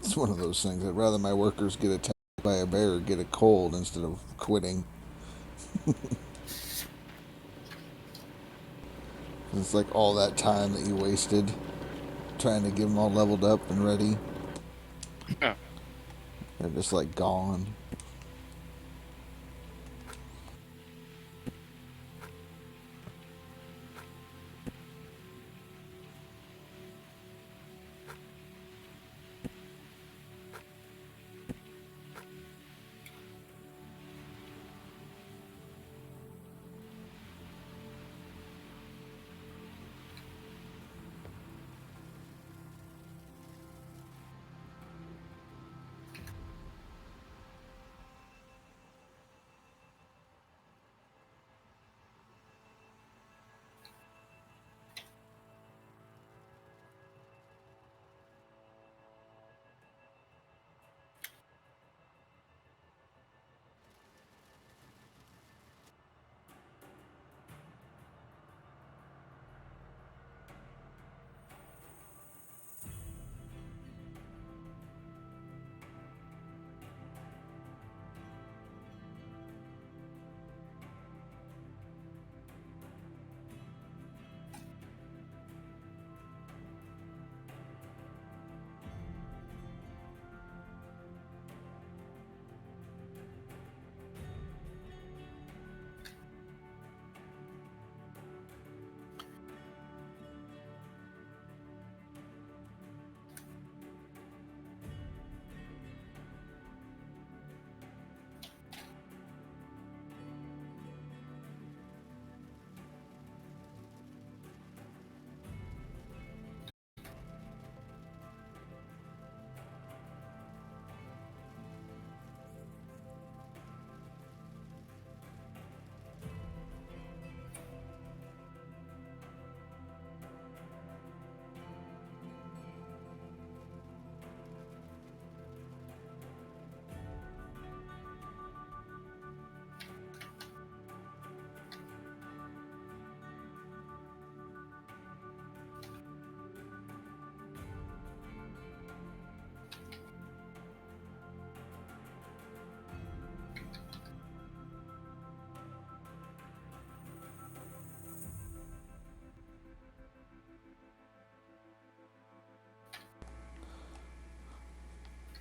It's one of those things. I'd rather my workers get attacked by a bear or get a cold instead of quitting. It's like all that time that you wasted trying to get them all leveled up and ready. Yeah. They're just like gone.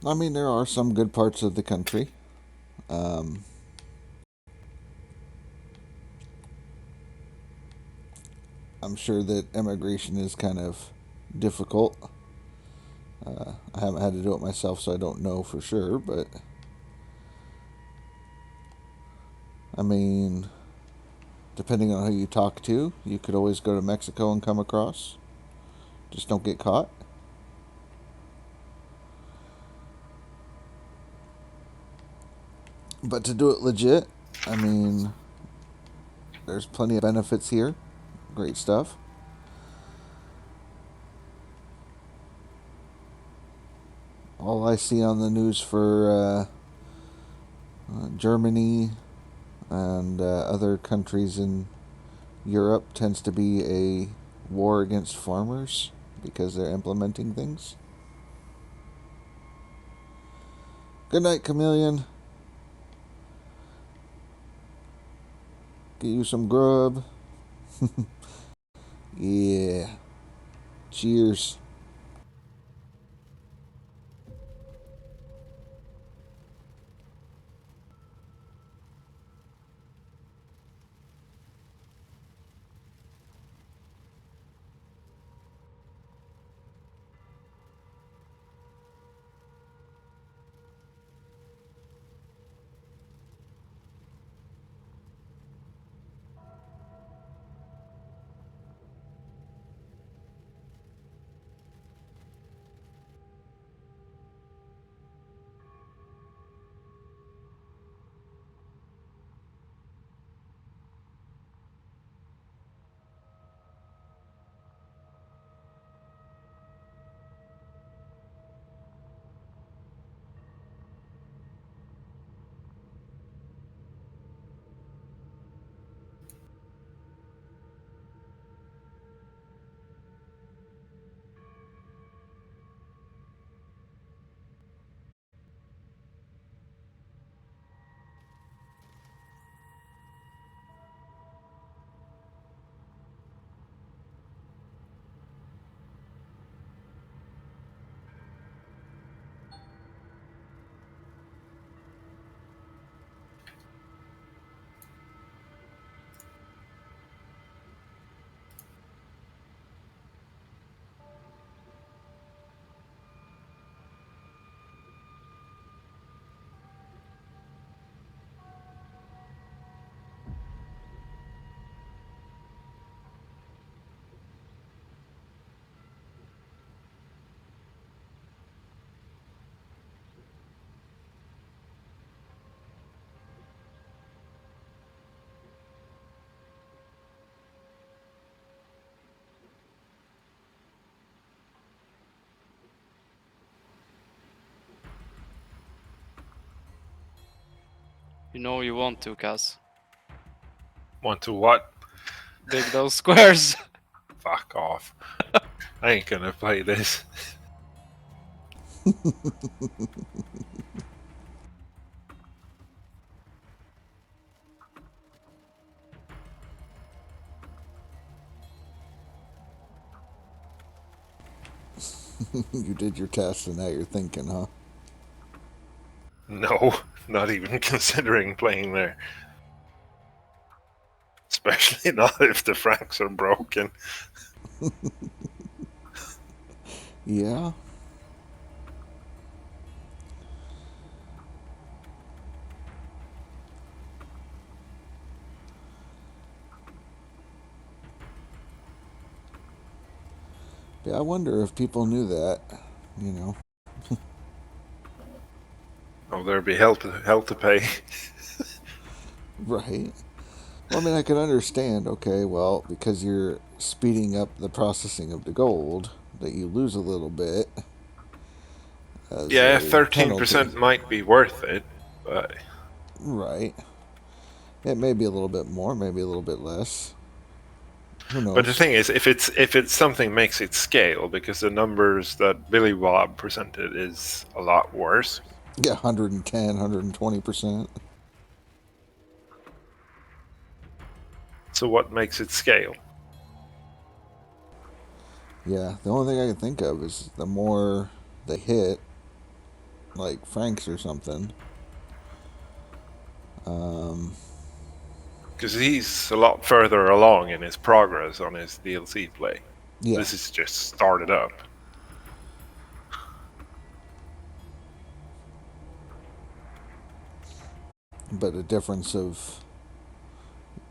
I mean, there are some good parts of the country. I'm sure that immigration is kind of difficult. I haven't had to do it myself, so I don't know for sure, but I mean, depending on who you talk to, you could always go to Mexico and come across. Just don't get caught. But to do it legit, I mean, there's plenty of benefits here. Great stuff. All I see on the news for Germany and other countries in Europe tends to be a war against farmers because they're implementing things. Good night, Chameleon. Get you some grub. Yeah. Cheers. You know you want to, Kaz. Want to what? Dig those squares. Fuck off. I ain't gonna play this. You did your test and now you're thinking, huh? No, not even considering playing there. Especially not if the franks are broken. Yeah. Yeah, I wonder if people knew that, you know. Oh, there'd be hell to pay. Right. Well, I mean, I can understand, okay, well, because you're speeding up the processing of the gold, that you lose a little bit. As Yeah, a 13% penalty. might be worth it, but Right. It may be a little bit more, maybe a little bit less. Who knows? but the thing is, if it's something makes it scale, because the numbers that Billy Bob presented is a lot worse. Yeah, 110, 120%. So what makes it scale? Yeah, the only thing I can think of is the more they hit, like Frank's or something. Because he's a lot further along in his progress on his DLC play. Yeah. This is just started up. But a difference of,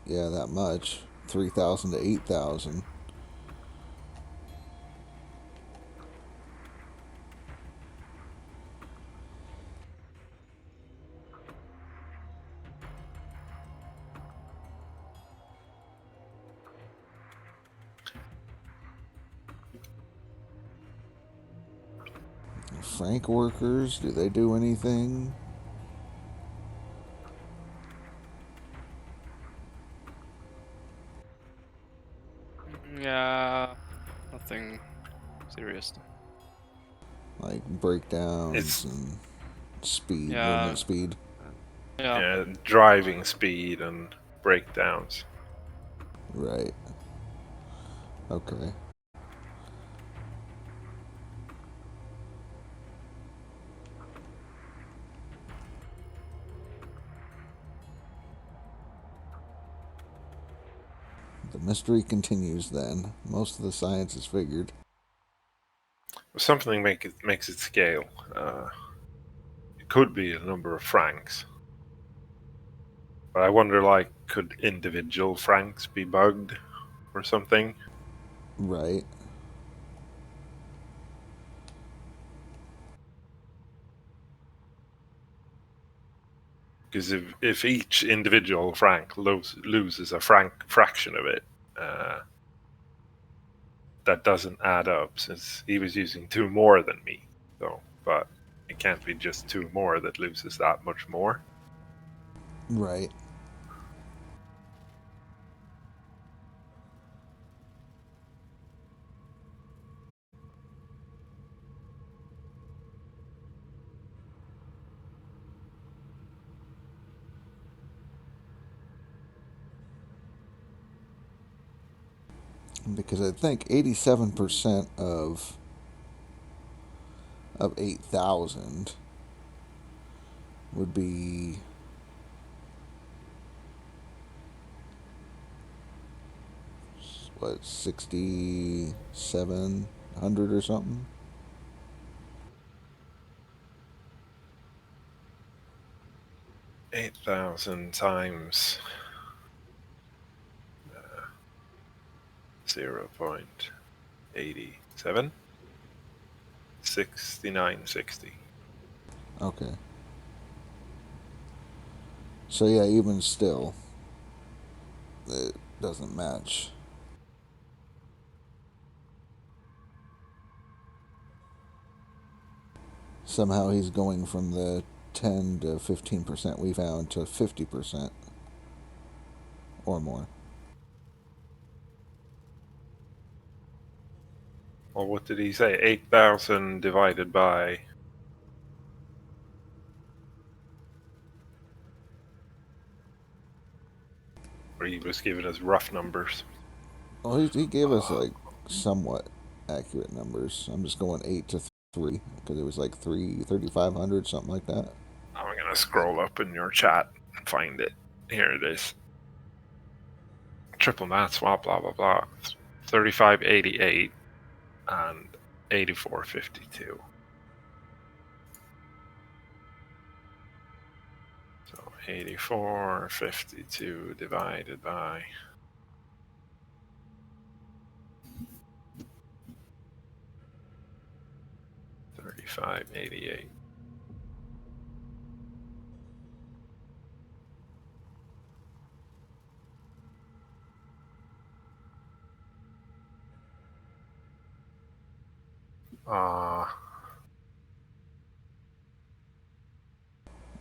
yeah, that much. 3,000 to 8,000. Frank workers, do they do anything? Yeah, nothing serious. Like breakdowns It's- and speed, Yeah. movement speed. Yeah. Driving speed and breakdowns. Right. Okay. The mystery continues then. Most of the science is figured. Something makes it scale. It could be a number of francs. But I wonder, like, could individual francs be bugged or something? Right. Because if each individual franc loses a fraction of it, that doesn't add up since he was using two more than me. So, but it can't be just two more that loses that much more. Right. Because I think 87% of 8,000 would be what, 6,700 or something. 8,000 times 0.87, 6960. Okay. So yeah, even still, it doesn't match. Somehow he's going from the 10 to 15% we found to 50% or more. Well, what did he say? 8,000 divided by... Or he was giving us rough numbers. Well, he gave us like somewhat accurate numbers. I'm just going 8 to 3 because it was like 3,500, something like that. I'm gonna scroll up in your chat and find it. Here it is. Triple math swap, blah blah blah. 3588 and 8452. So 8452 divided by 3588.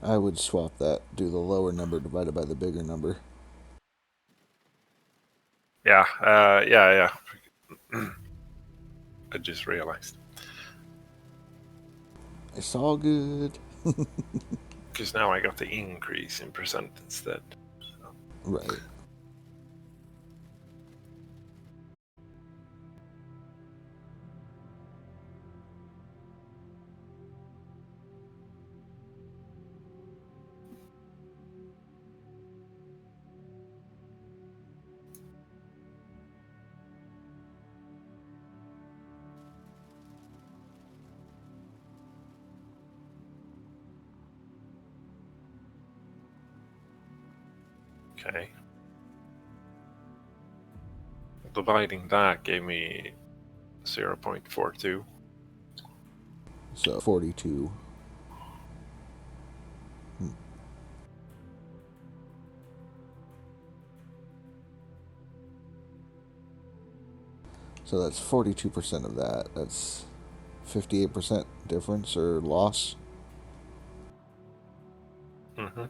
I would swap that, do the lower number divided by the bigger number. Yeah, yeah. I just realized. It's all good. Because now I got the increase in percent instead. So. Right. Okay. Dividing that gave me 0.42. So 42. So that's 42% of that. That's 58% difference or loss. Mm-hmm.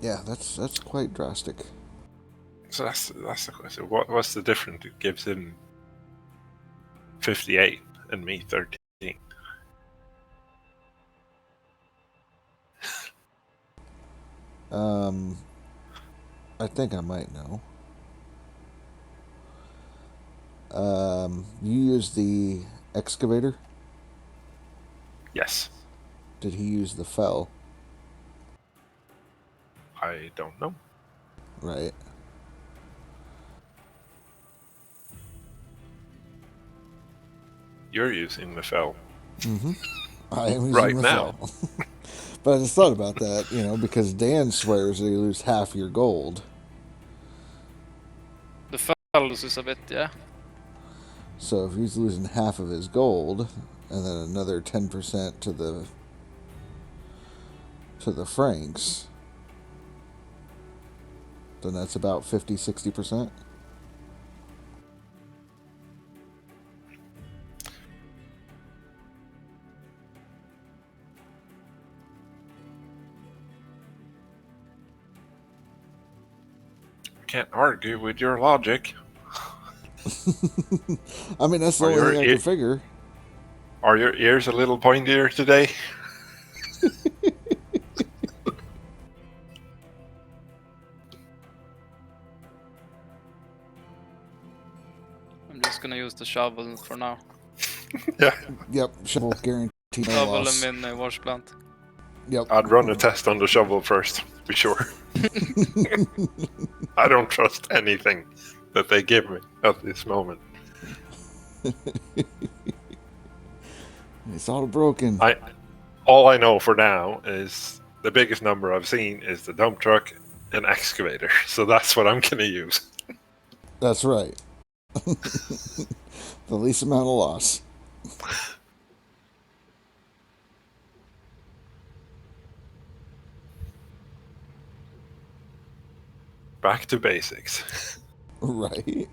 Yeah, that's quite drastic. So that's the question. What's the difference? It gives him 58 and me 13. I think I might know. You used the excavator? Yes. Did he use the fell? I don't know. Right. You're using the fell I am using right the now. fell. But I just thought about that, because Dan swears that you lose half your gold. The fell loses a bit, yeah. So if he's losing half of his gold, and then another 10% to the francs, then that's about 50-60%. Can't argue with your logic. I mean, that's the Are only your thing I ear- can figure. Are your ears a little pointier today? I'm just gonna use the shovel for now. Yeah. Yep, shovel guaranteed no Shovel loss. them in a wash plant. Yep. I'd run a test on the shovel first, to be sure. I don't trust anything that they give me at this moment. It's all broken. All I know for now is the biggest number I've seen is the dump truck and excavator. So that's what I'm going to use. That's right. The least amount of loss. Back to basics. Right.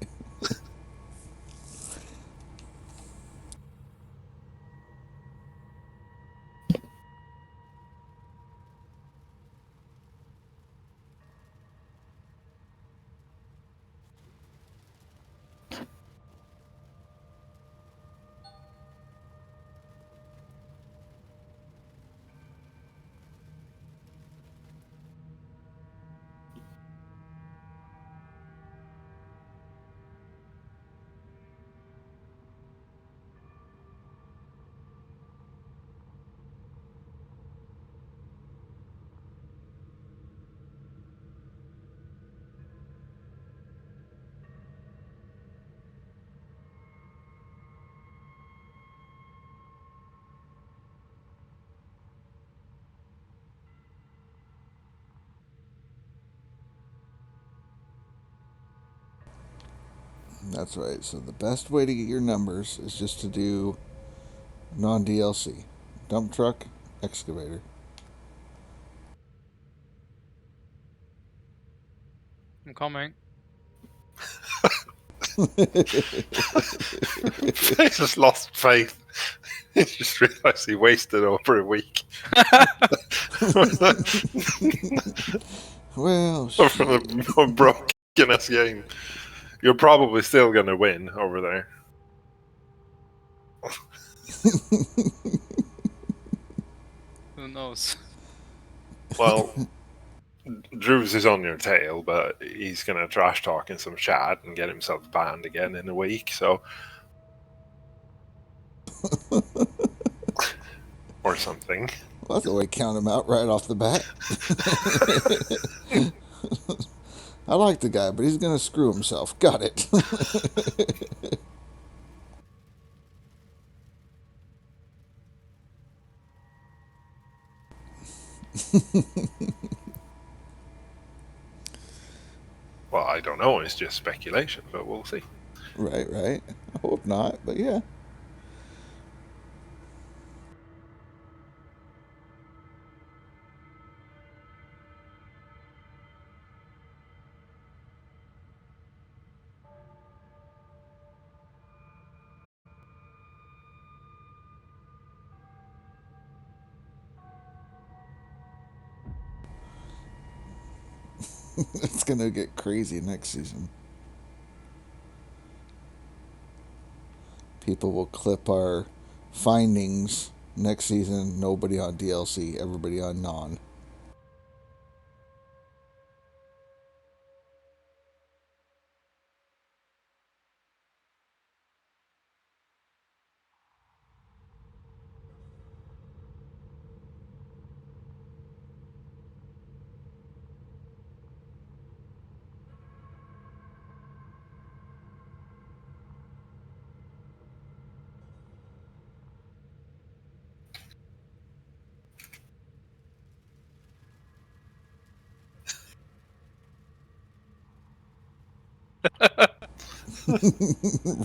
That's right. So the best way to get your numbers is just to do non-DLC. Dump truck, excavator. I'm coming. I just lost faith. He just realized he wasted over a week. Well, From a broken ass game. You're probably still going to win over there. Who knows? Well, Drew's is on your tail, but he's going to trash talk in some chat and get himself banned again in a week, so. Or something. well, that's the way to count him out right off the bat. I like the guy, but he's gonna screw himself. Got it. Well, I don't know. It's just speculation, but we'll see. Right. I hope not, but yeah. It's gonna get crazy next season. People will clip our findings next season. Nobody on DLC, everybody on non.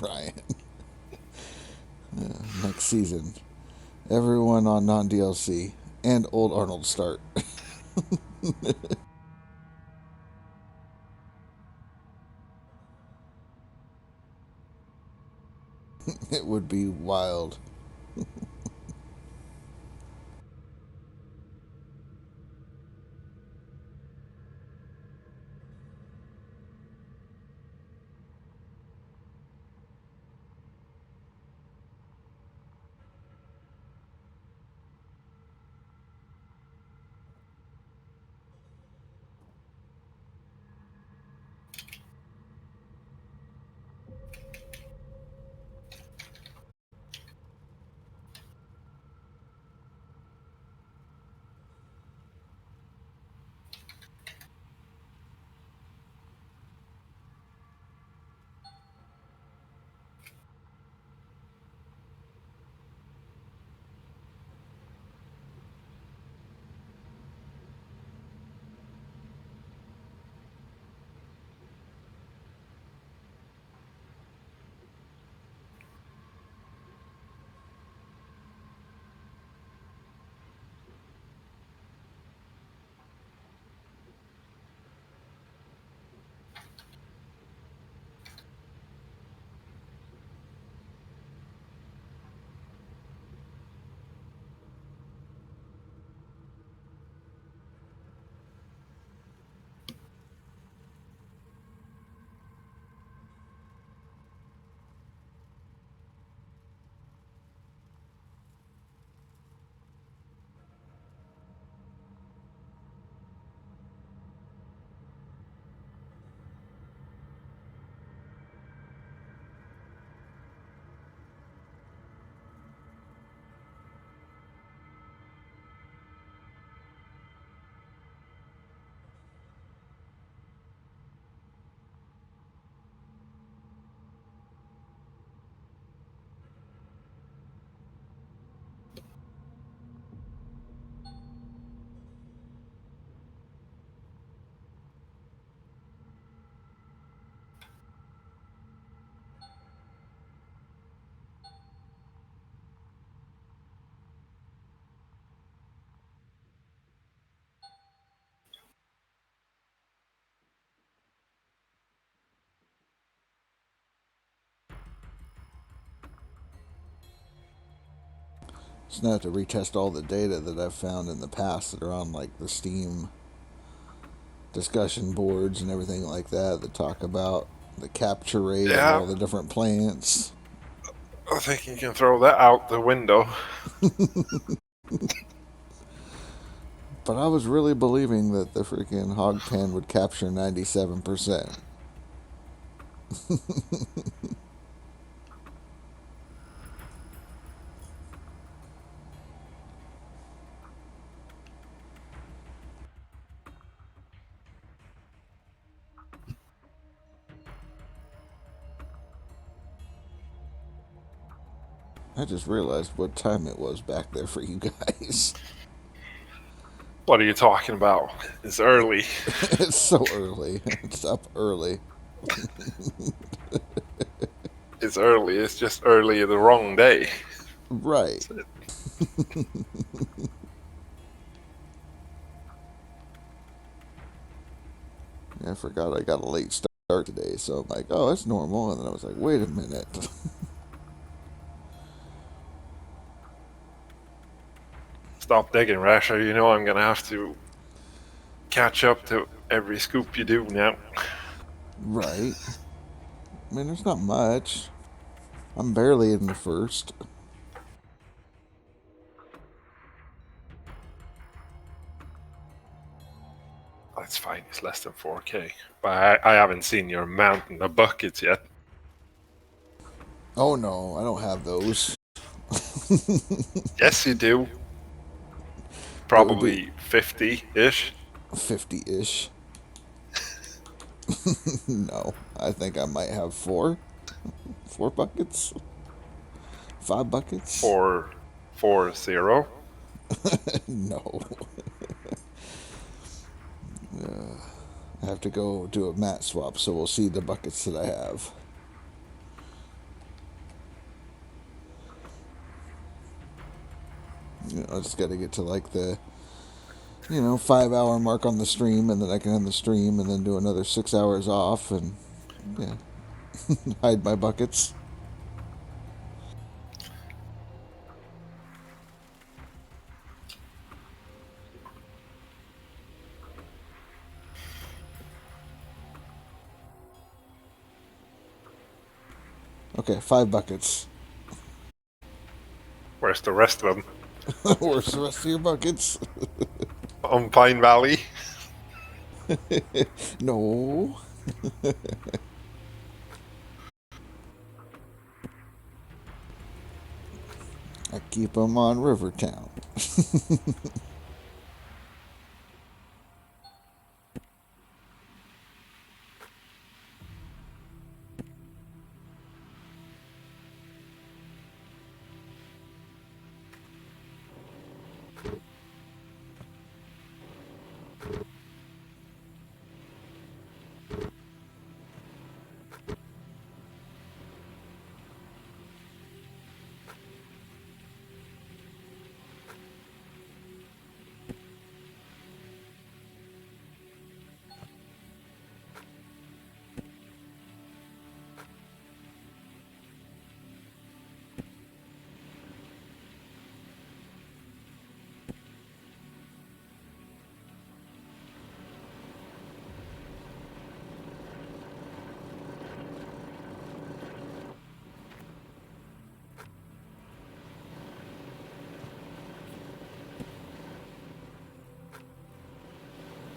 Ryan. Next season, everyone on non-DLC and old Arnold start. It would be wild. Just now have to retest all the data that I've found in the past that are on like the Steam discussion boards and everything like that talk about the capture rate of Yeah. all the different plants. I think you can throw that out the window. But I was really believing that the freaking hog pen would capture 97%. I just realized what time it was back there for you guys. What are you talking about? It's early. It's so early. It's up early. It's early. It's just early the wrong day. Right. I forgot I got a late start today, so I'm like, oh, that's normal. And then I was like, wait a minute. Stop digging, Rasher. You know I'm gonna have to catch up to every scoop you do now. Right. I mean, there's not much. I'm barely in the first. That's fine. It's less than 4K. But I haven't seen your mountain of buckets yet. Oh no, I don't have those. Yes, you do. Probably 50-ish. 50-ish. No, I think I might have 4. 4 buckets. 5 buckets. 440. No. I have to go do a mat swap, so we'll see the buckets that I have. I just got to get to like the 5-hour mark on the stream, and then I can end the stream and then do another 6 hours off and hide my buckets. Okay, 5 buckets. Where's the rest of them? Where's the rest of your buckets? On Pine Valley? No. I keep them on Rivertown.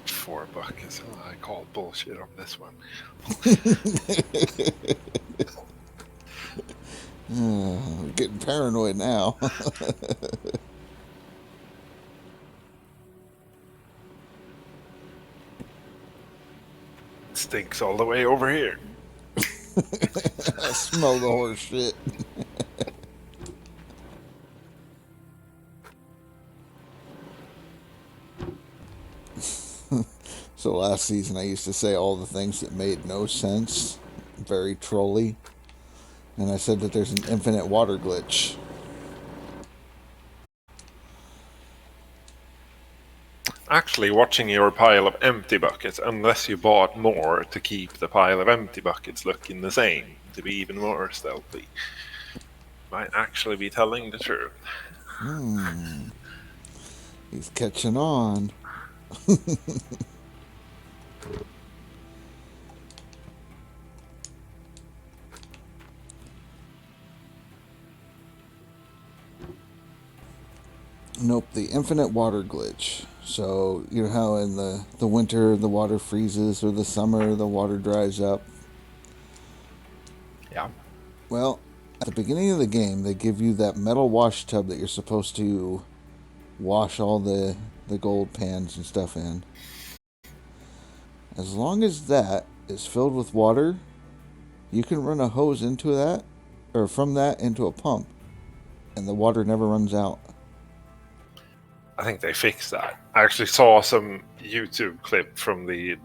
$4. Oh, I call bullshit on this one. I'm getting paranoid now. It stinks all the way over here. I smell the horse shit. So last season I used to say all the things that made no sense, very trolly, and I said that there's an infinite water glitch. Actually, watching your pile of empty buckets, unless you bought more to keep the pile of empty buckets looking the same, to be even more stealthy, might actually be telling the truth. He's catching on. Nope, the infinite water glitch. So, you know how in the winter the water freezes, or the summer the water dries up? Yeah. Well, at the beginning of the game, they give you that metal wash tub that you're supposed to wash all the gold pans and stuff in. As long as that is filled with water, you can run a hose into that, or from that into a pump, and the water never runs out. I think they fixed that. I actually saw some YouTube clip from the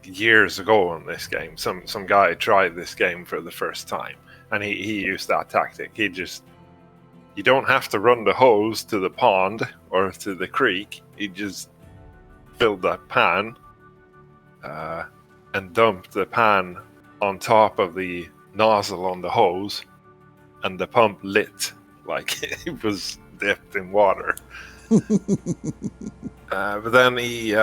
years ago on this game. Some guy tried this game for the first time, and he used that tactic. You don't have to run the hose to the pond or to the creek. He just filled that pan and dumped the pan on top of the nozzle on the hose, and the pump lit like it was dipped in water. But then he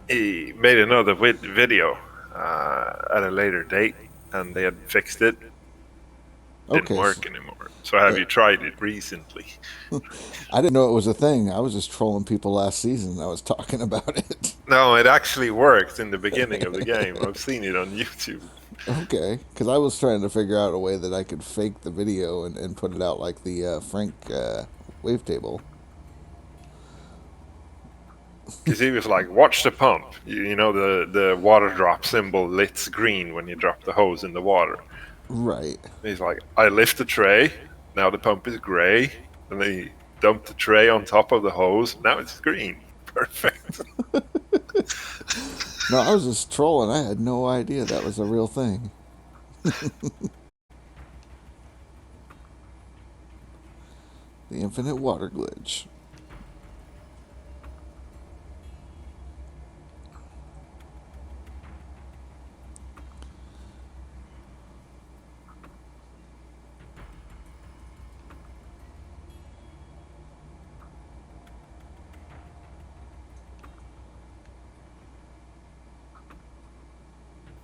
made another video at a later date, and they had fixed it. Didn't work anymore. So have you tried it recently? I didn't know it was a thing. I was just trolling people last season. I was talking about it. No, it actually worked in the beginning of the game. I've seen it on YouTube. Okay, because I was trying to figure out a way that I could fake the video and put it out like the Frank wavetable. Because he was like, watch the pump. You know, the water drop symbol lit green when you drop the hose in the water. Right. He's like, I lift the tray, now the pump is gray, and then he dumped the tray on top of the hose, now it's green. Perfect. No, I was just trolling. I had no idea that was a real thing. The infinite water glitch.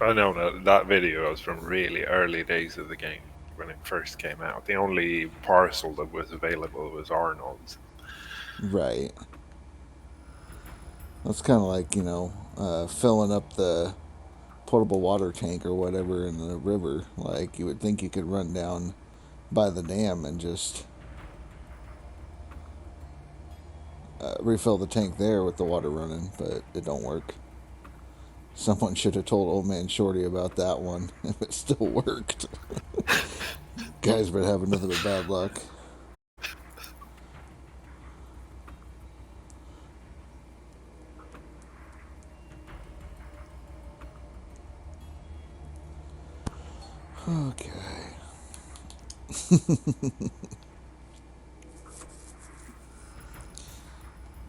I know that video was from really early days of the game when it first came out. The only parcel that was available was Arnold's. Right. That's kind of like, filling up the potable water tank or whatever in the river. Like, you would think you could run down by the dam and just refill the tank there with the water running, but it don't work. Someone should have told Old Man Shorty about that one if it still worked. Guy's been having nothing but bad luck. Okay.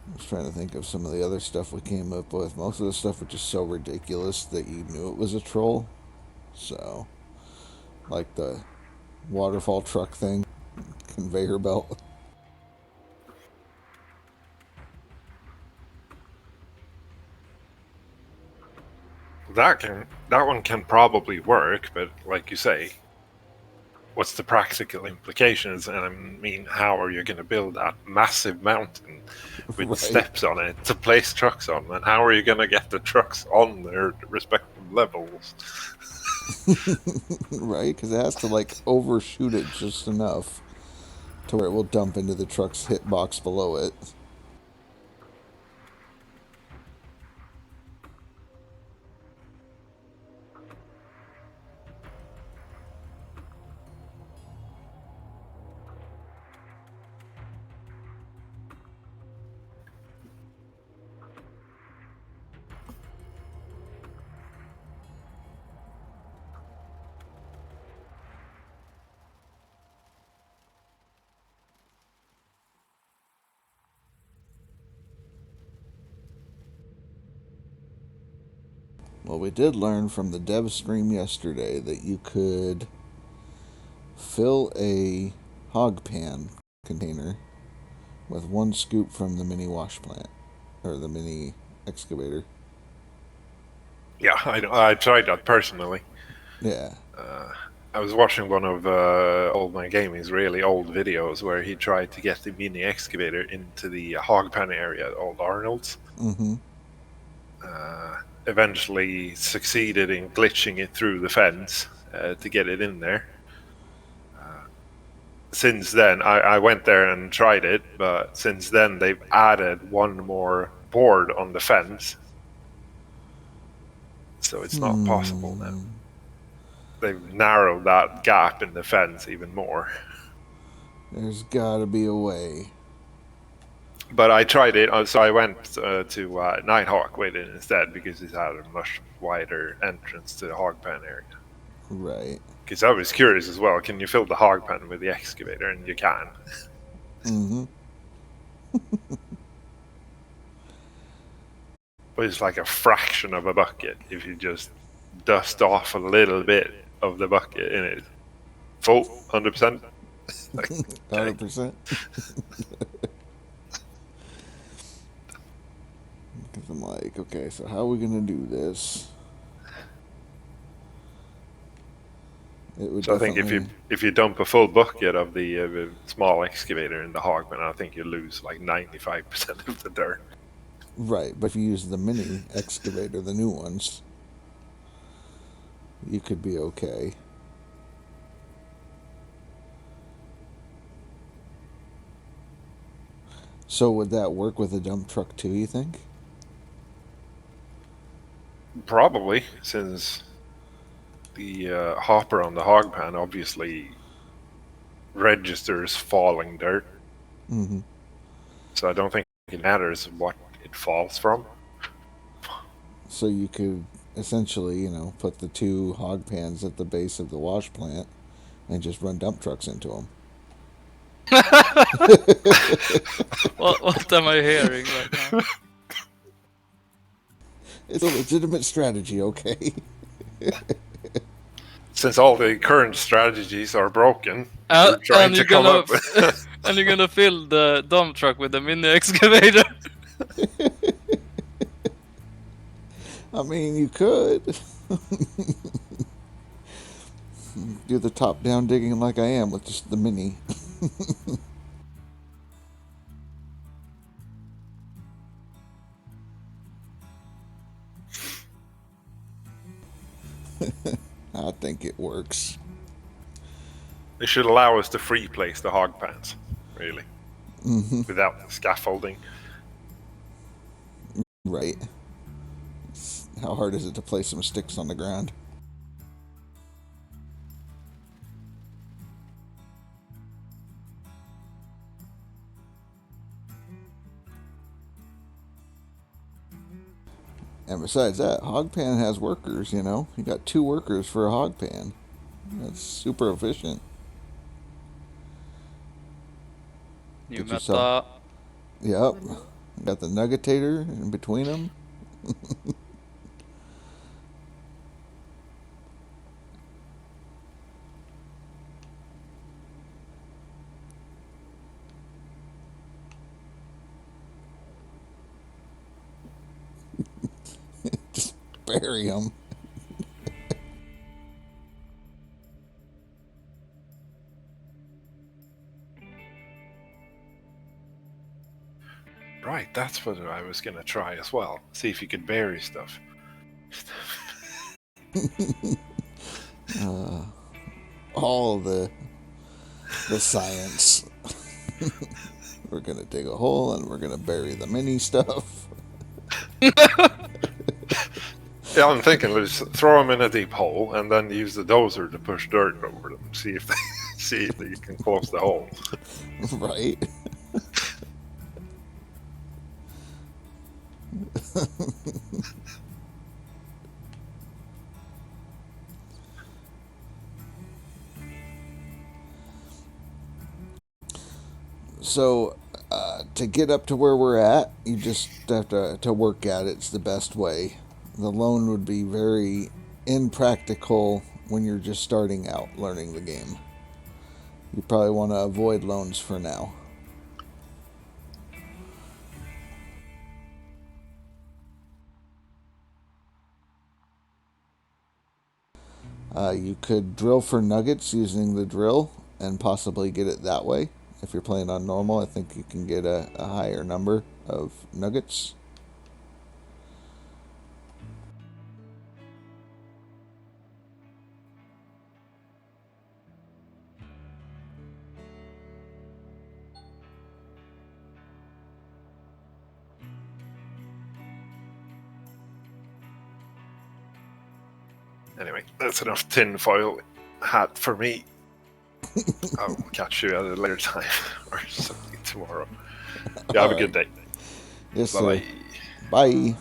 I was trying to think of some of the other stuff we came up with. Most of the stuff was just so ridiculous that you knew it was a troll. So, like the waterfall truck thing, conveyor belt. That one can probably work, but like you say, what's the practical implications? And I mean, how are you going to build that massive mountain with Right. steps on it to place trucks on? And how are you going to get the trucks on their respective levels? Right? Because it has to, like, overshoot it just enough to where it will dump into the truck's hitbox below it. Well, we did learn from the dev stream yesterday that you could fill a hog pan container with one scoop from the mini wash plant, or the mini excavator. Yeah, I tried that personally. Yeah. I was watching one of Old Man Gaming's really old videos where he tried to get the mini excavator into the hog pen area at Old Arnold's. Mm-hmm. Eventually succeeded in glitching it through the fence to get it in there. Since then, I went there and tried it, but since then they've added one more board on the fence. So it's not possible now. They've narrowed that gap in the fence even more. There's gotta be a way. But I tried it, so I went to Nighthawk with it instead because it had a much wider entrance to the hog pen area. Right. Because I was curious as well, can you fill the hog pen with the excavator? And you can. Mm-hmm. But it's like a fraction of a bucket if you just dust off a little bit of the bucket in it. Full, 100%. 100%. Because I'm like, okay, so how are we gonna do this? It would So I think if you dump a full bucket of the small excavator in the hog pen, I think you lose like 95% of the dirt. Right, but if you use the mini excavator, the new ones, you could be okay. So would that work with a dump truck too, you think? Probably, since the hopper on the hog pan obviously registers falling dirt. Mm-hmm. So I don't think it matters what it falls from. So you could essentially, put the 2 hog pans at the base of the wash plant and just run dump trucks into them. What am I hearing right now? It's a legitimate strategy, okay? Since all the current strategies are broken, you're trying and to you're come gonna up with. and you're gonna fill the dump truck with a mini excavator. I mean, you could. Do the top-down digging like I am with just the mini. I think it works. They should allow us to free place the hog pans, really, without scaffolding. Right. How hard is it to place some sticks on the ground? And besides that, hog pan has workers, You got 2 workers for a hog pan. That's super efficient. New Get meta. yourself- Yep. Got the nuggetator in between them. Just bury them. Right, that's what I was gonna try as well. See if you could bury stuff. All the science. We're gonna dig a hole and we're gonna bury the mini stuff. Yeah, I'm thinking let's throw them in a deep hole and then use the dozer to push dirt over them. See if you can close the hole. Right. So, to get up to where we're at, you just have to work at it. It's the best way. The loan would be very impractical when you're just starting out learning the game. You probably want to avoid loans for now. You could drill for nuggets using the drill and possibly get it that way. If you're playing on normal, I think you can get a higher number of nuggets. Anyway, that's enough tinfoil hat for me. I'll catch you at a later time or something tomorrow. You have a good day. Yes, Bye-bye. sir. Bye.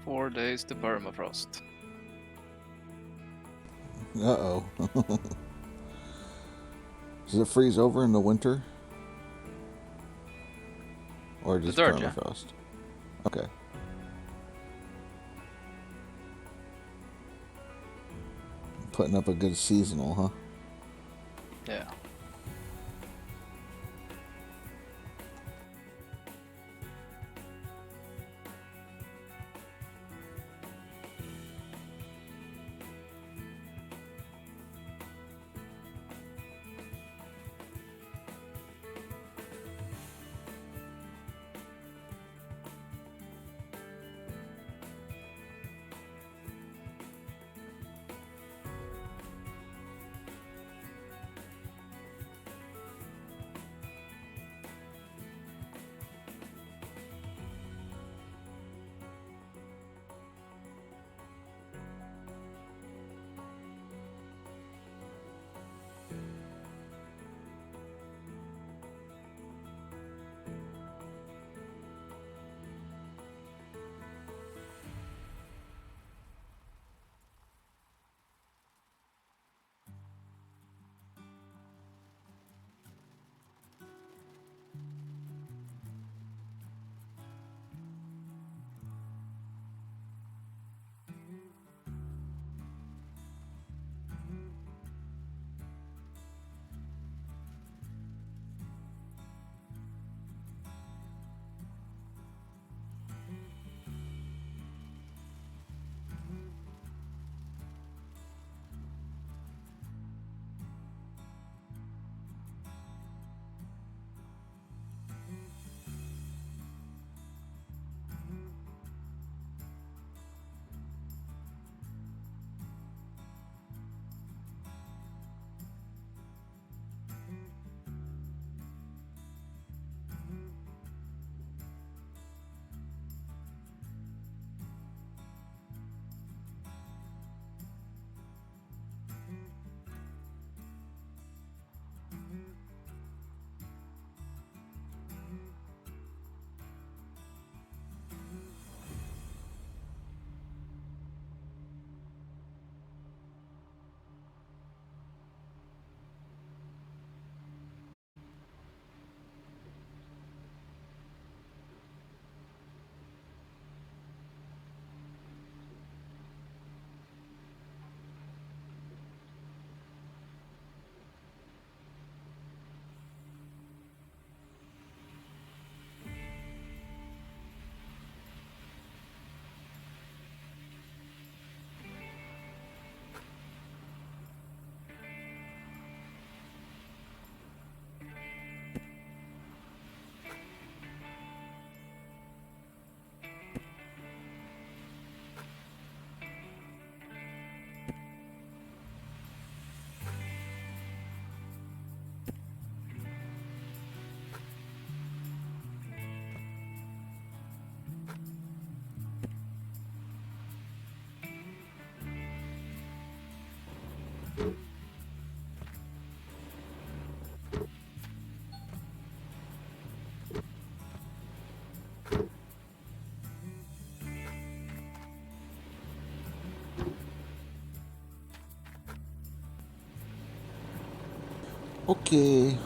4 days to permafrost. Uh-oh. Does it freeze over in the winter? Or just dirt, yeah. permafrost? Okay. Putting up a good seasonal, huh? Yeah. Okay.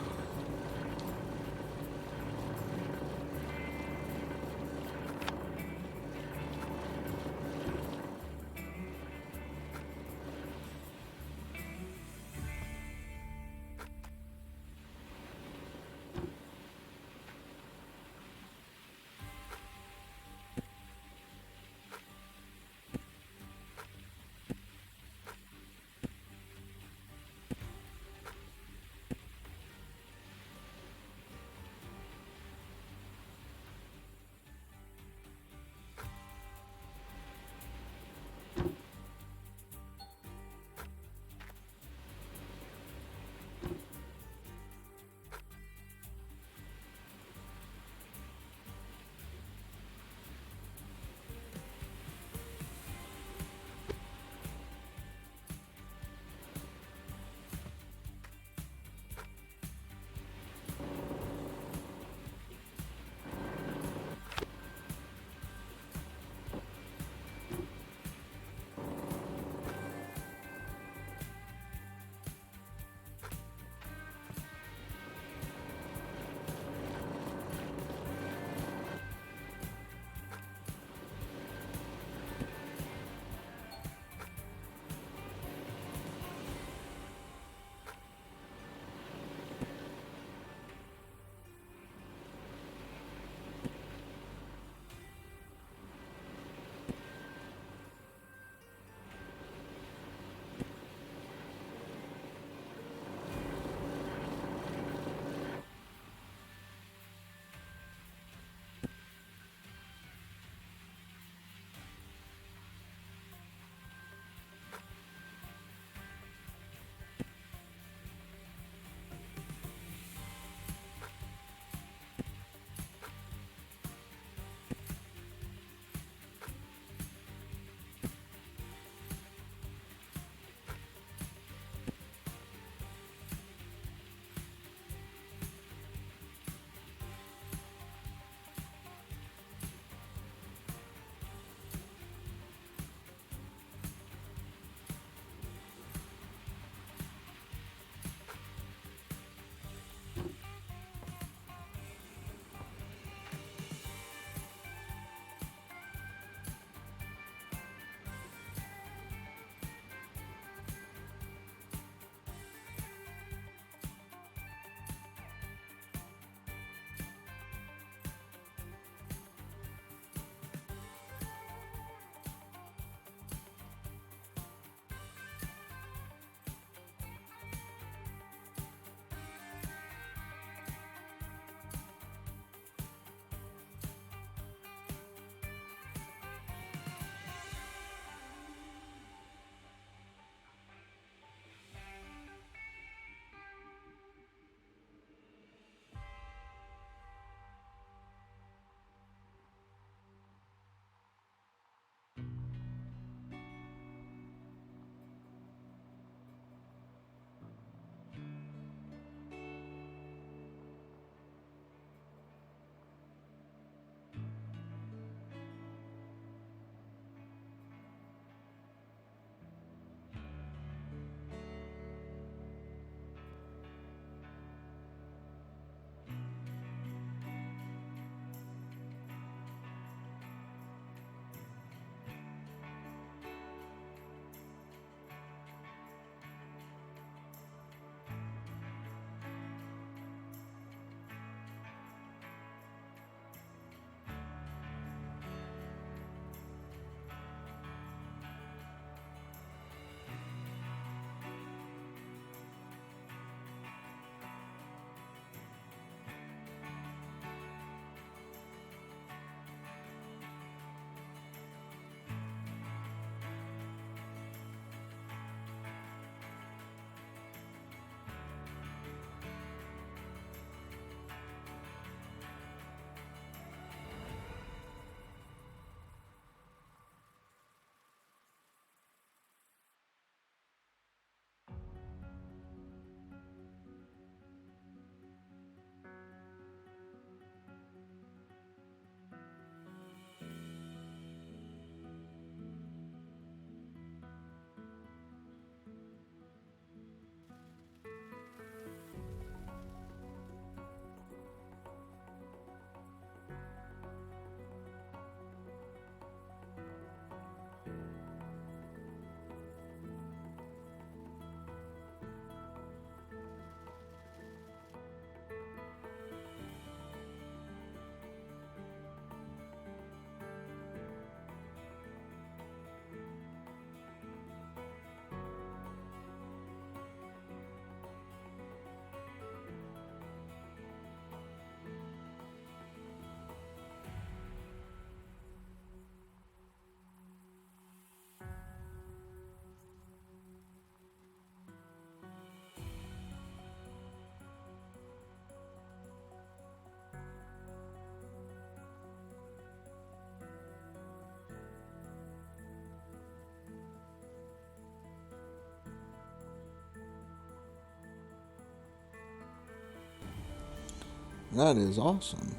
That is awesome.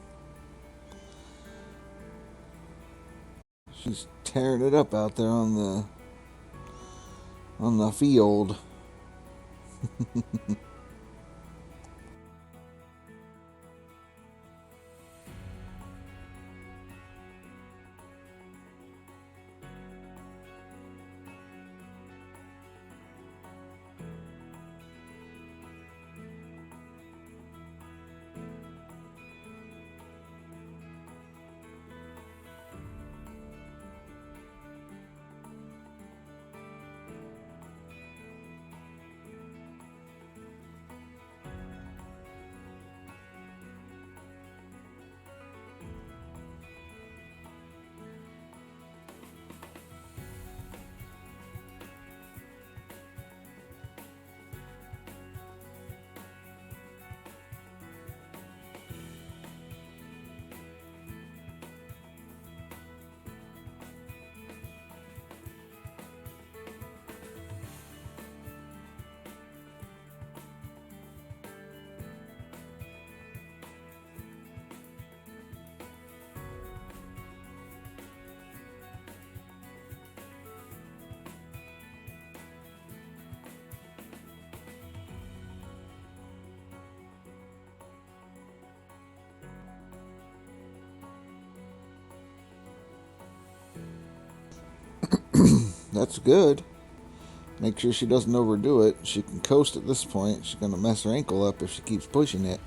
She's tearing it up out there on the field. That's good. Make sure she doesn't overdo it. She can coast at this point. She's going to mess her ankle up if she keeps pushing it.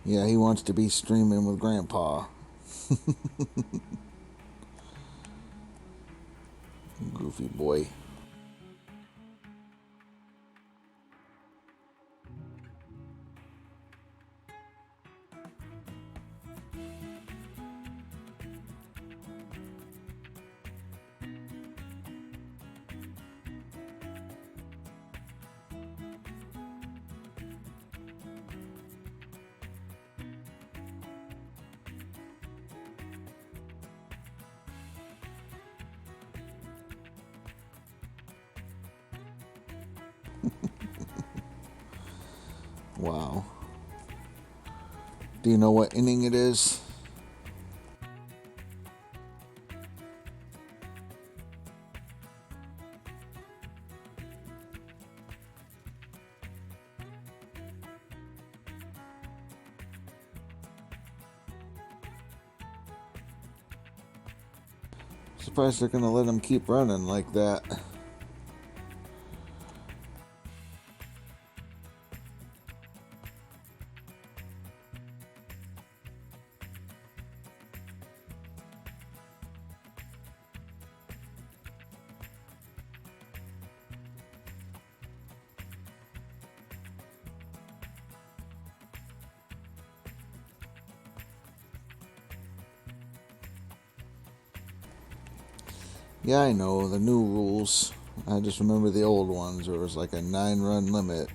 Yeah, he wants to be streaming with Grandpa. Goofy boy. Wow. Do you know what inning it is? Surprised they're gonna let him keep running like that. Yeah, I know the new rules. I just remember the old ones where it was like a 9-run limit.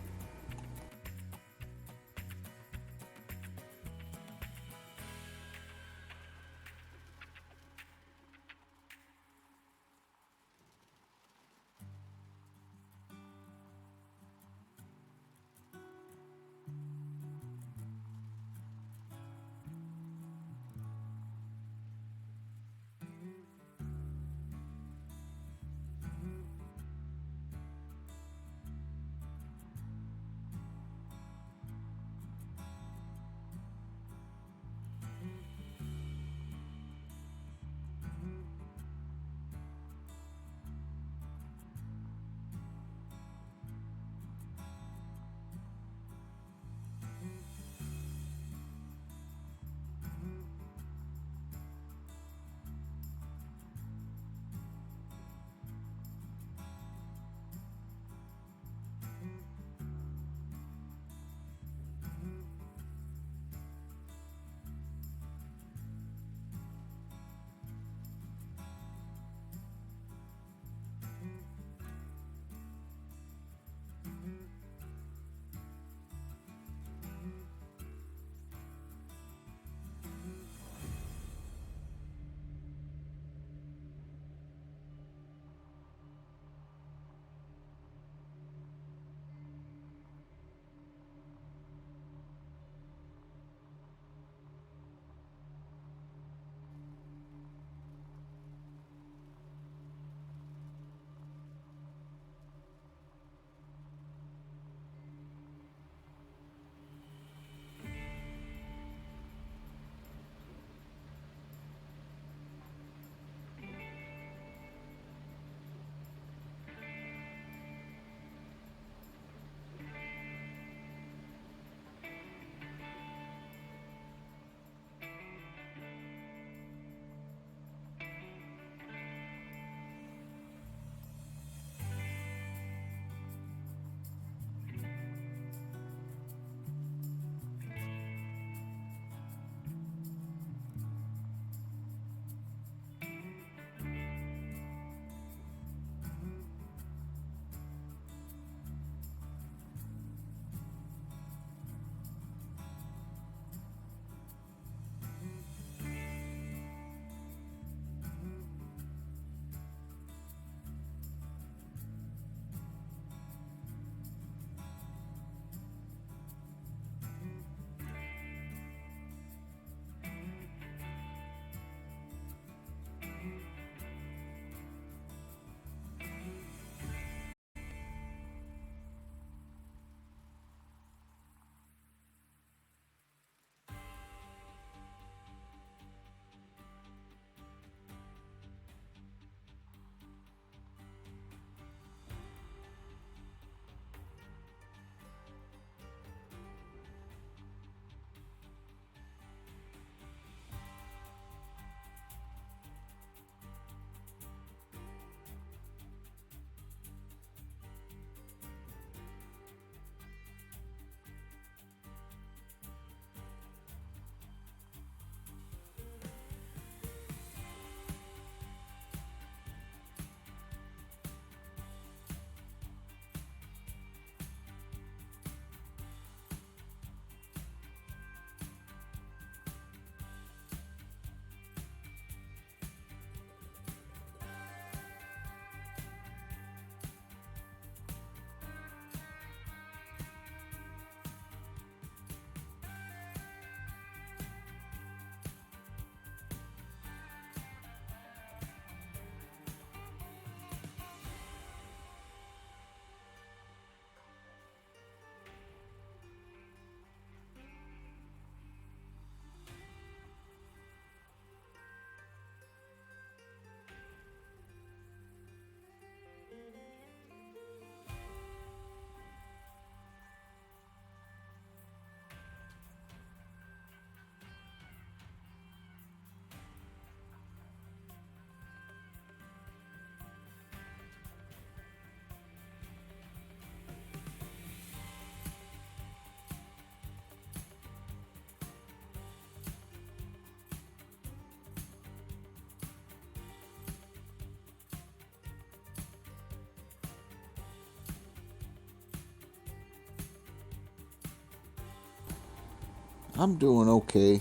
I'm doing okay.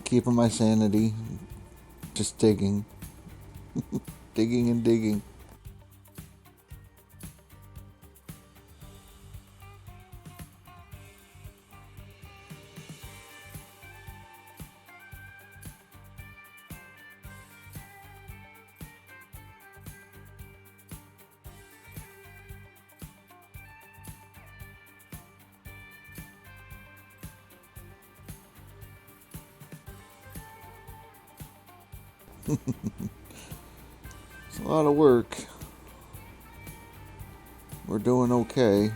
Keeping my sanity. Just digging. Digging and digging. It's a lot of work. We're doing okay.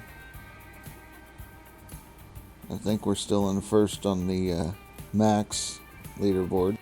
I think we're still in first on the max leaderboard.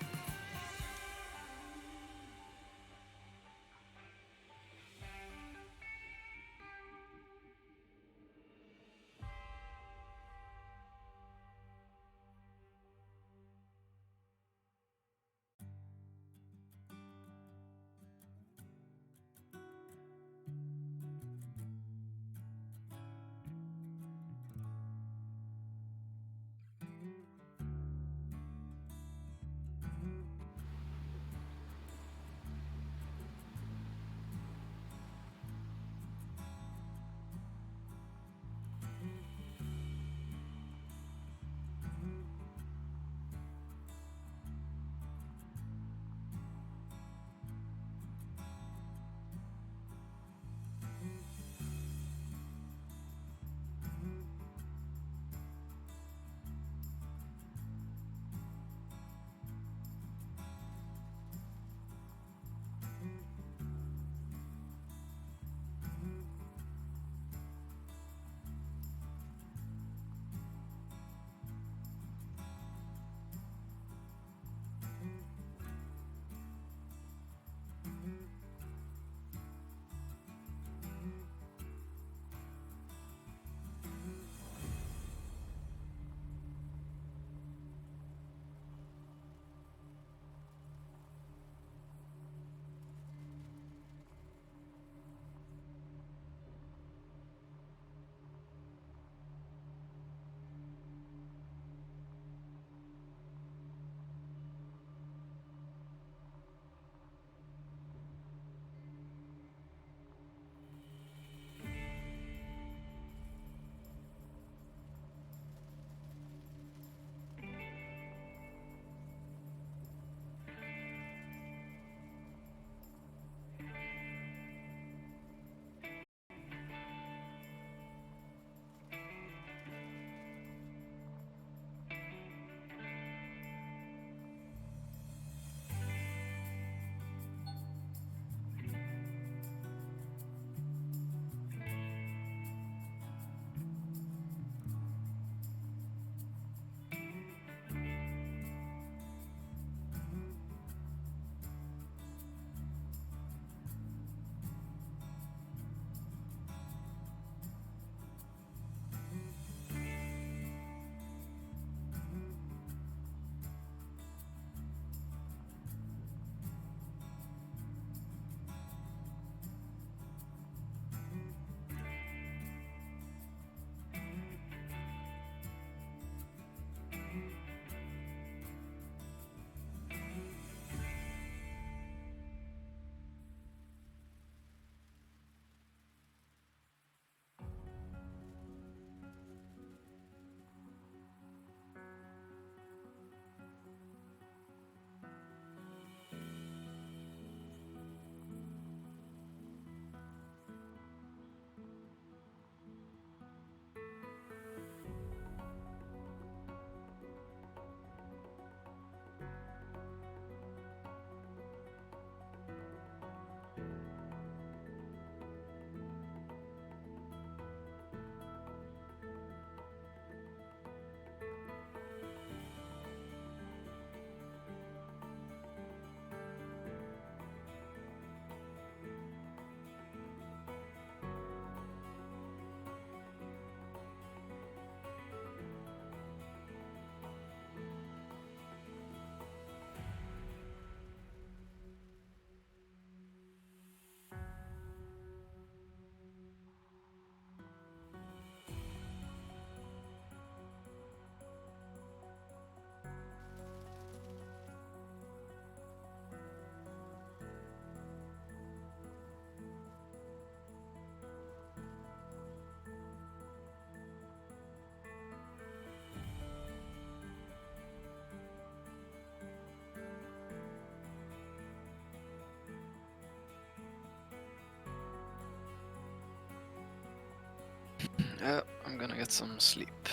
I'm gonna get some sleep.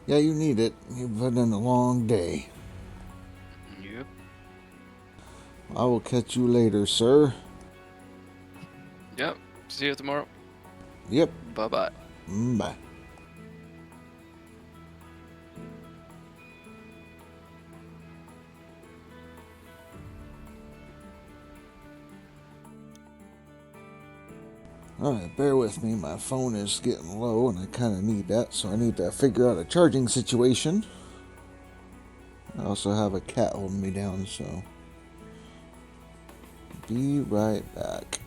Yeah, you need it. You've been in a long day. Yep. I will catch you later, sir. Yep. See you tomorrow. Yep. Bye bye. Bye. Alright, bear with me. My phone is getting low and I kind of need that, so I need to figure out a charging situation. I also have a cat holding me down, so. Be right back.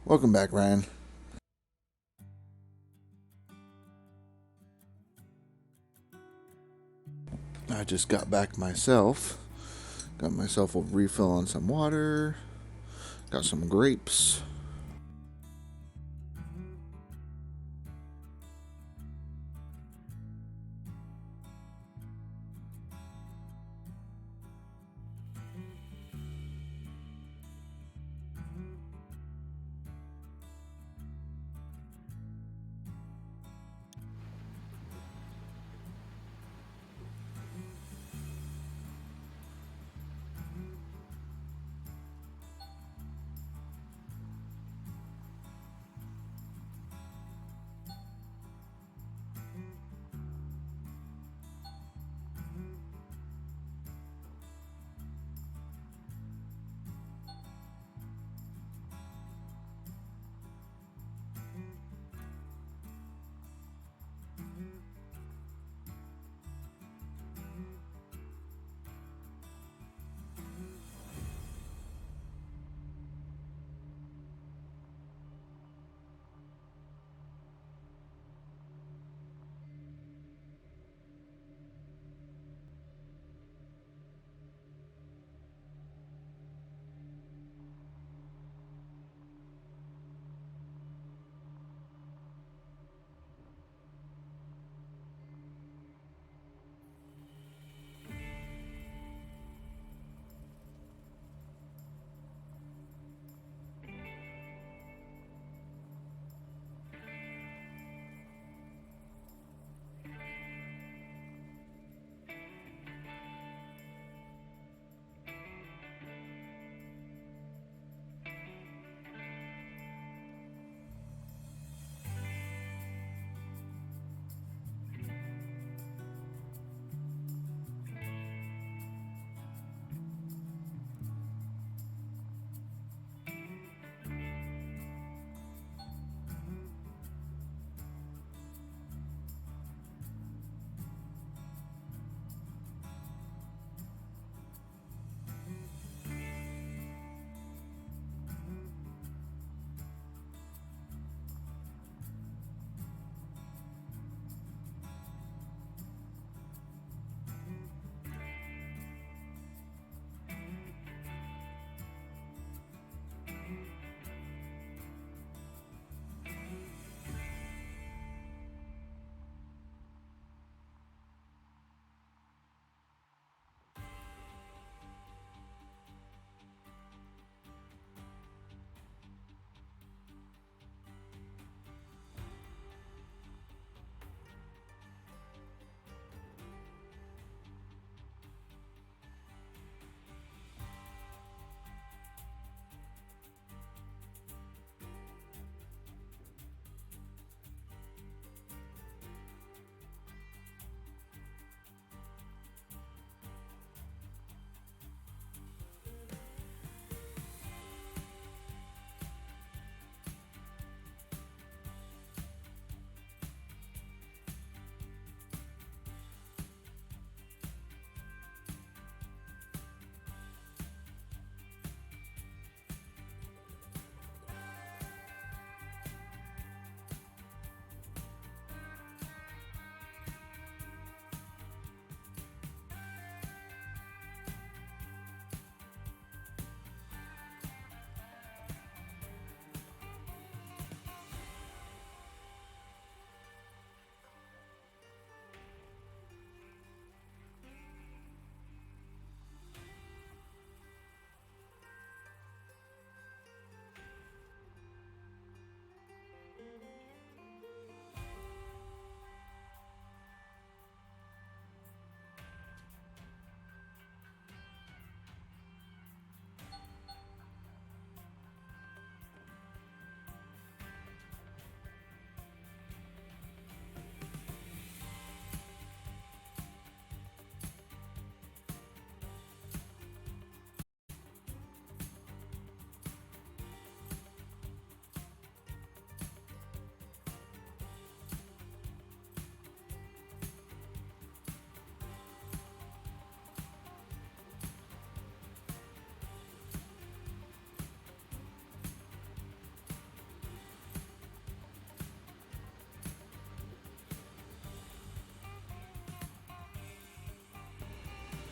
Welcome back, Ryan. I just got back myself. Got myself a refill on some water. Got some grapes.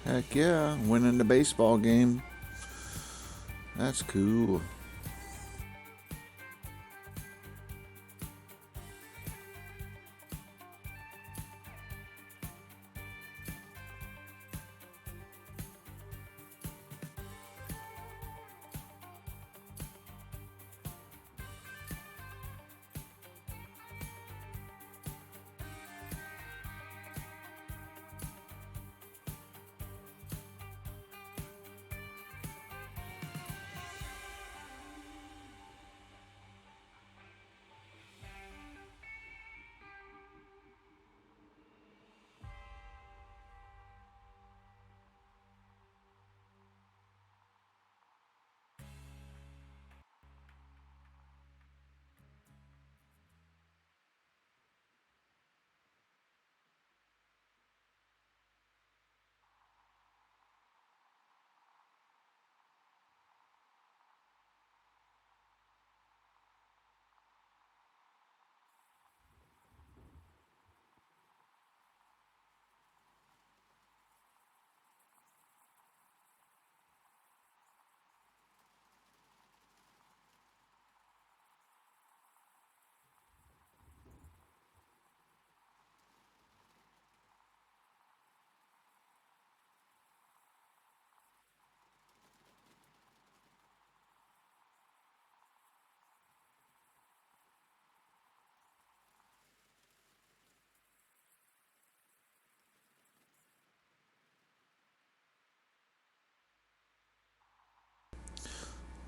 Heck yeah, winning the baseball game. That's cool.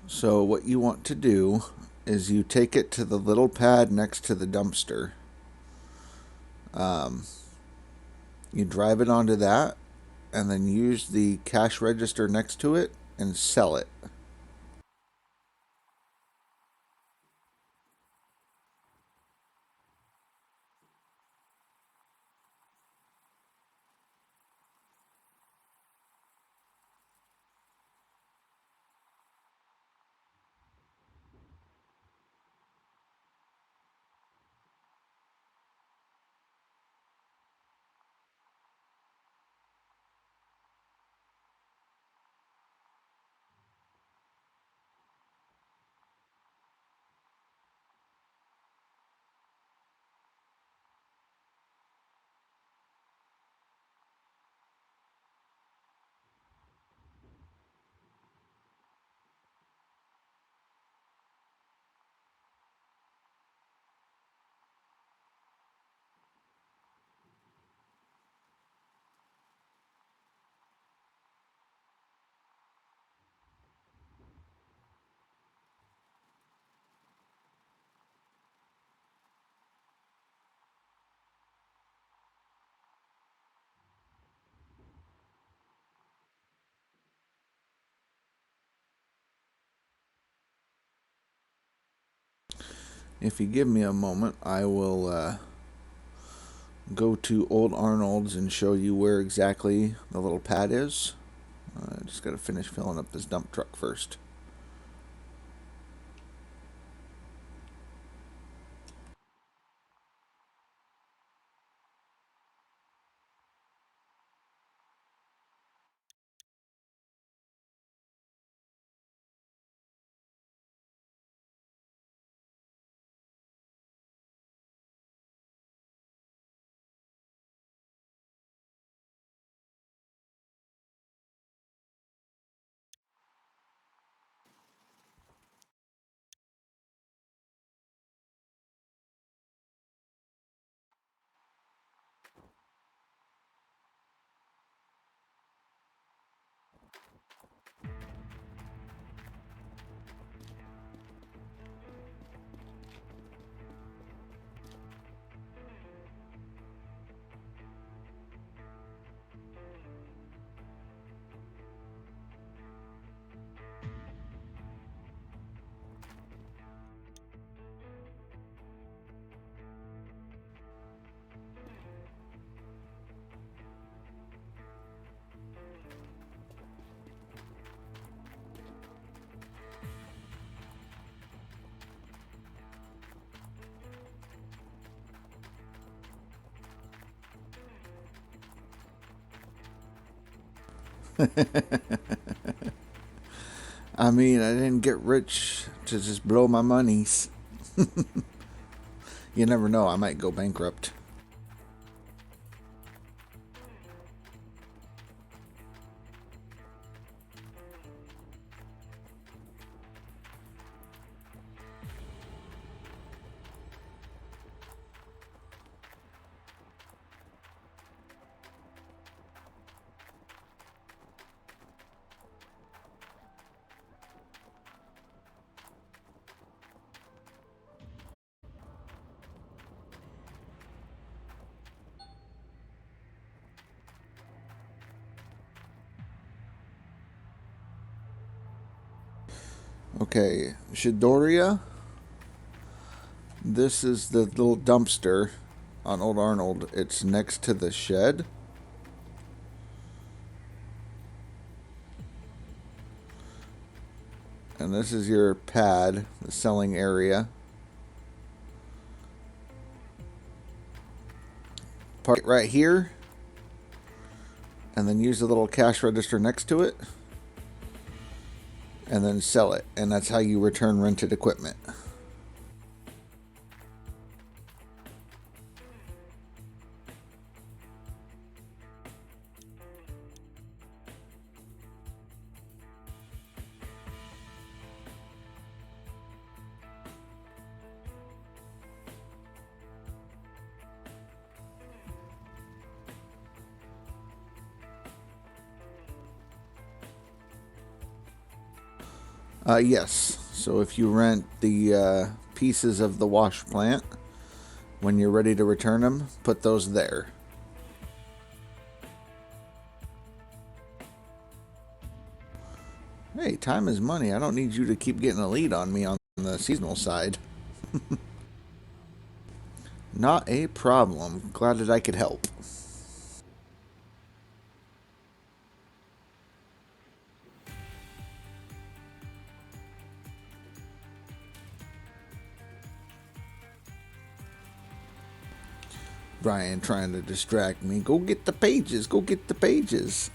So what you want to do is you take it to the little pad next to the dumpster. You drive it onto that and then use the cash register next to it and sell it. If you give me a moment, I will go to Old Arnold's and show you where exactly the little pad is. I just got to finish filling up this dump truck first. I mean, I didn't get rich to just blow my monies. You never know, I might go bankrupt. Okay, Shidoria. This is the little dumpster on Old Arnold. It's next to the shed. And this is your pad, the selling area. Park it right here. And then use the little cash register next to it. And then sell it. And that's how you return rented equipment. Yes. So if you rent the pieces of the wash plant, when you're ready to return them, put those there. Hey, time is money. I don't need you to keep getting a lead on me on the seasonal side. Not a problem. Glad that I could help. Brian trying to distract me. Go get the pages. Go get the pages.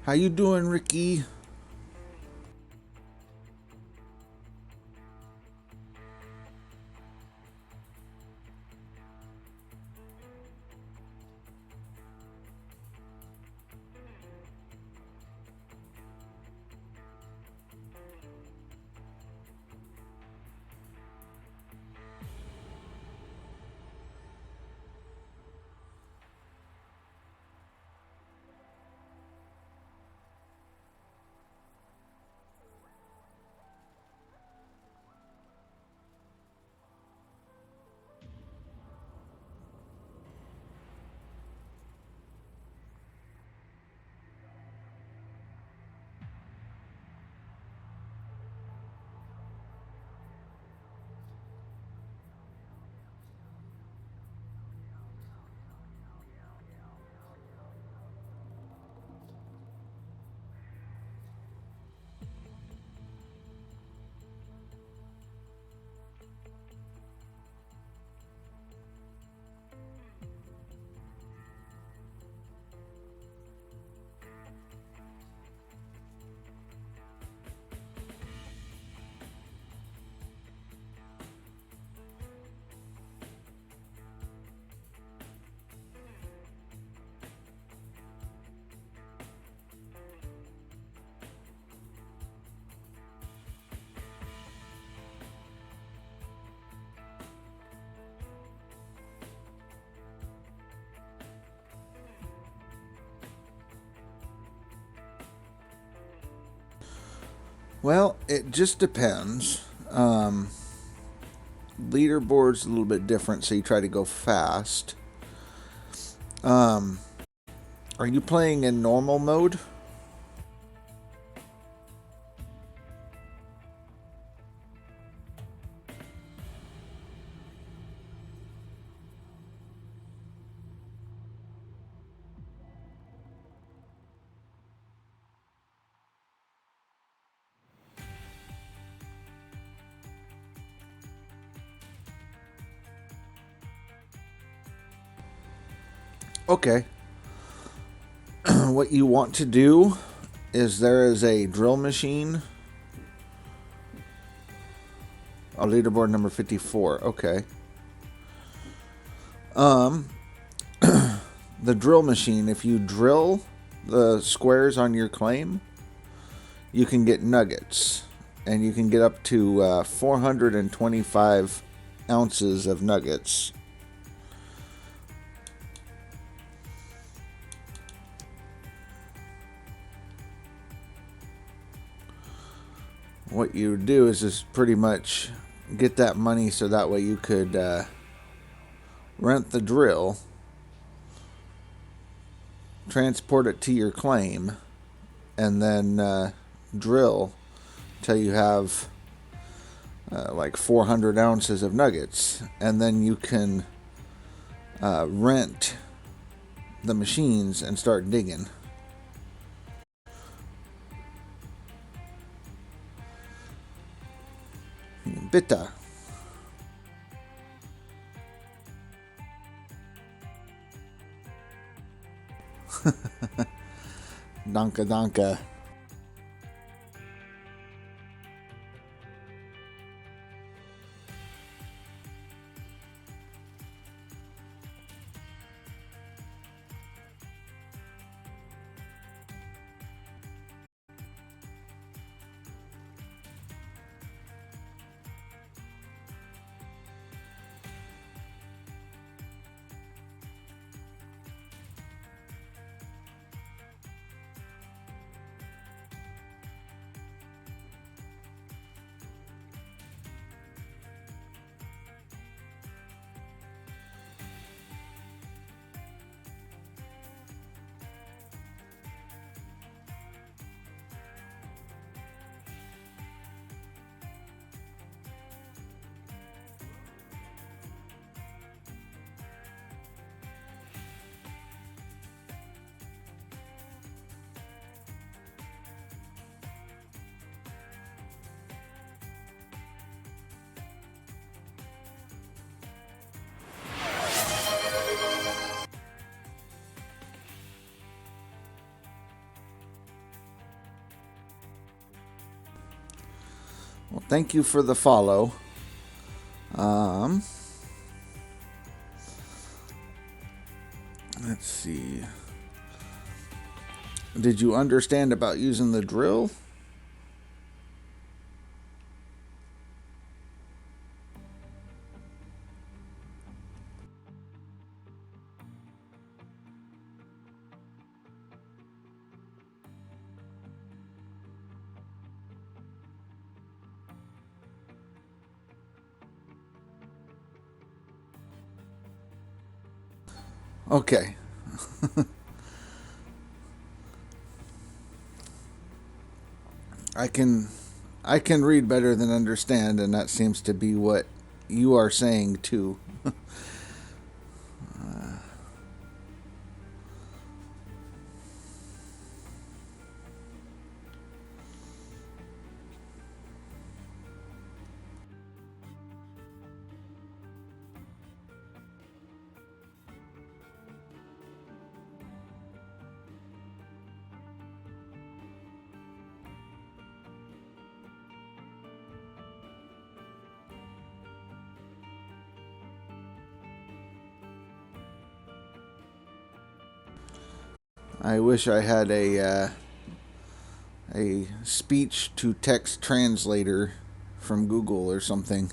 How you doing, Ricky? Well, it just depends. Leaderboard's a little bit different, so you try to go fast. Are you playing in normal mode? Okay. What you want to do is there is a drill machine. Oh, leaderboard number 54. Okay. The drill machine, if you drill the squares on your claim, you can get nuggets. And you can get up to 425 ounces of nuggets. What you do is just pretty much get that money so that way you could rent the drill, transport it to your claim, and then drill till you have like 400 ounces of nuggets, and then you can rent the machines and start digging. Bitter. Danke, danke. thank you for the follow. Let's see. Did you understand about using the drill? Okay. I can read better than understand, and that seems to be what you are saying too. I wish I had a speech to text translator from Google or something.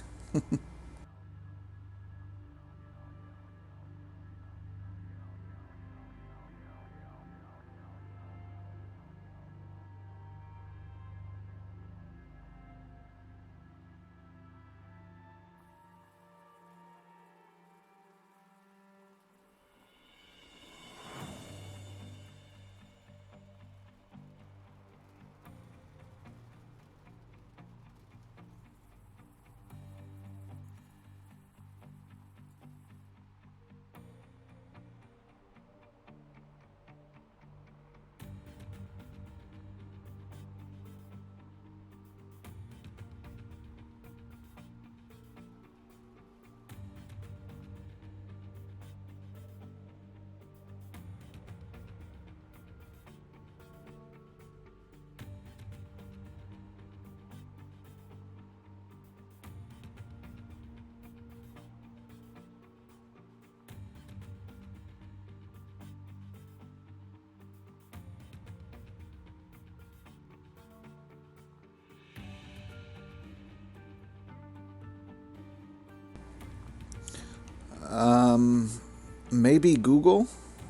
Maybe Google.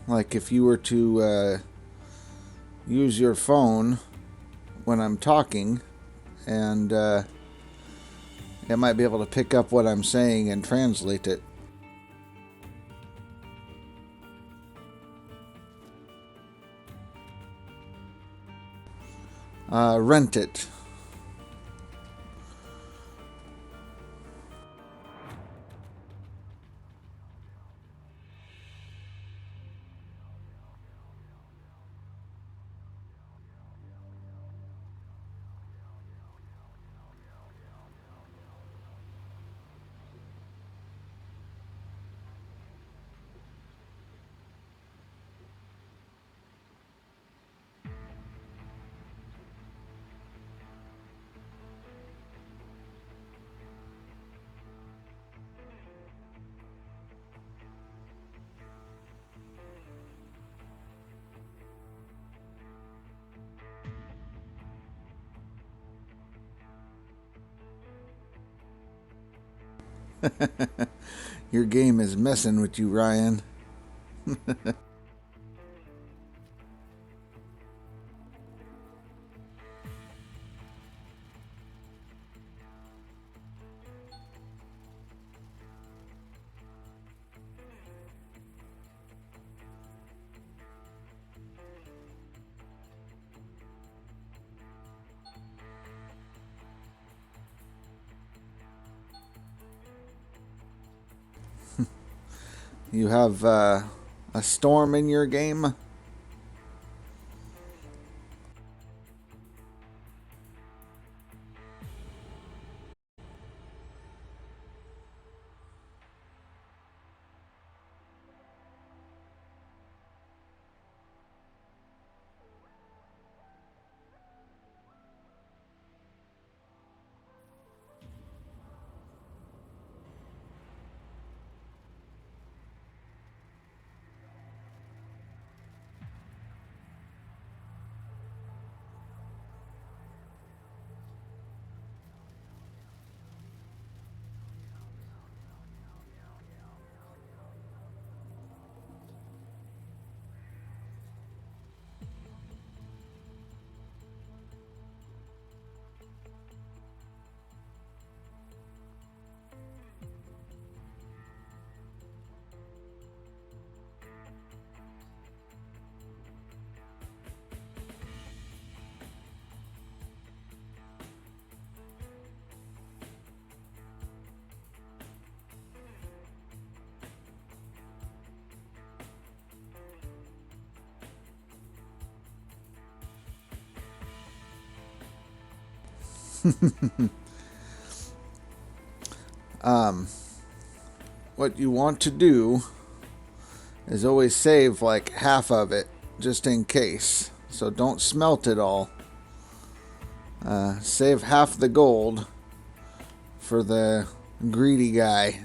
Like if you were to use your phone when I'm talking, and it might be able to pick up what I'm saying and translate it. Rent it. Your game is messing with you, Ryan. You have a storm in your game? What you want to do is always save like half of it just in case. So don't smelt it all. Save half the gold for the greedy guy.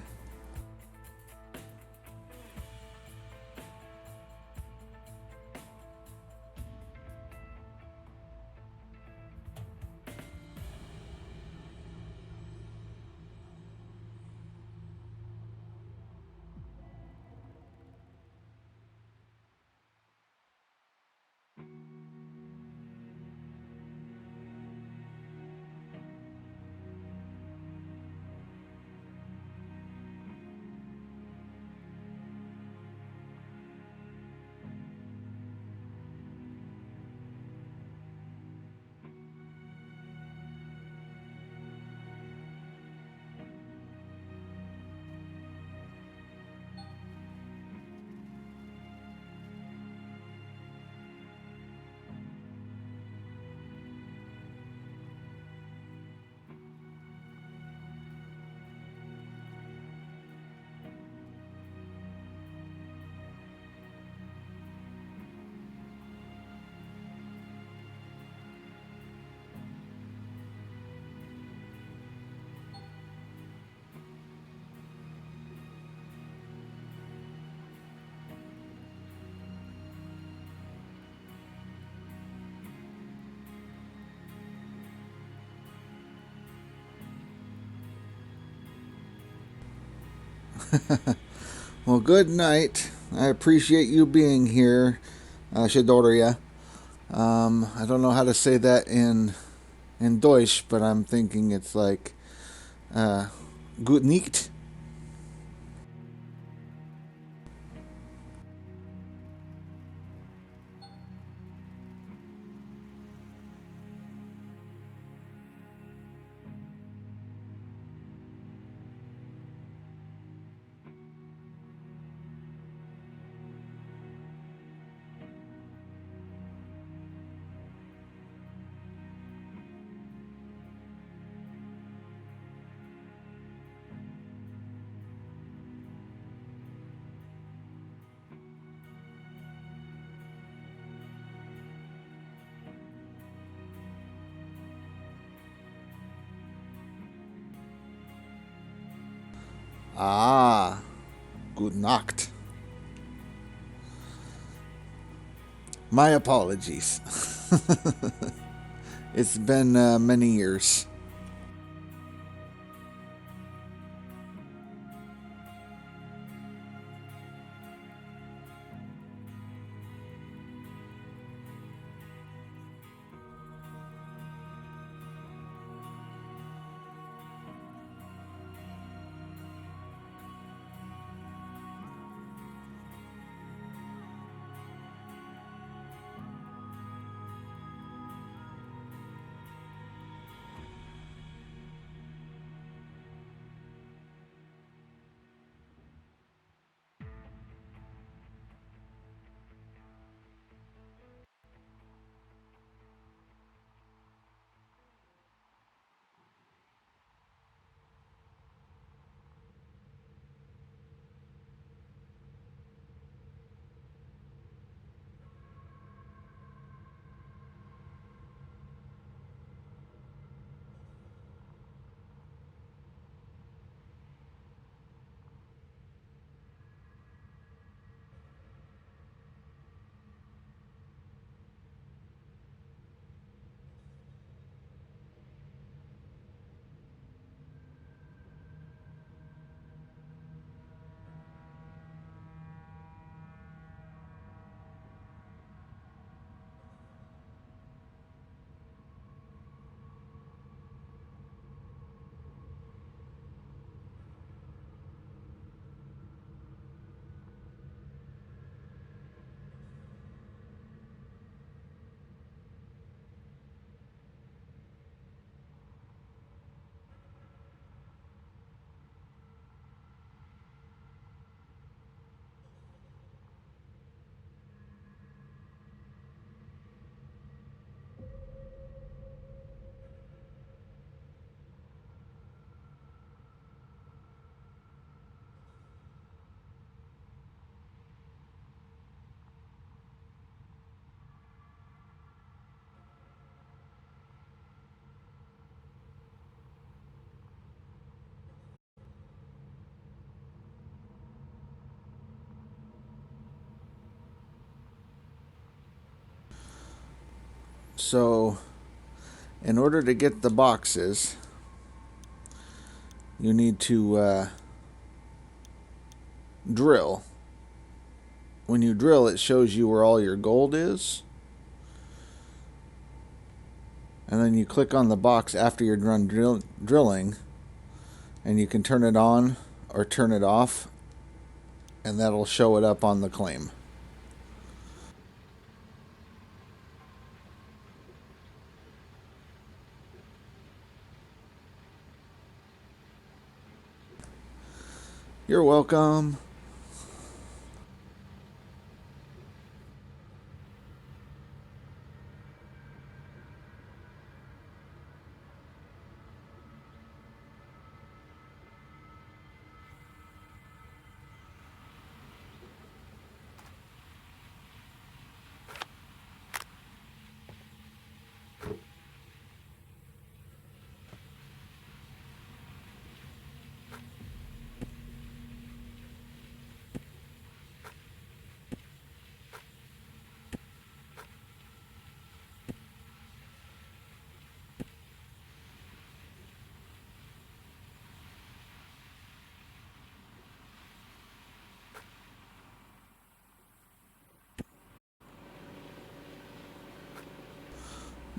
Well, good night. I appreciate you being here, Shidoria. I don't know how to say that in Deutsch, but I'm thinking it's like good Nacht. Ah, good Nacht. My apologies. It's been many years. So, in order to get the boxes, you need to drill. When you drill, it shows you where all your gold is. And then you click on the box after you're done drilling, and you can turn it on or turn it off, and that'll show it up on the claim. You're welcome.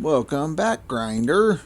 Welcome back, Grinder.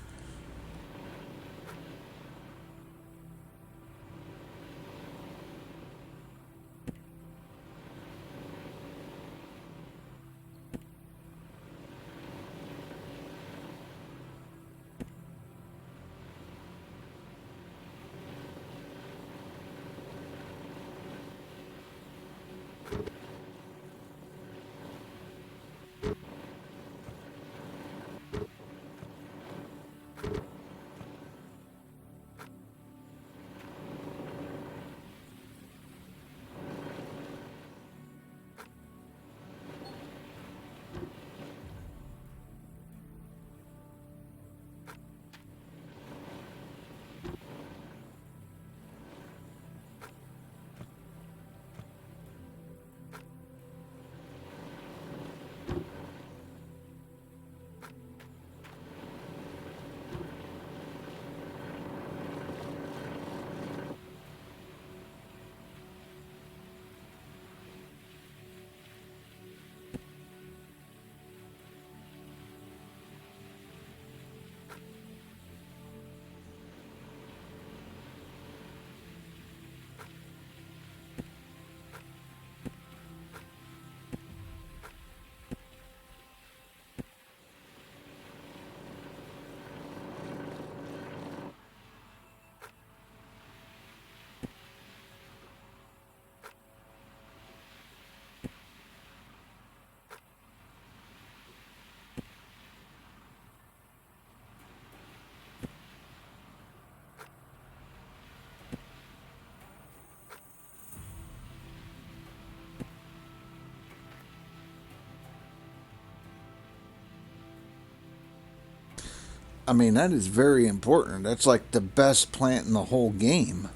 I mean, that is very important. That's like the best plant in the whole game.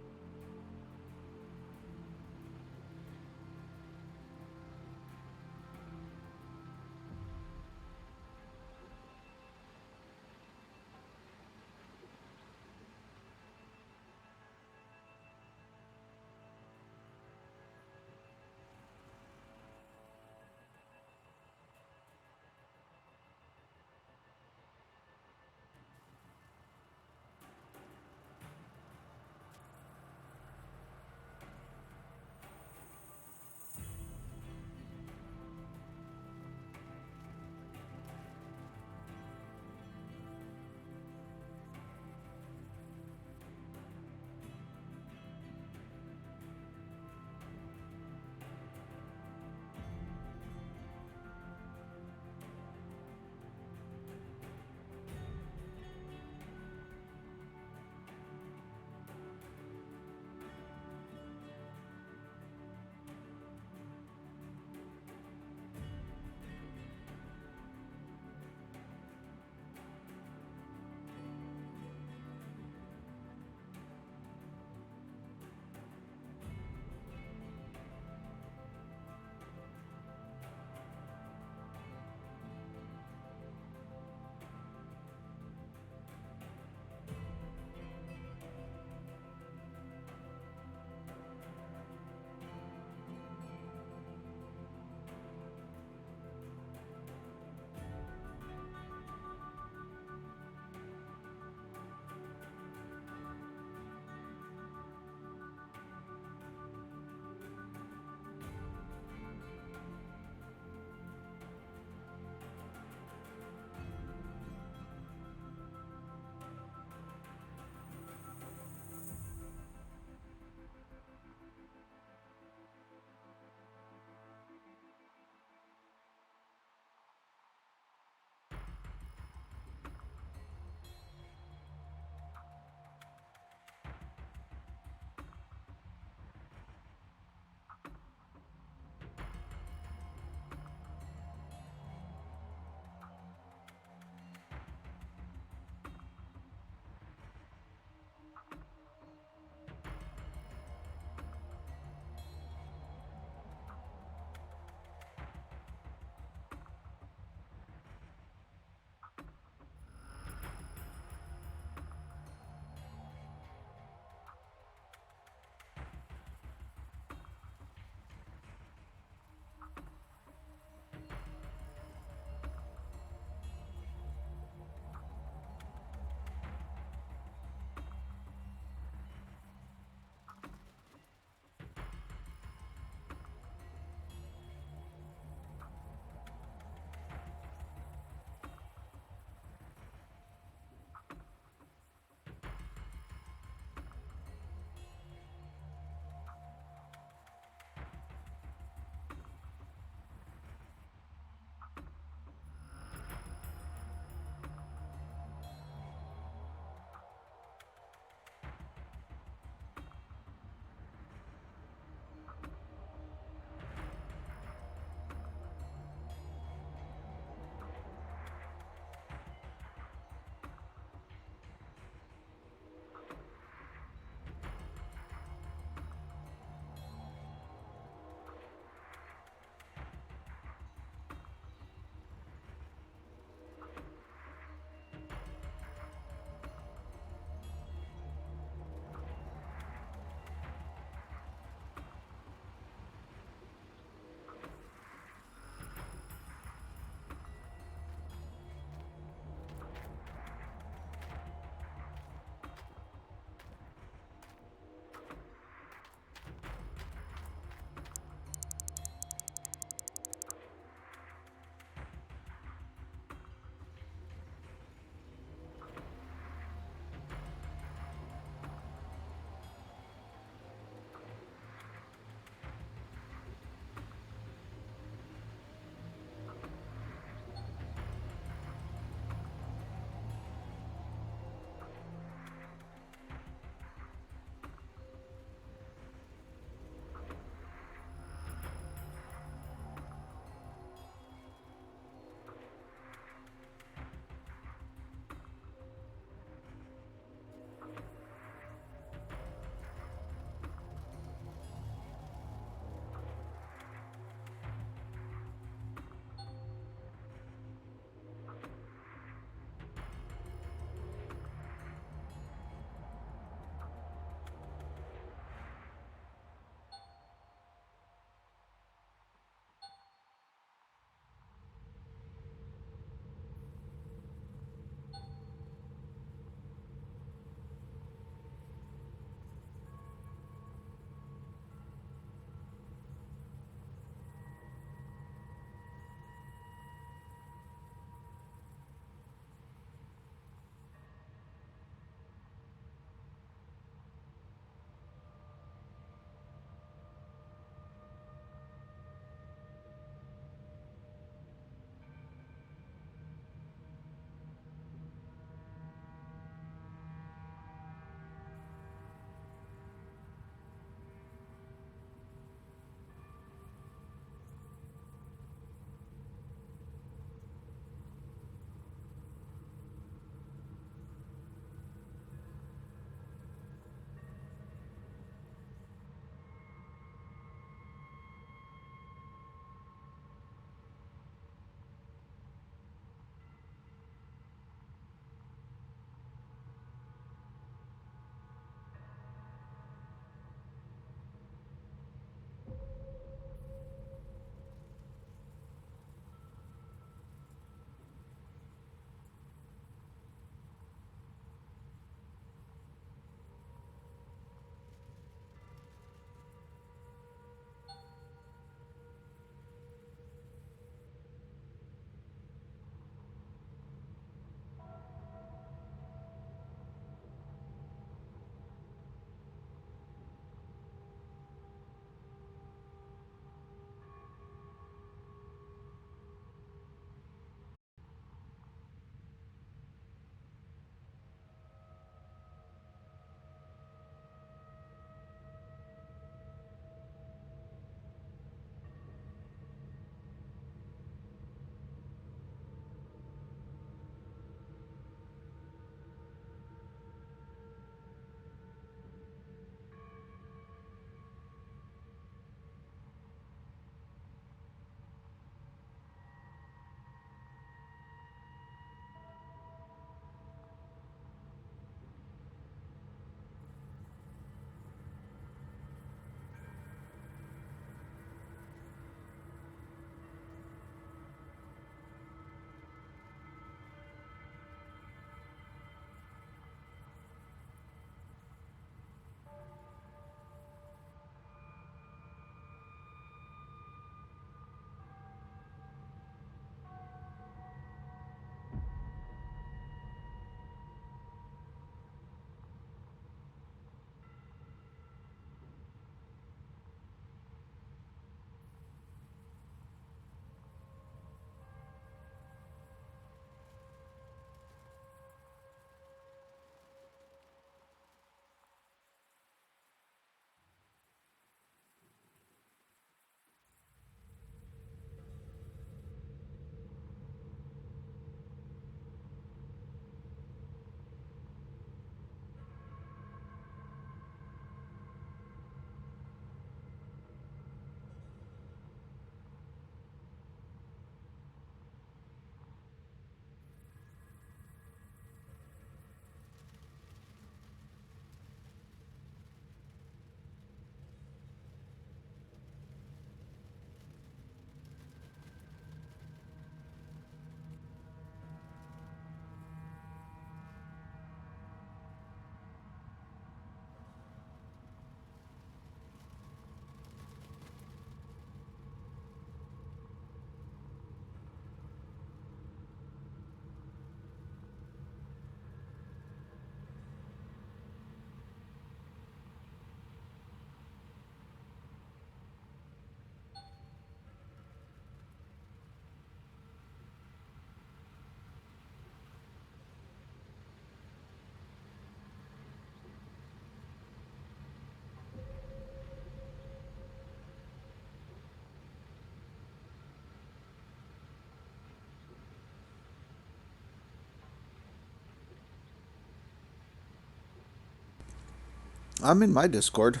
I'm in my Discord.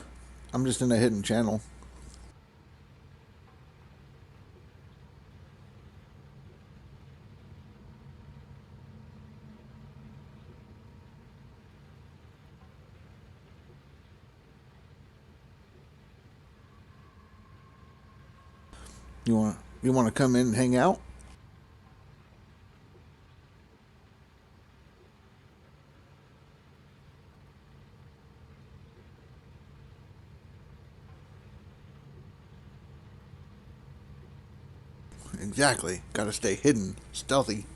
I'm just in a hidden channel. You want to come in and hang out? Exactly. Got to stay hidden, stealthy.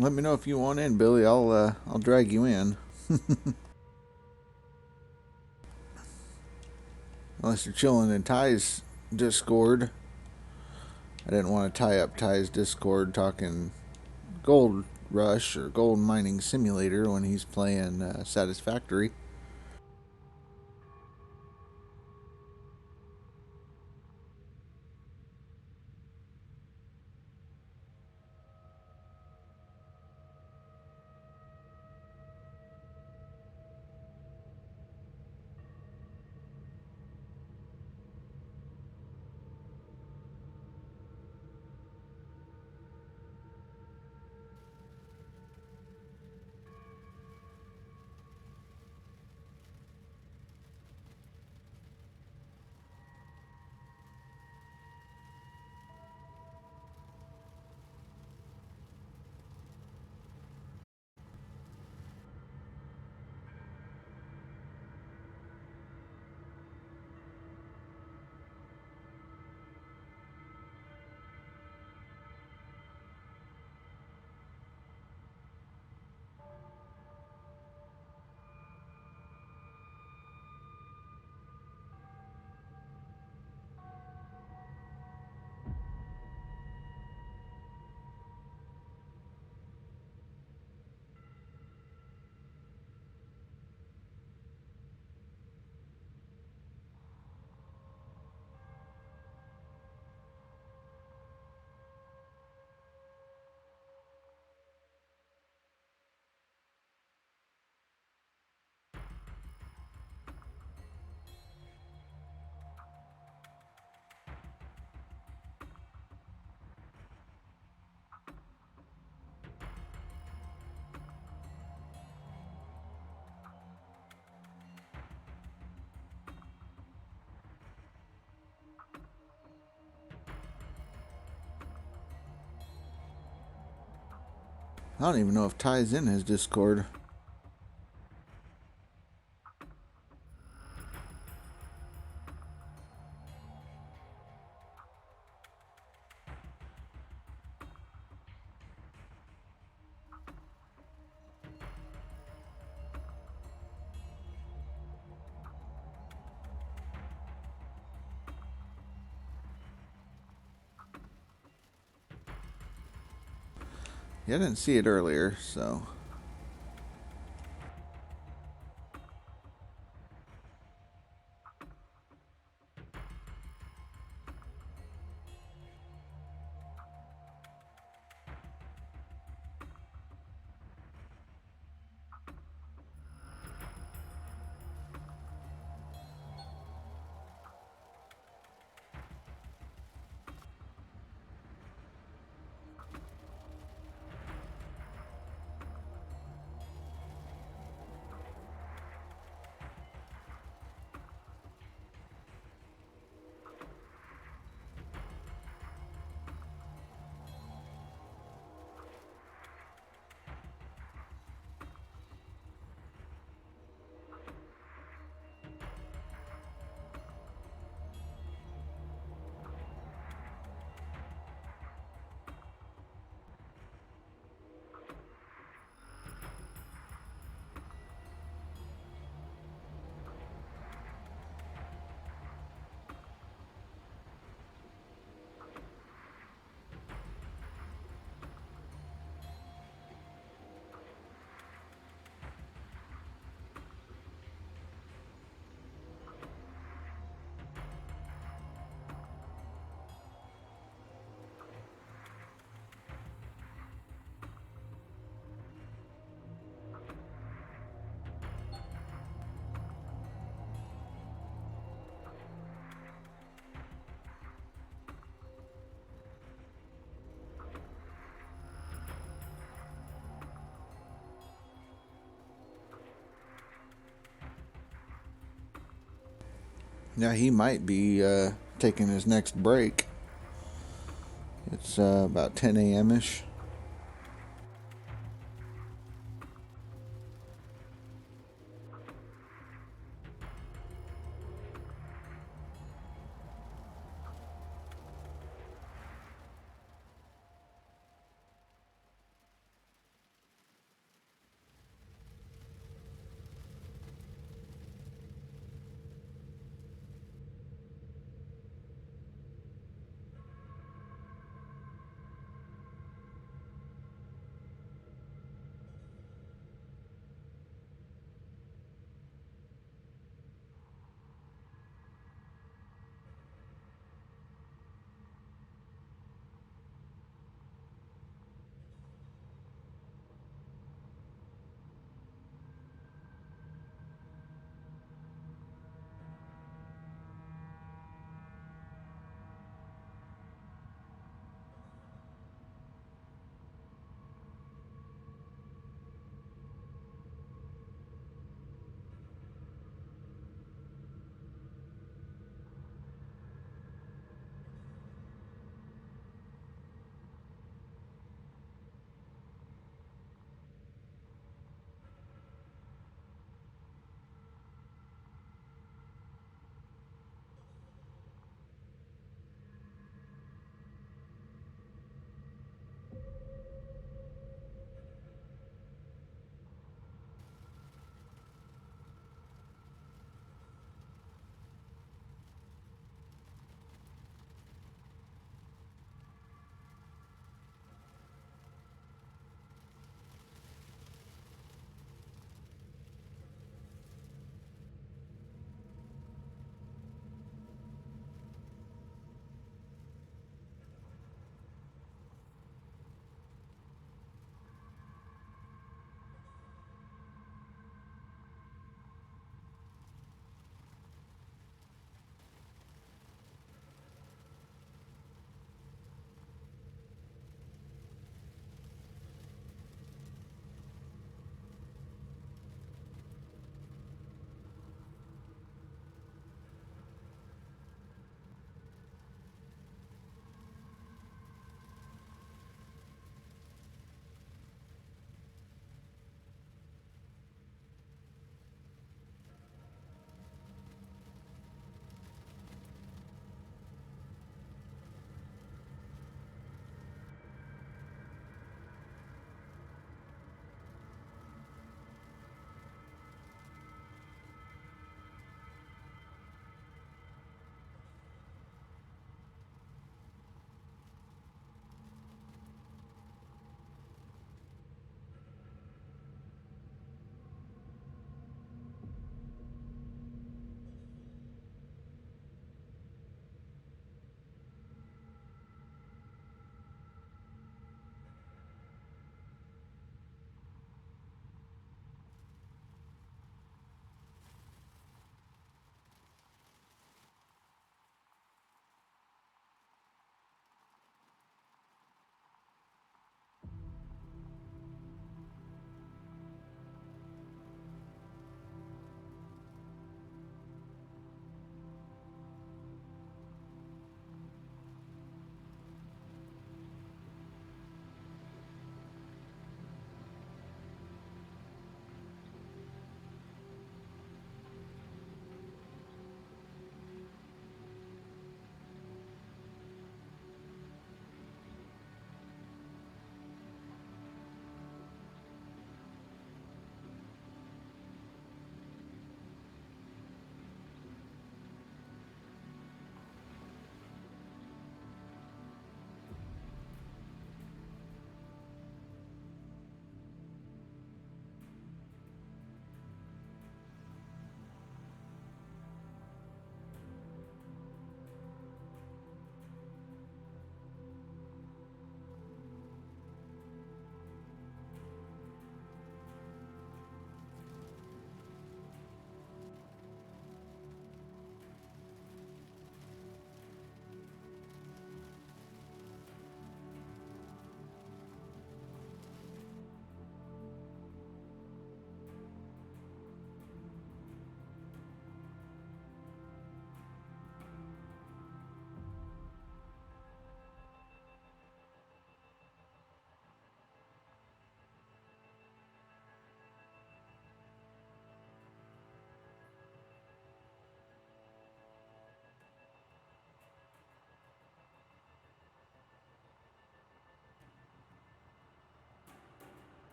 Let me know if you want in, Billy. I'll drag you in. Unless you're chilling in Ty's Discord. I didn't want to tie up Ty's Discord talking Gold Rush or Gold Mining Simulator when he's playing Satisfactory. I don't even know if Ty's in his Discord. Yeah, I didn't see it earlier, so... Yeah, he might be taking his next break. It's about 10 a.m.-ish.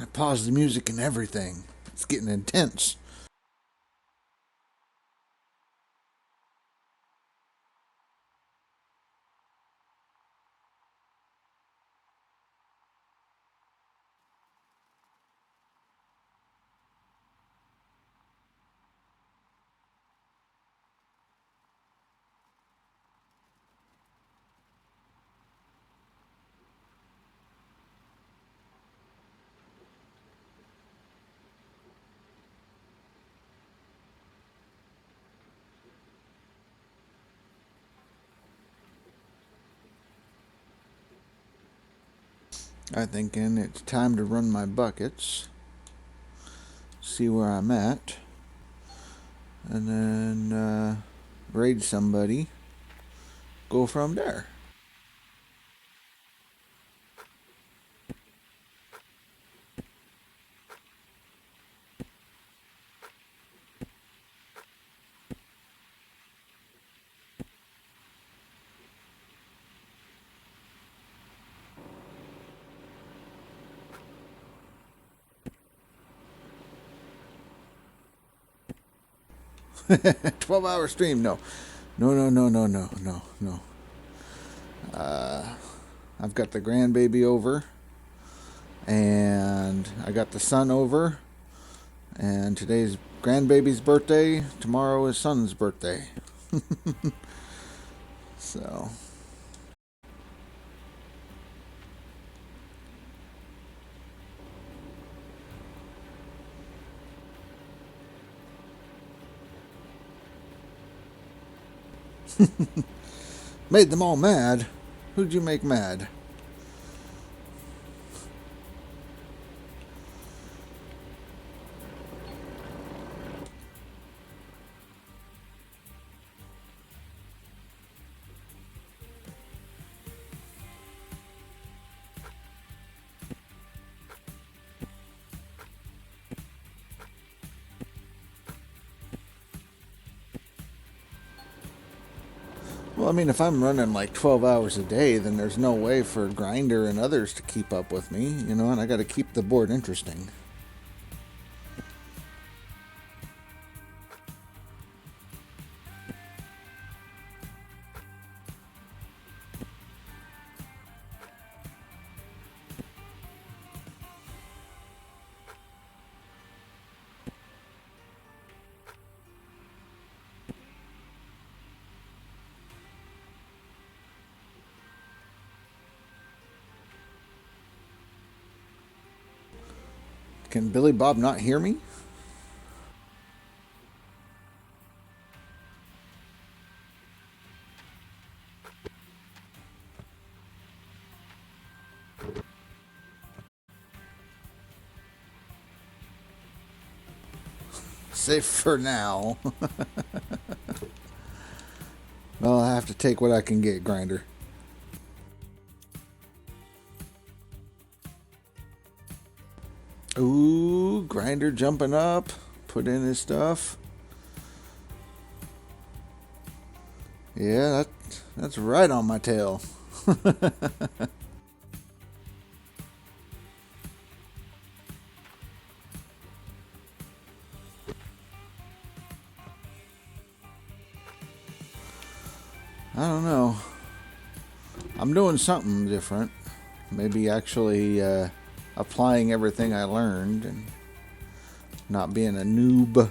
I paused the music and everything. It's getting intense. I'm thinking it's time to run my buckets, see where I'm at, and then raid somebody, go from there. "12-hour stream, no. No. I've got the grandbaby over, and I got the son over, and today's grandbaby's birthday, tomorrow is son's birthday." So, made them all mad. Who'd you make mad? Well, I mean, if I'm running like 12 hours a day, then there's no way for Grinder and others to keep up with me, you know, and I got to keep the board interesting. Can Billy Bob not hear me? Safe for now. Well, I have to take what I can get, Grinder. Ooh, Grinder jumping up, put in his stuff. Yeah, that's right on my tail. I don't know. I'm doing something different. Maybe actually applying everything I learned and not being a noob.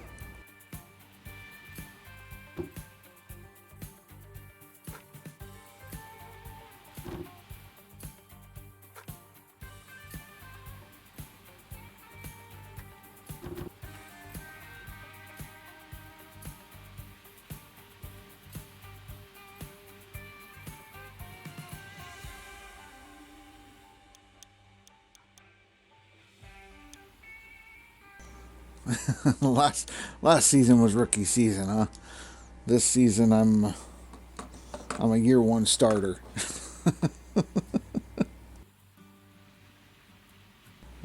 last season was rookie season, huh? This season I'm a year one starter.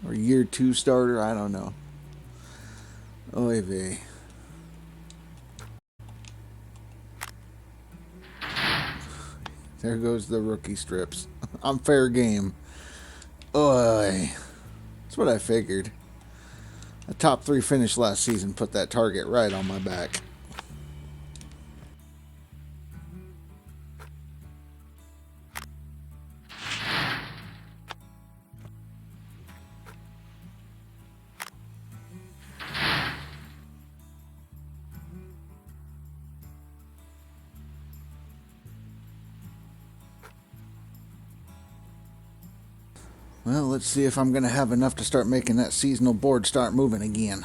Or year two starter, I don't know. Oy vey. There goes the rookie strips. I'm fair game. Oy. That's what I figured. A top 3 finish last season put that target right on my back. Well, let's see if I'm going to have enough to start making that seasonal board start moving again.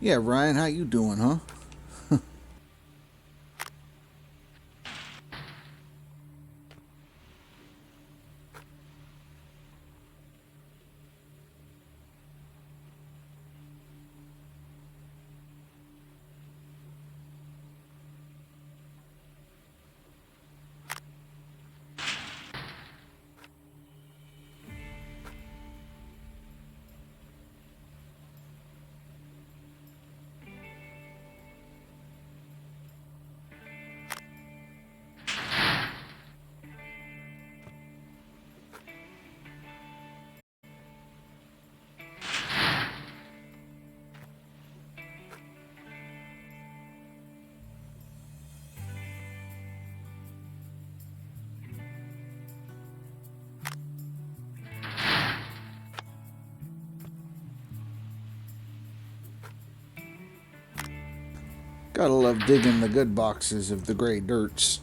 Yeah, Ryan, how you doing, huh? Gotta love digging the good boxes of the gray dirts.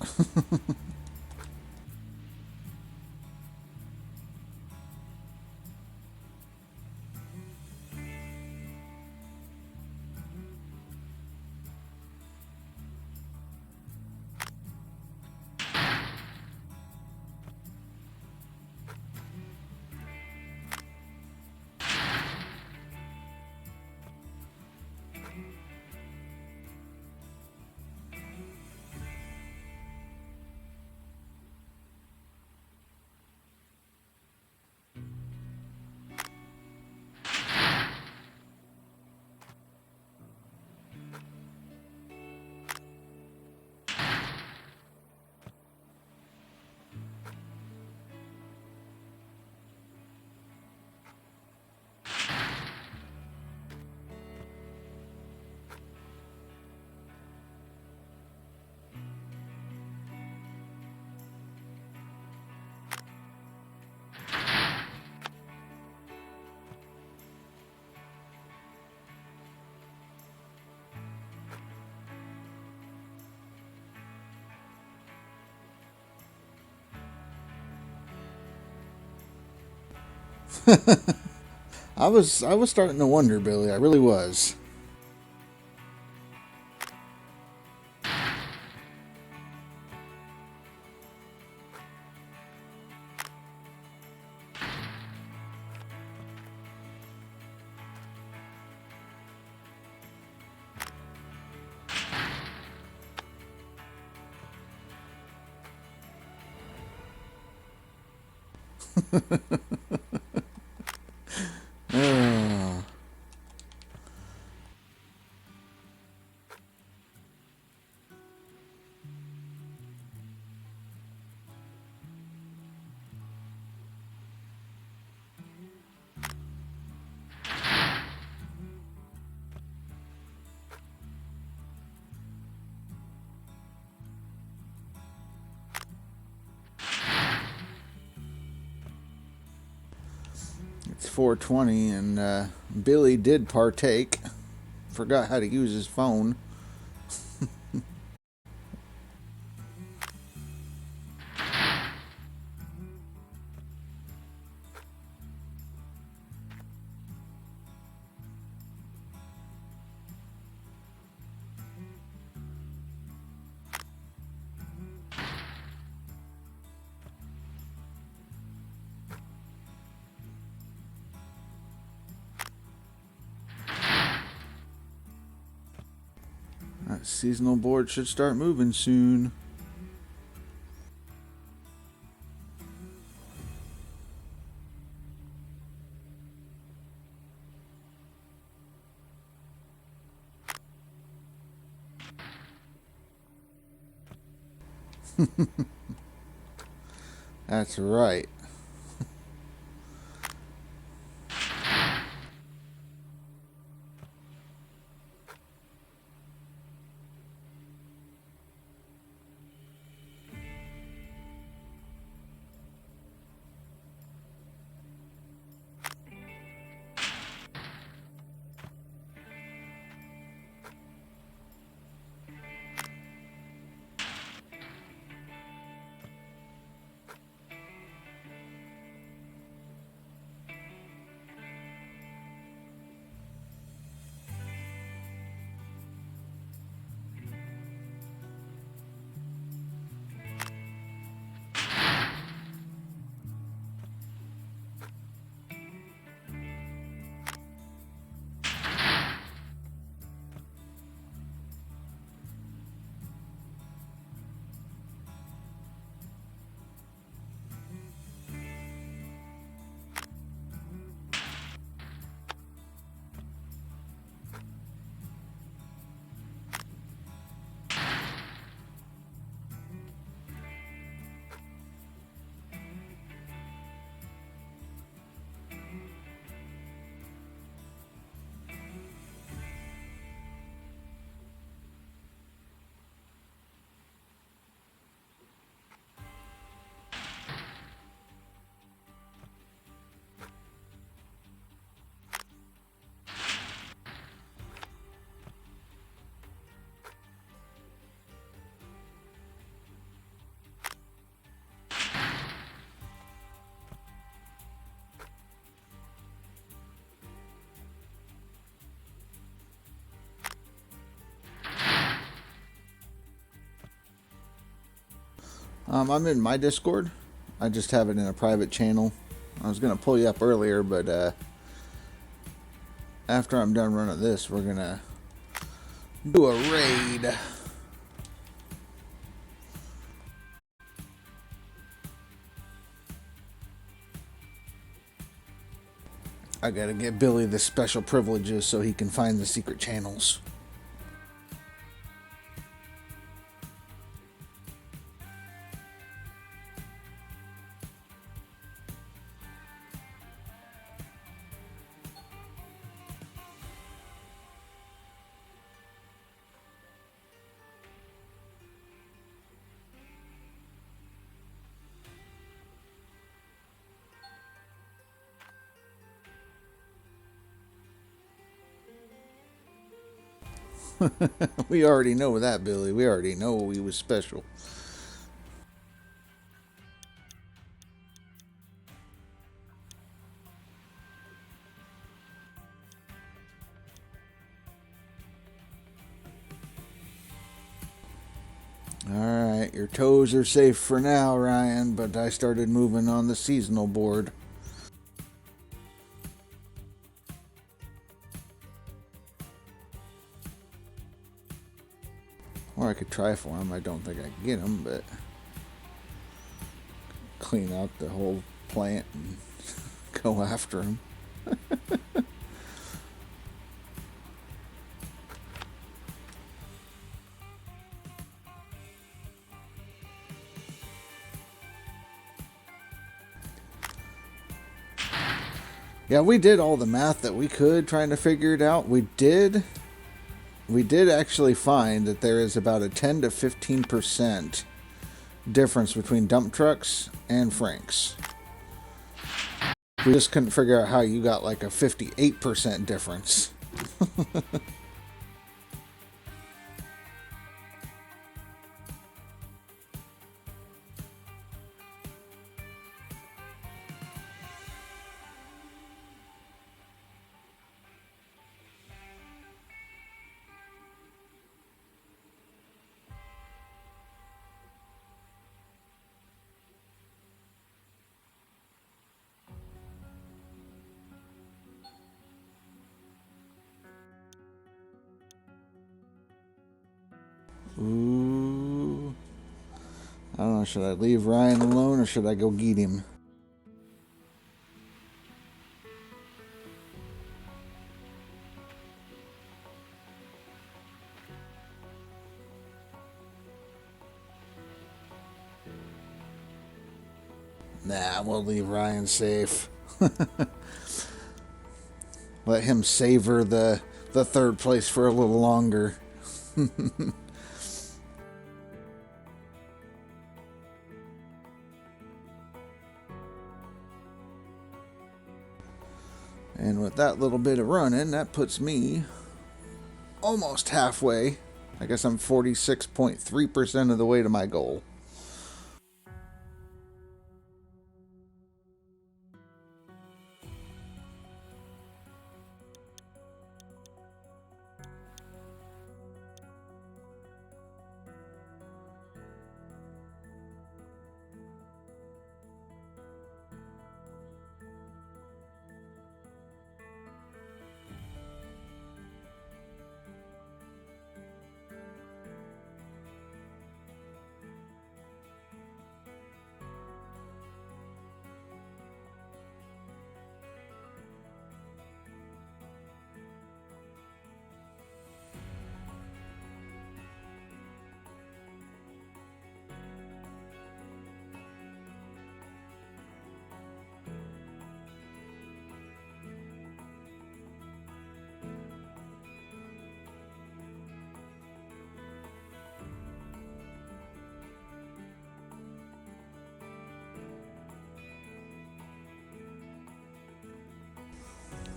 I was starting to wonder, Billy. I really was. Ah. It's 4:20, and Billy did partake. Forgot how to use his phone. That seasonal board should start moving soon. That's right. I'm in my Discord. I just have it in a private channel. I was gonna pull you up earlier, but after I'm done running this, we're gonna do a raid. I gotta get Billy the special privileges so he can find the secret channels. We already know that, Billy. We already know he was special. Alright, your toes are safe for now, Ryan, but I started moving on the seasonal board. Or I could try for him. I don't think I can get him, but clean out the whole plant and go after him. Yeah, we did all the math that we could trying to figure it out. We did actually find that there is about a 10 to 15% difference between dump trucks and Franks. We just couldn't figure out how you got like a 58% difference. Ooh. I don't know, should I leave Ryan alone or should I go get him? Nah, we'll leave Ryan safe. Let him savor the third place for a little longer. And with that little bit of running, that puts me almost halfway. I guess I'm 46.3% of the way to my goal.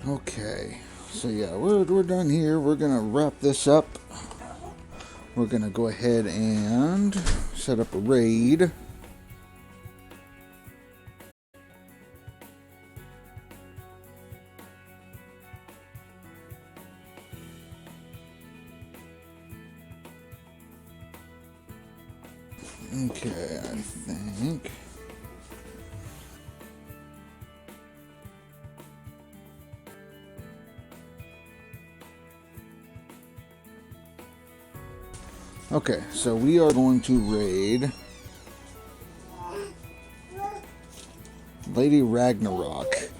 Okay, so yeah, we're done here. We're gonna wrap this up. We're gonna go ahead and set up a raid. Okay, I think. Okay, so we are going to raid Lady Ragnarok.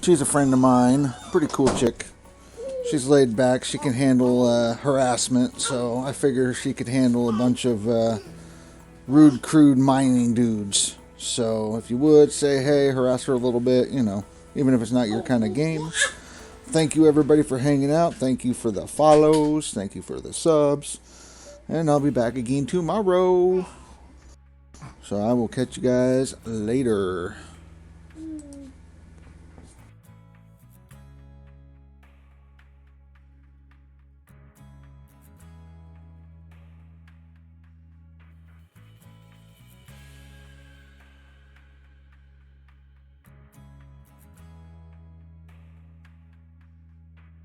She's a friend of mine, pretty cool chick. She's laid back, she can handle harassment, so I figure she could handle a bunch of rude, crude mining dudes. So if you would, say hey, harass her a little bit, you know, even if it's not your kind of game. Thank you everybody for hanging out. Thank you for the follows. Thank you for the subs. And I'll be back again tomorrow. So I will catch you guys later.